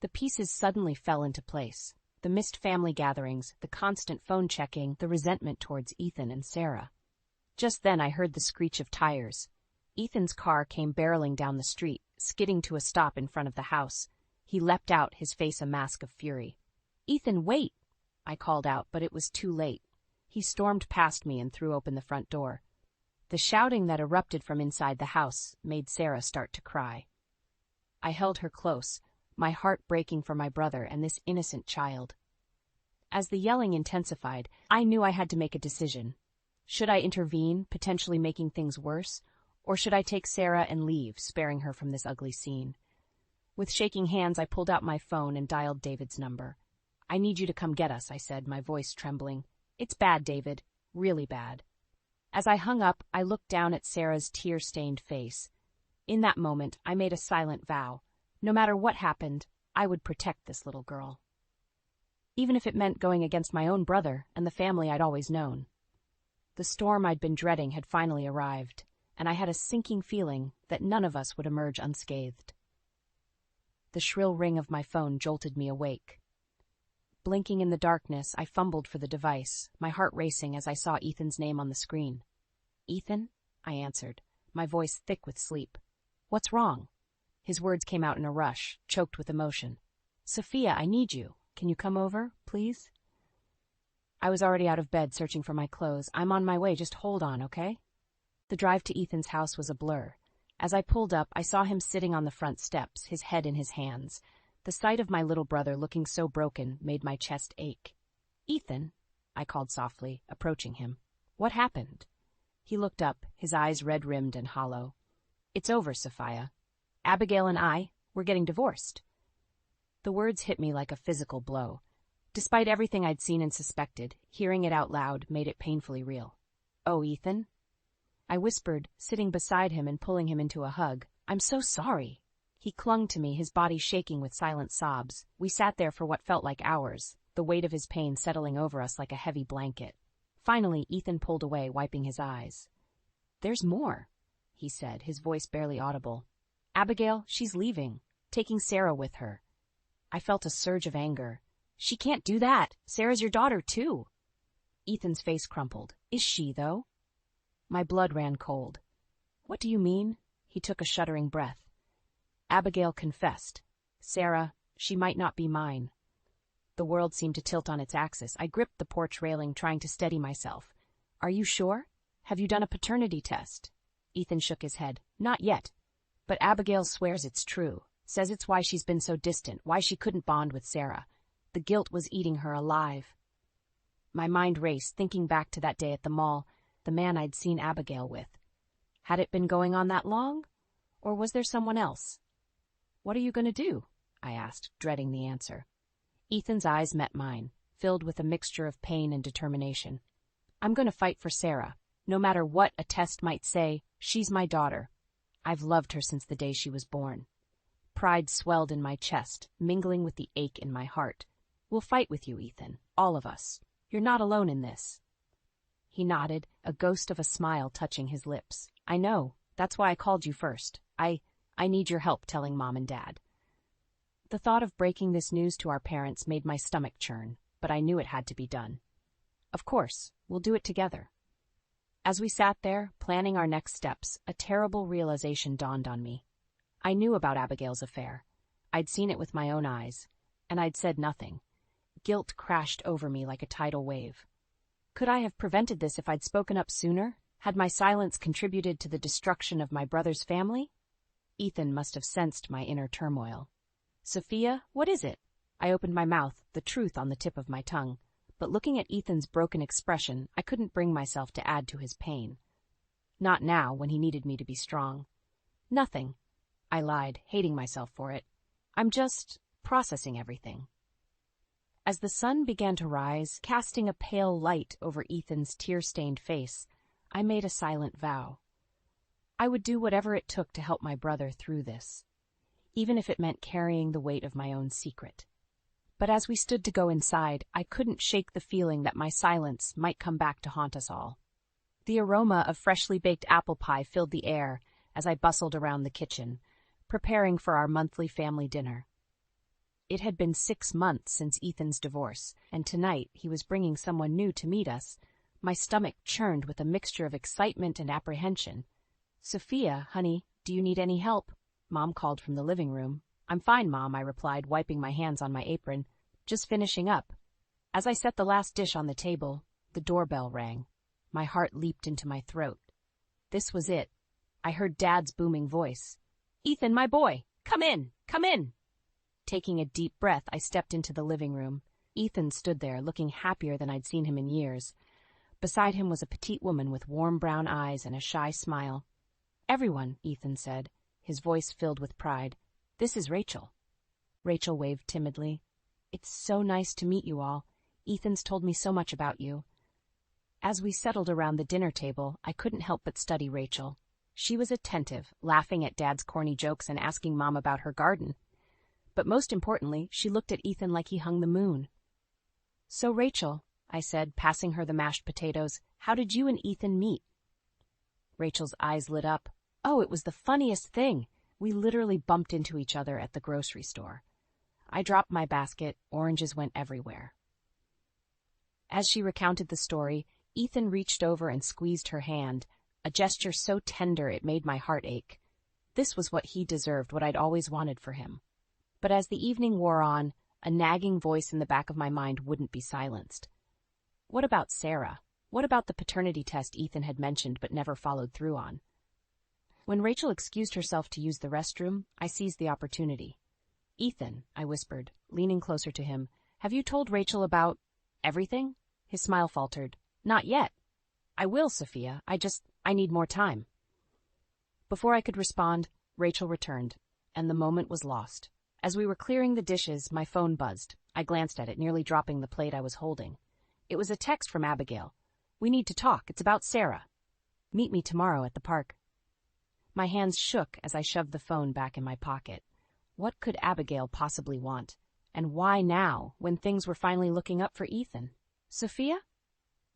The pieces suddenly fell into place. The missed family gatherings, the constant phone checking, the resentment towards Ethan and Sarah. Just then I heard the screech of tires. Ethan's car came barreling down the street, skidding to a stop in front of the house. He leapt out, his face a mask of fury. "Ethan, wait!" I called out, but it was too late. He stormed past me and threw open the front door. The shouting that erupted from inside the house made Sarah start to cry. I held her close, my heart breaking for my brother and this innocent child. As the yelling intensified, I knew I had to make a decision. Should I intervene, potentially making things worse, or should I take Sarah and leave, sparing her from this ugly scene? With shaking hands, I pulled out my phone and dialed David's number. "I need you to come get us," I said, my voice trembling. "It's bad, David. Really bad." As I hung up, I looked down at Sarah's tear-stained face. In that moment, I made a silent vow. No matter what happened, I would protect this little girl. Even if it meant going against my own brother and the family I'd always known. The storm I'd been dreading had finally arrived, and I had a sinking feeling that none of us would emerge unscathed. The shrill ring of my phone jolted me awake. Blinking in the darkness, I fumbled for the device, my heart racing as I saw Ethan's name on the screen. "Ethan?" I answered, my voice thick with sleep. "What's wrong?" His words came out in a rush, choked with emotion. "Sophia, I need you. Can you come over, please?" I was already out of bed searching for my clothes. "I'm on my way, just hold on, okay?" The drive to Ethan's house was a blur. As I pulled up, I saw him sitting on the front steps, his head in his hands. The sight of my little brother looking so broken made my chest ache. "Ethan," I called softly, approaching him. "What happened?" He looked up, his eyes red-rimmed and hollow. "It's over, Sophia. Abigail and we're getting divorced." The words hit me like a physical blow. Despite everything I'd seen and suspected, hearing it out loud made it painfully real. "Oh, Ethan?" I whispered, sitting beside him and pulling him into a hug. "I'm so sorry." He clung to me, his body shaking with silent sobs. We sat there for what felt like hours, the weight of his pain settling over us like a heavy blanket. Finally, Ethan pulled away, wiping his eyes. "There's more," he said, his voice barely audible. "Abigail, she's leaving, taking Sarah with her." I felt a surge of anger. "She can't do that. Sarah's your daughter, too." Ethan's face crumpled. "Is she, though?" My blood ran cold. "What do you mean?" He took a shuddering breath. "Abigail confessed. Sarah, she might not be mine." The world seemed to tilt on its axis. I gripped the porch railing, trying to steady myself. "Are you sure? Have you done a paternity test?" Ethan shook his head. "Not yet. But Abigail swears it's true. Says it's why she's been so distant, why she couldn't bond with Sarah. The guilt was eating her alive." My mind raced, thinking back to that day at the mall, the man I'd seen Abigail with. Had it been going on that long? Or was there someone else? "What are you going to do?" I asked, dreading the answer. Ethan's eyes met mine, filled with a mixture of pain and determination. "I'm going to fight for Sarah. No matter what a test might say, she's my daughter. I've loved her since the day she was born." Pride swelled in my chest, mingling with the ache in my heart. "We'll fight with you, Ethan. All of us. You're not alone in this." He nodded, a ghost of a smile touching his lips. "I know. That's why I called you first. I need your help telling Mom and Dad." The thought of breaking this news to our parents made my stomach churn, but I knew it had to be done. "Of course, we'll do it together." As we sat there, planning our next steps, a terrible realization dawned on me. I knew about Abigail's affair. I'd seen it with my own eyes, and I'd said nothing. Guilt crashed over me like a tidal wave. Could I have prevented this if I'd spoken up sooner? Had my silence contributed to the destruction of my brother's family? Ethan must have sensed my inner turmoil. "Sophia, what is it?" I opened my mouth, the truth on the tip of my tongue, but looking at Ethan's broken expression, I couldn't bring myself to add to his pain. Not now, when he needed me to be strong. Nothing. I lied, hating myself for it. I'm just processing everything. As the sun began to rise, casting a pale light over Ethan's tear-stained face, I made a silent vow. I would do whatever it took to help my brother through this, even if it meant carrying the weight of my own secret. But as we stood to go inside, I couldn't shake the feeling that my silence might come back to haunt us all. The aroma of freshly baked apple pie filled the air as I bustled around the kitchen, preparing for our monthly family dinner. It had been 6 months since Ethan's divorce, and tonight he was bringing someone new to meet us. My stomach churned with a mixture of excitement and apprehension. "Sophia, honey, do you need any help?" Mom called from the living room. "I'm fine, Mom," I replied, wiping my hands on my apron. "Just finishing up." As I set the last dish on the table, the doorbell rang. My heart leaped into my throat. This was it. I heard Dad's booming voice. "Ethan, my boy, come in, come in." Taking a deep breath, I stepped into the living room. Ethan stood there, looking happier than I'd seen him in years. Beside him was a petite woman with warm brown eyes and a shy smile. "Everyone," Ethan said, his voice filled with pride. "This is Rachel." Rachel waved timidly. "It's so nice to meet you all. Ethan's told me so much about you." As we settled around the dinner table, I couldn't help but study Rachel. She was attentive, laughing at Dad's corny jokes and asking Mom about her garden. But most importantly, she looked at Ethan like he hung the moon. "So, Rachel," I said, passing her the mashed potatoes, "how did you and Ethan meet?" Rachel's eyes lit up. "Oh, it was the funniest thing. We literally bumped into each other at the grocery store." I dropped my basket. Oranges went everywhere. As she recounted the story, Ethan reached over and squeezed her hand, a gesture so tender it made my heart ache. This was what he deserved, what I'd always wanted for him. But as the evening wore on, a nagging voice in the back of my mind wouldn't be silenced. What about Sarah? What about the paternity test Ethan had mentioned but never followed through on? When Rachel excused herself to use the restroom, I seized the opportunity. "Ethan," I whispered, leaning closer to him, "have you told Rachel about everything?" His smile faltered. "Not yet." "I will, Sophia. I need more time." Before I could respond, Rachel returned, and the moment was lost. As we were clearing the dishes, my phone buzzed. I glanced at it, nearly dropping the plate I was holding. It was a text from Abigail. "We need to talk. It's about Sarah. Meet me tomorrow at the park." My hands shook as I shoved the phone back in my pocket. What could Abigail possibly want? And why now, when things were finally looking up for Ethan? "Sophia?"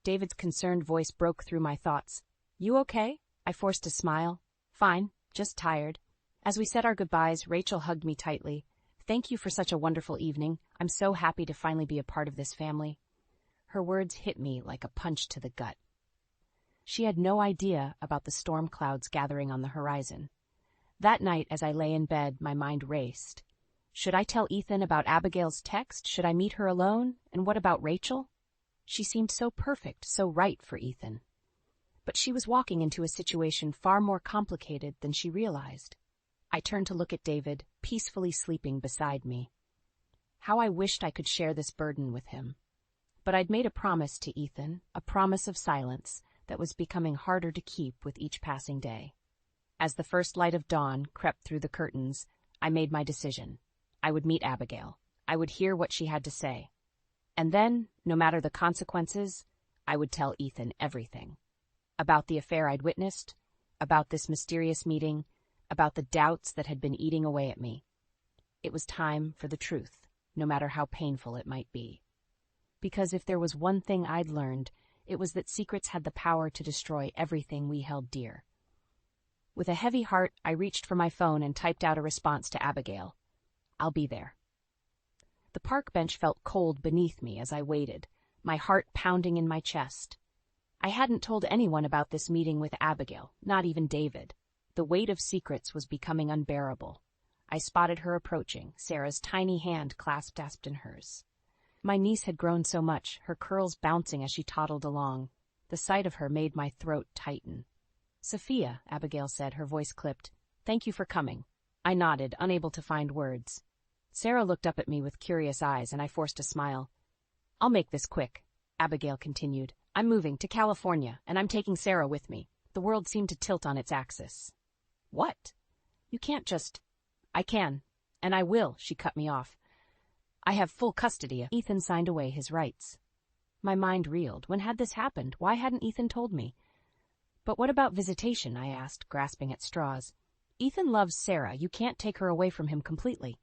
David's concerned voice broke through my thoughts. "You okay?" I forced a smile. "Fine, just tired." As we said our goodbyes, Rachel hugged me tightly. "Thank you for such a wonderful evening. I'm so happy to finally be a part of this family." Her words hit me like a punch to the gut. She had no idea about the storm clouds gathering on the horizon. That night, as I lay in bed, my mind raced. Should I tell Ethan about Abigail's text? Should I meet her alone? And what about Rachel? She seemed so perfect, so right for Ethan. But she was walking into a situation far more complicated than she realized. I turned to look at David, peacefully sleeping beside me. How I wished I could share this burden with him. But I'd made a promise to Ethan, a promise of silence that was becoming harder to keep with each passing day. As the first light of dawn crept through the curtains, I made my decision. I would meet Abigail. I would hear what she had to say. And then, no matter the consequences, I would tell Ethan everything. About the affair I'd witnessed, about this mysterious meeting, about the doubts that had been eating away at me. It was time for the truth, no matter how painful it might be. Because if there was one thing I'd learned, it was that secrets had the power to destroy everything we held dear. With a heavy heart, I reached for my phone and typed out a response to Abigail. "I'll be there." The park bench felt cold beneath me as I waited, my heart pounding in my chest. I hadn't told anyone about this meeting with Abigail, not even David. The weight of secrets was becoming unbearable. I spotted her approaching, Sarah's tiny hand clasped in hers. My niece had grown so much, her curls bouncing as she toddled along. The sight of her made my throat tighten. "Sophia," Abigail said, her voice clipped. "Thank you for coming." I nodded, unable to find words. Sarah looked up at me with curious eyes, and I forced a smile. "I'll make this quick," Abigail continued. "I'm moving to California, and I'm taking Sarah with me." The world seemed to tilt on its axis. "What?" You can't just... I can, and I will, she cut me off. I have full custody. Ethan signed away his rights. My mind reeled. When had this happened? Why hadn't Ethan told me? But what about visitation? I asked, grasping at straws. Ethan loves Sarah. You can't take her away from him completely.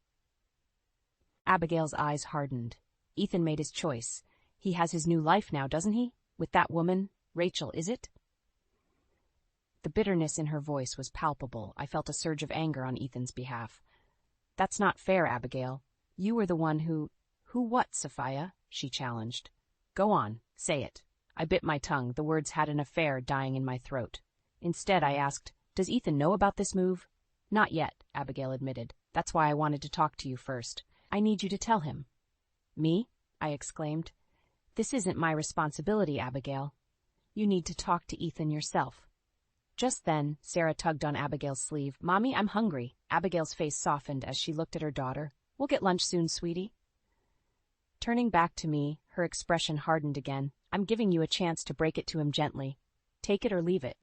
Abigail's eyes hardened. Ethan made his choice. He has his new life now, doesn't he? With that woman, Rachel, is it? The bitterness in her voice was palpable. I felt a surge of anger on Ethan's behalf. That's not fair, Abigail. You were the one who... Who what, Sophia? She challenged. Go on, say it. I bit my tongue. The words had an affair dying in my throat. Instead, I asked, does Ethan know about this move? Not yet, Abigail admitted. That's why I wanted to talk to you first. I need you to tell him. Me? I exclaimed. This isn't my responsibility, Abigail. You need to talk to Ethan yourself. Just then, Sarah tugged on Abigail's sleeve. Mommy, I'm hungry. Abigail's face softened as she looked at her daughter. We'll get lunch soon, sweetie. Turning back to me, her expression hardened again. I'm giving you a chance to break it to him gently. Take it or leave it.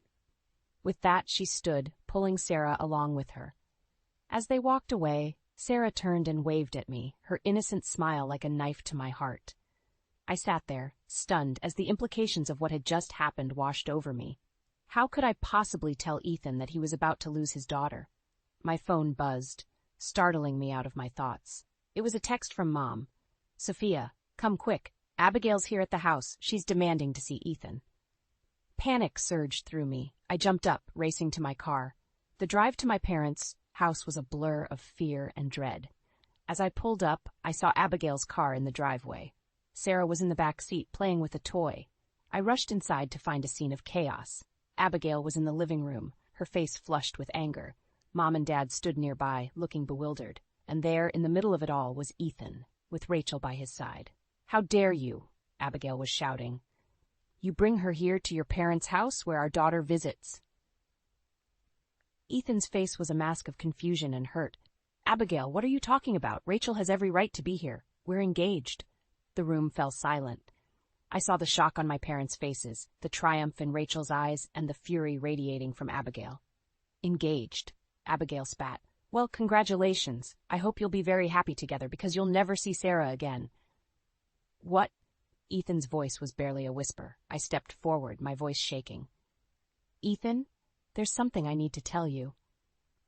With that, she stood, pulling Sarah along with her. As they walked away, Sarah turned and waved at me, her innocent smile like a knife to my heart. I sat there, stunned, as the implications of what had just happened washed over me. How could I possibly tell Ethan that he was about to lose his daughter? My phone buzzed, startling me out of my thoughts. It was a text from Mom. Sophia, come quick. Abigail's here at the house. She's demanding to see Ethan. Panic surged through me. I jumped up, racing to my car. The drive to my parents' house was a blur of fear and dread. As I pulled up, I saw Abigail's car in the driveway. Sarah was in the back seat, playing with a toy. I rushed inside to find a scene of chaos. Abigail was in the living room, her face flushed with anger. Mom and Dad stood nearby, looking bewildered. And there, in the middle of it all, was Ethan, with Rachel by his side. How dare you? Abigail was shouting. You bring her here to your parents' house where our daughter visits. Ethan's face was a mask of confusion and hurt. Abigail, what are you talking about? Rachel has every right to be here. We're engaged. The room fell silent. I saw the shock on my parents' faces, the triumph in Rachel's eyes, and the fury radiating from Abigail. Engaged. Abigail spat. Well, congratulations. I hope you'll be very happy together because you'll never see Sarah again. What? Ethan's voice was barely a whisper. I stepped forward, my voice shaking. Ethan, there's something I need to tell you.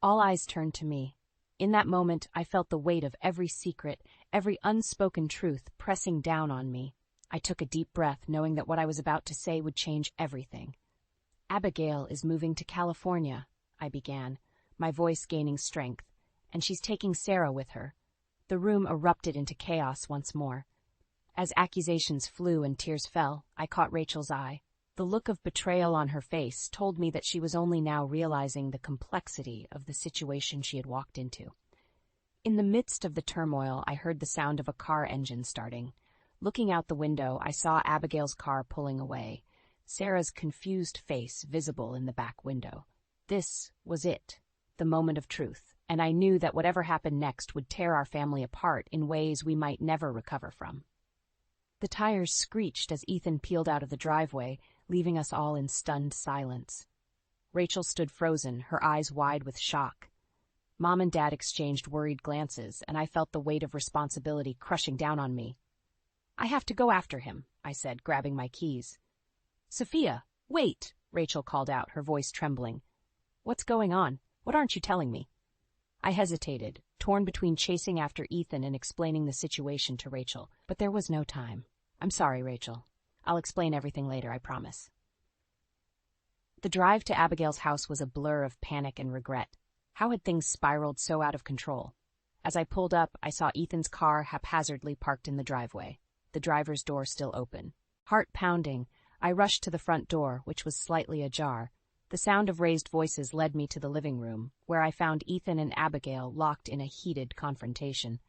All eyes turned to me. In that moment, I felt the weight of every secret, every unspoken truth pressing down on me. I took a deep breath, knowing that what I was about to say would change everything. Abigail is moving to California, I began, my voice gaining strength, and she's taking Sarah with her. The room erupted into chaos once more. As accusations flew and tears fell, I caught Rachel's eye. The look of betrayal on her face told me that she was only now realizing the complexity of the situation she had walked into. In the midst of the turmoil, I heard the sound of a car engine starting. Looking out the window, I saw Abigail's car pulling away, Sarah's confused face visible in the back window. This was it, the moment of truth, and I knew that whatever happened next would tear our family apart in ways we might never recover from. The tires screeched as Ethan peeled out of the driveway, leaving us all in stunned silence. Rachel stood frozen, her eyes wide with shock. Mom and Dad exchanged worried glances, and I felt the weight of responsibility crushing down on me. I have to go after him, I said, grabbing my keys. Sophia, wait, Rachel called out, her voice trembling. What's going on? What aren't you telling me? I hesitated, torn between chasing after Ethan and explaining the situation to Rachel, but there was no time. I'm sorry, Rachel. I'll explain everything later, I promise. The drive to Abigail's house was a blur of panic and regret. How had things spiraled so out of control? As I pulled up, I saw Ethan's car haphazardly parked in the driveway, the driver's door still open. Heart pounding, I rushed to the front door, which was slightly ajar. The sound of raised voices led me to the living room, where I found Ethan and Abigail locked in a heated confrontation.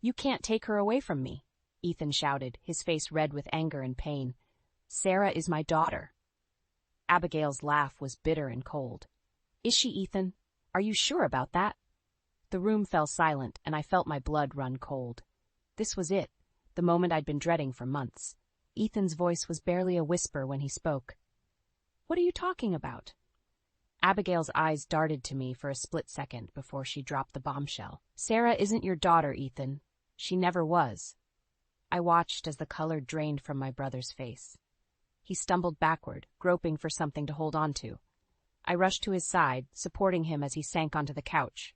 You can't take her away from me, Ethan shouted, his face red with anger and pain. Sarah is my daughter. Abigail's laugh was bitter and cold. Is she, Ethan? Are you sure about that? The room fell silent, and I felt my blood run cold. This was it, the moment I'd been dreading for months. Ethan's voice was barely a whisper when he spoke. What are you talking about? Abigail's eyes darted to me for a split second before she dropped the bombshell. Sarah isn't your daughter, Ethan. She never was. I watched as the color drained from my brother's face. He stumbled backward, groping for something to hold on to. I rushed to his side, supporting him as he sank onto the couch.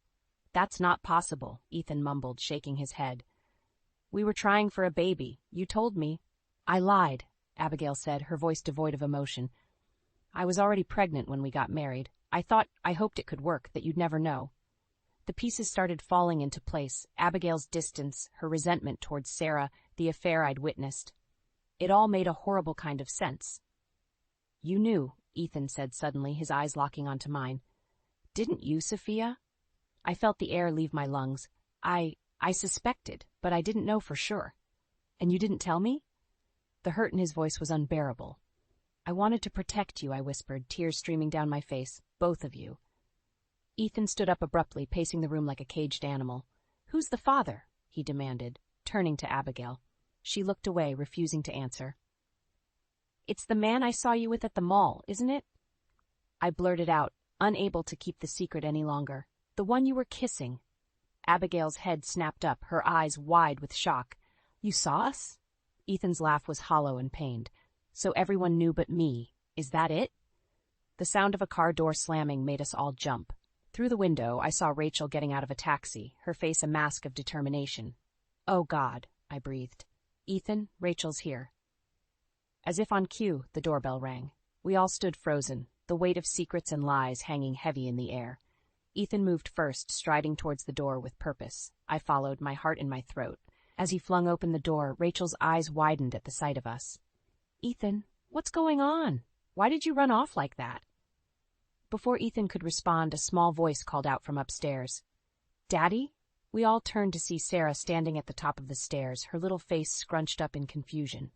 That's not possible, Ethan mumbled, shaking his head. We were trying for a baby. You told me. I lied, Abigail said, her voice devoid of emotion. I was already pregnant when we got married. I hoped it could work, that you'd never know. The pieces started falling into place, Abigail's distance, her resentment towards Sarah, the affair I'd witnessed. It all made a horrible kind of sense. You knew, Ethan said suddenly, his eyes locking onto mine. Didn't you, Sophia? I felt the air leave my lungs. I suspected, but I didn't know for sure. And you didn't tell me? The hurt in his voice was unbearable. I wanted to protect you, I whispered, tears streaming down my face. Both of you. Ethan stood up abruptly, pacing the room like a caged animal. Who's the father? He demanded, turning to Abigail. She looked away, refusing to answer. It's the man I saw you with at the mall, isn't it? I blurted out, unable to keep the secret any longer. The one you were kissing. Abigail's head snapped up, her eyes wide with shock. You saw us? Ethan's laugh was hollow and pained. So everyone knew but me. Is that it? The sound of a car door slamming made us all jump. Through the window, I saw Rachel getting out of a taxi, her face a mask of determination. Oh, God, I breathed. Ethan, Rachel's here. As if on cue, the doorbell rang. We all stood frozen, the weight of secrets and lies hanging heavy in the air. Ethan moved first, striding towards the door with purpose. I followed, my heart in my throat. As he flung open the door, Rachel's eyes widened at the sight of us. Ethan, what's going on? Why did you run off like that? Before Ethan could respond, a small voice called out from upstairs. Daddy? We all turned to see Sarah standing at the top of the stairs, her little face scrunched up in confusion.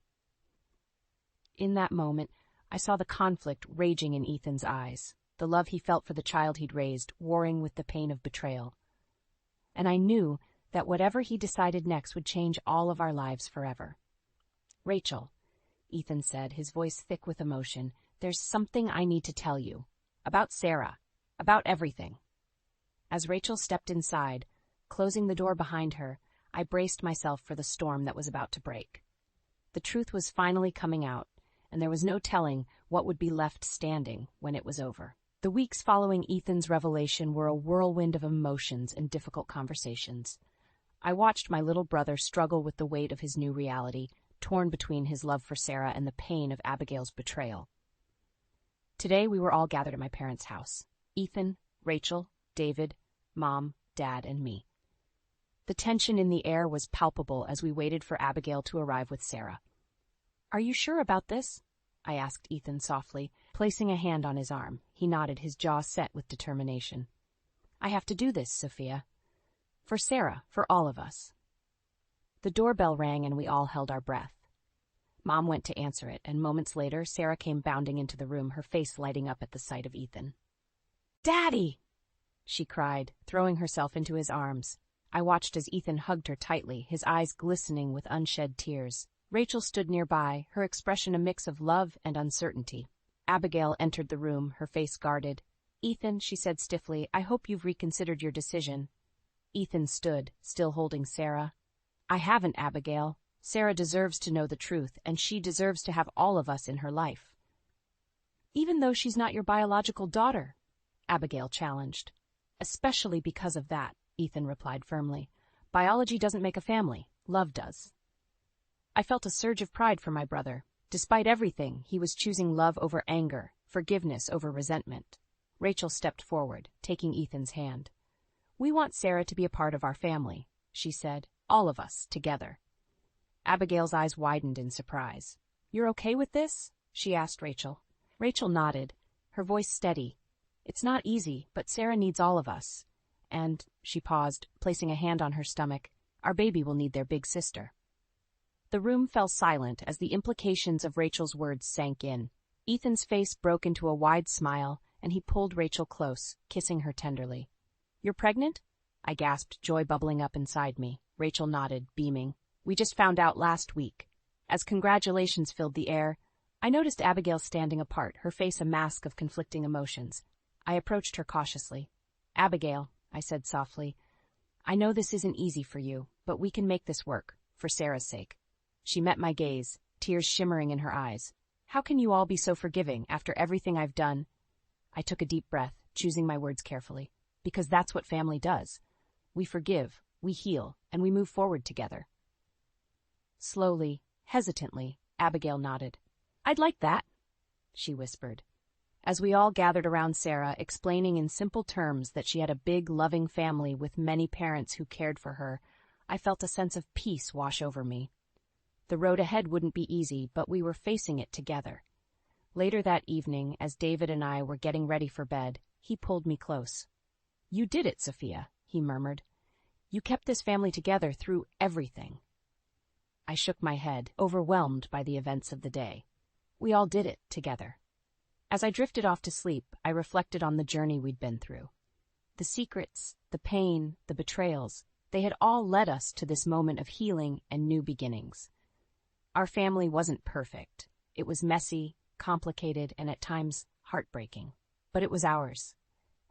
In that moment, I saw the conflict raging in Ethan's eyes, the love he felt for the child he'd raised, warring with the pain of betrayal. And I knew that whatever he decided next would change all of our lives forever. Rachel, Ethan said, his voice thick with emotion, there's something I need to tell you. About Sarah. About everything. As Rachel stepped inside, closing the door behind her, I braced myself for the storm that was about to break. The truth was finally coming out, and there was no telling what would be left standing when it was over. The weeks following Ethan's revelation were a whirlwind of emotions and difficult conversations. I watched my little brother struggle with the weight of his new reality, torn between his love for Sarah and the pain of Abigail's betrayal. Today we were all gathered at my parents' house. Ethan, Rachel, David, Mom, Dad, and me. The tension in the air was palpable as we waited for Abigail to arrive with Sarah. Are you sure about this? I asked Ethan softly, placing a hand on his arm. He nodded, his jaw set with determination. I have to do this, Sophia. For Sarah, for all of us. The doorbell rang and we all held our breath. Mom went to answer it, and moments later, Sarah came bounding into the room, her face lighting up at the sight of Ethan. Daddy! She cried, throwing herself into his arms. I watched as Ethan hugged her tightly, his eyes glistening with unshed tears. Rachel stood nearby, her expression a mix of love and uncertainty. Abigail entered the room, her face guarded. Ethan, she said stiffly, I hope you've reconsidered your decision. Ethan stood, still holding Sarah. I haven't, Abigail. Sarah deserves to know the truth, and she deserves to have all of us in her life. Even though she's not your biological daughter, Abigail challenged. Especially because of that, Ethan replied firmly. Biology doesn't make a family, love does. I felt a surge of pride for my brother. Despite everything, he was choosing love over anger, forgiveness over resentment. Rachel stepped forward, taking Ethan's hand. We want Sarah to be a part of our family, she said, all of us, together. Abigail's eyes widened in surprise. You're okay with this? She asked Rachel. Rachel nodded, her voice steady. It's not easy, but Sarah needs all of us. And, she paused, placing a hand on her stomach, our baby will need their big sister. The room fell silent as the implications of Rachel's words sank in. Ethan's face broke into a wide smile, and he pulled Rachel close, kissing her tenderly. You're pregnant? I gasped, joy bubbling up inside me. Rachel nodded, beaming. We just found out last week. As congratulations filled the air, I noticed Abigail standing apart, her face a mask of conflicting emotions. I approached her cautiously. "Abigail," I said softly, "I know this isn't easy for you, but we can make this work, for Sarah's sake." She met my gaze, tears shimmering in her eyes. "How can you all be so forgiving after everything I've done?" I took a deep breath, choosing my words carefully. "Because that's what family does. We forgive, we heal, and we move forward together." Slowly, hesitantly, Abigail nodded. "I'd like that," she whispered. As we all gathered around Sarah, explaining in simple terms that she had a big, loving family with many parents who cared for her, I felt a sense of peace wash over me. The road ahead wouldn't be easy, but we were facing it together. Later that evening, as David and I were getting ready for bed, he pulled me close. "You did it, Sophia," he murmured. "You kept this family together through everything." I shook my head, overwhelmed by the events of the day. We all did it together. As I drifted off to sleep, I reflected on the journey we'd been through. The secrets, the pain, the betrayals, they had all led us to this moment of healing and new beginnings. Our family wasn't perfect. It was messy, complicated, and at times heartbreaking. But it was ours.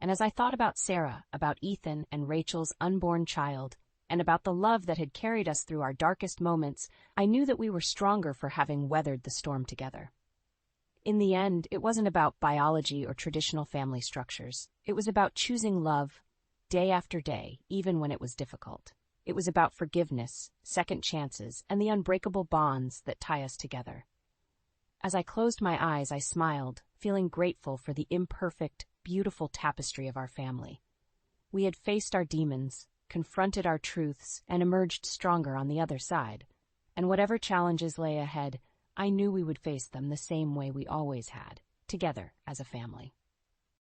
And as I thought about Sarah, about Ethan and Rachel's unborn child, and about the love that had carried us through our darkest moments, I knew that we were stronger for having weathered the storm together. In the end, it wasn't about biology or traditional family structures. It was about choosing love, day after day, even when it was difficult. It was about forgiveness, second chances, and the unbreakable bonds that tie us together. As I closed my eyes, I smiled, feeling grateful for the imperfect, beautiful tapestry of our family. We had faced our demons, confronted our truths, and emerged stronger on the other side. And whatever challenges lay ahead, I knew we would face them the same way we always had, together as a family.